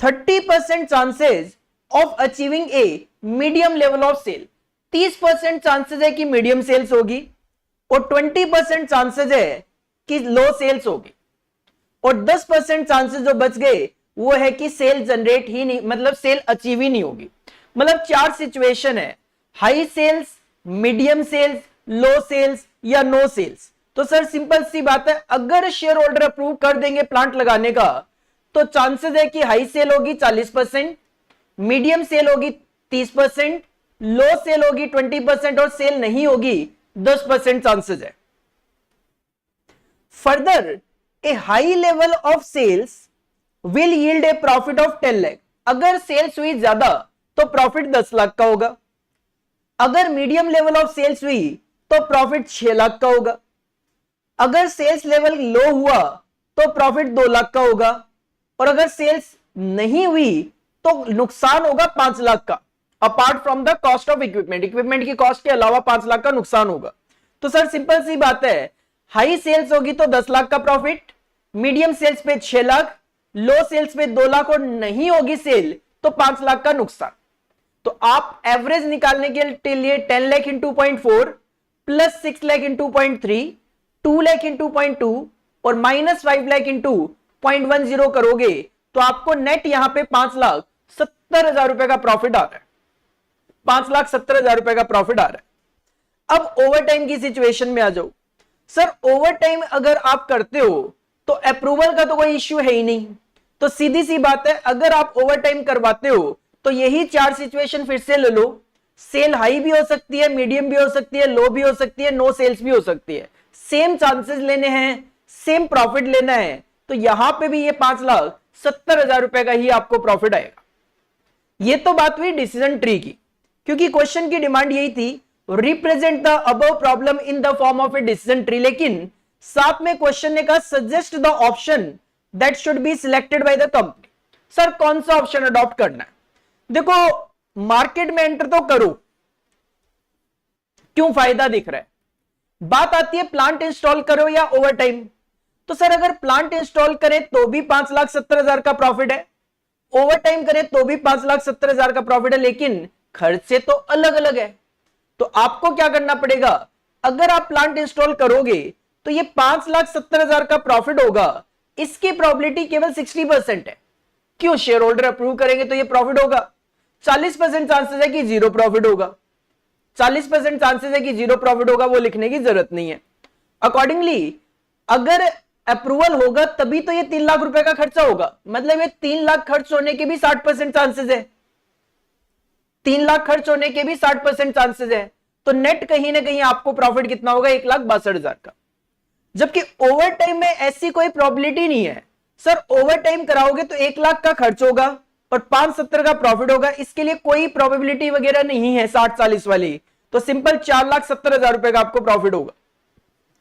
30% chances of achieving a medium level of sale, 30% chances है कि मीडियम सेल्स होगी, और 20% चांसेस है कि लो सेल्स होगी, और 10% चांसेस जो बच गए वो है कि सेल जनरेट ही नहीं, मतलब सेल अचीव ही नहीं होगी। मतलब 4 सिचुएशन है, हाई सेल्स, मीडियम सेल्स, लो सेल्स या नो सेल्स। तो सर सिंपल सी बात है, अगर शेयर होल्डर अप्रूव कर देंगे प्लांट लगाने का, तो चांसेस है कि हाई सेल होगी 40%, मीडियम सेल होगी 30%, लो सेल होगी 20% और सेल नहीं होगी 10% चांसेस है। Further a high level of sales will yield a profit of 10 lakh. अगर सेल्स हुई ज्यादा तो प्रॉफिट 10 लाख का होगा, अगर मीडियम लेवल ऑफ सेल्स हुई तो प्रॉफिट 6 लाख का होगा, अगर सेल्स लेवल लो हुआ तो प्रॉफिट 2 लाख का होगा, और अगर सेल्स नहीं हुई तो नुकसान होगा 5 लाख का, apart from the cost of equipment. Equipment की कॉस्ट के अलावा 5 लाख का नुकसान होगा। तो सर सिंपल सी बात है, हाई सेल्स होगी तो 10 लाख का प्रॉफिट, मीडियम सेल्स पे 6 लाख, लो सेल्स पे 2 लाख, और नहीं होगी सेल तो 5 लाख का नुकसान। तो आप एवरेज निकालने के लिए 10 लाख इन 2.4 प्लस 6 लाख इन 2.3, 2 लाख इन 2.2 और माइनस 5 लाख इन 2.10 करोगे तो आपको नेट यहां पे 5,70,000 रुपए का प्रॉफिट आ रहा है। 5,70,000 रुपए का प्रॉफिट आ रहा है। अब ओवर टाइम की सिचुएशन में आ जाओ। सर ओवर टाइम अगर आप करते हो तो अप्रूवल का तो कोई इश्यू है ही नहीं, तो सीधी सी बात है, अगर आप ओवर टाइम करवाते हो तो यही 4 सिचुएशन फिर से ले लो। सेल हाई भी हो सकती है, मीडियम भी हो सकती है, लो भी हो सकती है, नो सेल्स भी हो सकती है। सेम चांसेस लेने हैं, सेम प्रॉफिट लेना है, तो यहां पे भी ये 5,70,000 रुपए का ही आपको प्रॉफिट आएगा। ये तो बात हुई डिसीजन ट्री की, क्योंकि क्वेश्चन की डिमांड यही थी, represent the above problem in the form of a decision tree. लेकिन साथ में क्वेश्चन ने कहा suggest the option that should be selected by the company. Sir कौन सा ऑप्शन अडॉप्ट करना है? देखो मार्केट में एंटर तो करो, क्यों फायदा दिख रहा है। बात आती है प्लांट इंस्टॉल करो या ओवर टाइम। तो सर अगर प्लांट इंस्टॉल करें तो भी 5,70,000 का प्रॉफिट है, ओवर टाइम करें तो भी 5,70,000 का प्रॉफिट है, लेकिन खर्चे तो अलग अलग है। तो आपको क्या करना पड़ेगा, अगर आप प्लांट इंस्टॉल करोगे तो ये 5,70,000 का प्रॉफिट होगा, इसकी प्रोबेबिलिटी केवल 60% है। क्यों? शेयर होल्डर अप्रूव करेंगे तो ये प्रॉफिट होगा। 40% चांसेस है कि जीरो प्रॉफिट होगा, 40% चांसेस है कि जीरो प्रॉफिट होगा, वो लिखने की जरूरत नहीं है। अकॉर्डिंगली अगर अप्रूवल होगा तभी तो ये 3 लाख रुपए का खर्चा होगा, मतलब ये 3 लाख खर्च होने के भी 60% चांसेस है, 3 लाख खर्च होने के भी 60% चांसेस है। तो नेट कहीं ना कहीं आपको प्रॉफिट कितना होगा, 1,62,000 का। जबकि ओवर टाइम में ऐसी कोई प्रोबेबिलिटी नहीं है। सर ओवर टाइम कराओगे तो 1 लाख का खर्च होगा और 570 का प्रॉफिट होगा, इसके लिए कोई प्रोबेबिलिटी वगैरह नहीं है 60-40 वाली। तो सिंपल 4,70,000 रुपए का आपको प्रॉफिट होगा।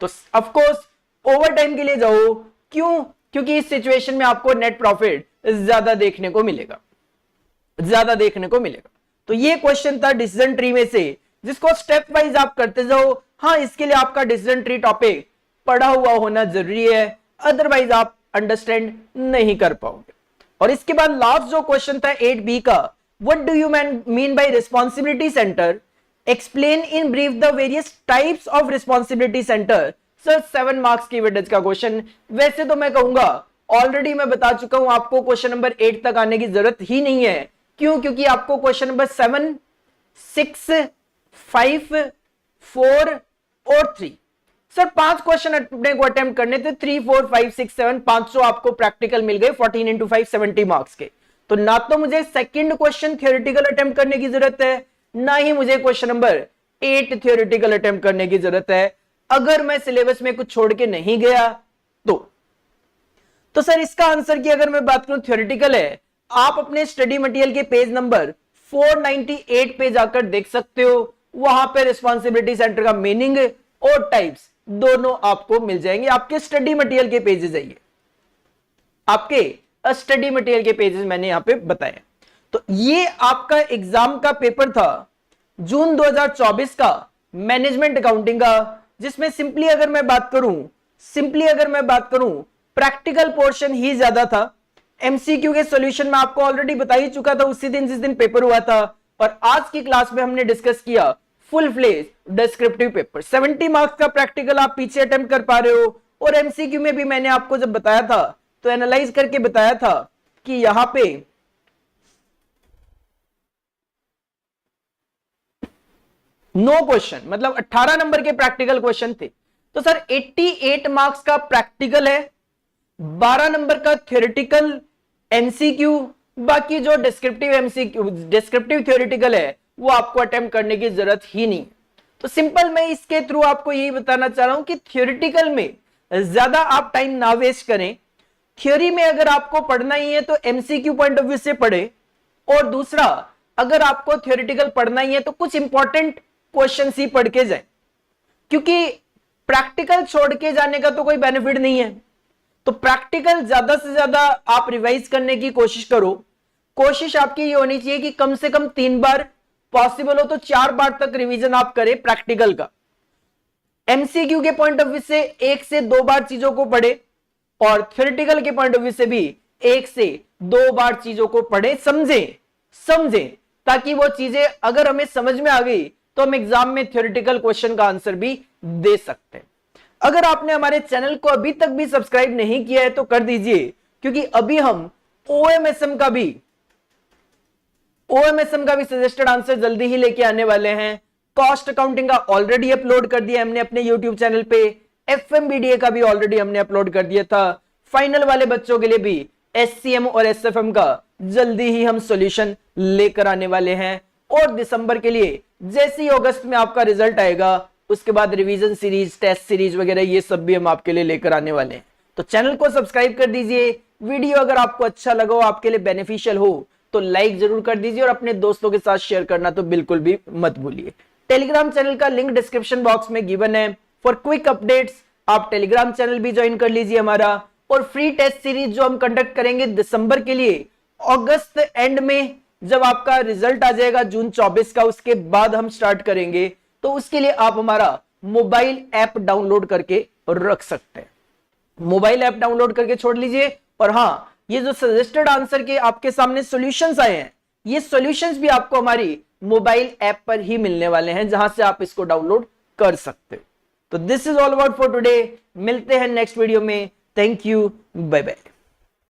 तो ऑफकोर्स ओवर टाइम के लिए जाओ। क्यों? क्योंकि इस सिचुएशन में आपको नेट प्रॉफिट ज्यादा देखने को मिलेगा, ज्यादा देखने को मिलेगा। तो ये क्वेश्चन था डिसीजन ट्री में से, जिसको स्टेप वाइज आप करते जाओ। हाँ, इसके लिए आपका डिसीजन ट्री टॉपिक पढ़ा हुआ होना जरूरी है, अदरवाइज आप अंडरस्टैंड नहीं कर पाओगे। और इसके बाद लास्ट जो क्वेश्चन था 8B का, what do you mean by responsibility centre, explain in brief the various types of responsibility centre. Sir 7 marks की वेटेज का क्वेश्चन। वैसे तो मैं कहूंगा ऑलरेडी मैं बता चुका हूं, आपको क्वेश्चन नंबर 8 तक आने की जरूरत ही नहीं है। क्यों? क्योंकि आपको क्वेश्चन नंबर 7, 6, 5, 4 और 3, सर 5 क्वेश्चन अपने को अटेम्प्ट करने थे। 3, 4, 5, 6, 7, 500 आपको प्रैक्टिकल मिल गए। 14 इंटू 5 70 मार्क्स के। तो ना तो मुझे सेकंड क्वेश्चन थियोरेटिकल अटेम्प्ट करने की जरूरत है, ना ही मुझे क्वेश्चन नंबर 8 थियोरेटिकल अटेम्प्ट करने की जरूरत है, अगर मैं सिलेबस में कुछ छोड़ के नहीं गया तो सर इसका आंसर की अगर मैं बात करूं थियोरेटिकल है, आप अपने स्टडी मटेरियल के पेज नंबर 498 पे जाकर देख सकते हो। वहां पे रिस्पॉन्सिबिलिटी सेंटर का मीनिंग और टाइप्स दोनों आपको मिल जाएंगे। आपके स्टडी मटेरियल के पेजेस है ये, आपके स्टडी मटेरियल के पेजेस मैंने यहां पे बताए। तो ये आपका एग्जाम का पेपर था जून 2024 का, मैनेजमेंट अकाउंटिंग का, जिसमें सिंपली अगर मैं बात करूं प्रैक्टिकल पोर्शन ही ज्यादा था। एमसीक्यू के सॉल्यूशन में आपको ऑलरेडी बता ही चुका था उसी दिन जिस दिन पेपर हुआ था, और आज की क्लास में हमने डिस्कस किया full fledge descriptive paper. 70 marks का प्रैक्टिकल आप पीछे अटेम्प्ट कर पा रहे हो, और एमसीक्यू में भी मैंने आपको जब बताया था तो एनालाइज करके बताया था कि यहां पे 9 क्वेश्चन, मतलब 18 नंबर के प्रैक्टिकल क्वेश्चन थे। तो सर 88 मार्क्स का प्रैक्टिकल है, 12 नंबर का थ्योरेटिकल एमसीक्यू, बाकी जो डिस्क्रिप्टिव एमसीक्यू डिस्क्रिप्टिव थ्योरेटिकल है वो आपको अटेम्प्ट करने की जरूरत ही नहीं। तो सिंपल मैं इसके थ्रू आपको यही बताना चाह रहा हूं कि थ्योरेटिकल में ज्यादा आप टाइम ना वेस्ट करें, थ्योरी में अगर आपको पढ़ना ही है तो एमसीक्यू पॉइंट ऑफ व्यू से पढ़े, और दूसरा अगर आपको थ्योरेटिकल पढ़ना ही है तो कुछ इंपॉर्टेंट क्वेश्चंस ही पढ़ के जाए, क्योंकि प्रैक्टिकल छोड़ के जाने का तो कोई बेनिफिट नहीं है। तो प्रैक्टिकल ज्यादा से ज्यादा आप रिवाइज करने की कोशिश करो। कोशिश आपकी ये होनी चाहिए कि कम से कम 3 बार, पॉसिबल हो तो 4 बार तक रिवीजन आप करें प्रैक्टिकल का। एमसीक्यू के पॉइंट ऑफ व्यू से 1 से 2 बार चीजों को पढ़े, और थ्योरेटिकल के पॉइंट ऑफ व्यू से भी 1 से 2 बार चीजों को पढ़े, समझें, ताकि वो चीजें अगर हमें समझ में आ गई तो हम एग्जाम में थ्योरेटिकल क्वेश्चन का आंसर भी दे सकते हैं। अगर आपने हमारे चैनल को अभी तक भी सब्सक्राइब नहीं किया है तो कर दीजिए, क्योंकि अभी हम ओएमएसएम का भी सजेस्टेड आंसर जल्दी ही लेके आने वाले हैं। कॉस्ट अकाउंटिंग का ऑलरेडी अपलोड कर दिया हमने अपने यूट्यूब चैनल पे, एफएमबीडीए का भी ऑलरेडी हमने अपलोड कर दिया था। फाइनल वाले बच्चों के लिए भी एससीएम और एसएफएम का जल्दी ही हम सॉल्यूशन लेकर आने वाले हैं। और दिसंबर के लिए जैसे ही अगस्त में आपका रिजल्ट आएगा, उसके बाद रिवीजन सीरीज, टेस्ट सीरीज वगैरह ये सब भी हम आपके लिए लेकर आने वाले हैं। तो चैनल को सब्सक्राइब कर दीजिए। वीडियो अगर आपको अच्छा लगा हो, आपके लिए बेनिफिशियल हो, तो लाइक जरूर कर दीजिए, और अपने दोस्तों के साथ शेयर करना तो बिल्कुल भी मत भूलिए। टेलीग्राम चैनल का लिंक डिस्क्रिप्शन बॉक्स में गिवन है। फॉर क्विक अपडेट्स आप टेलीग्राम चैनल भी ज्वाइन कर लीजिए हमारा। और फ्री टेस्ट सीरीज जो हम कंडक्ट करेंगे दिसंबर के लिए, अगस्त एंड में जब आपका रिजल्ट आ जाएगा जून 24 का, उसके बाद हम स्टार्ट करेंगे। तो उसके लिए आप हमारा मोबाइल ऐप डाउनलोड करके रख सकते हैं। मोबाइल ऐप डाउनलोड करके छोड़ लीजिए। और हाँ, ये जो सजेस्टेड आंसर के आपके सामने सॉल्यूशंस आए हैं, ये सॉल्यूशंस भी आपको हमारी मोबाइल ऐप पर ही मिलने वाले हैं, जहां से आप इसको डाउनलोड कर सकते हो। तो this is all about for today. मिलते हैं नेक्स्ट वीडियो में। Thank you, bye bye.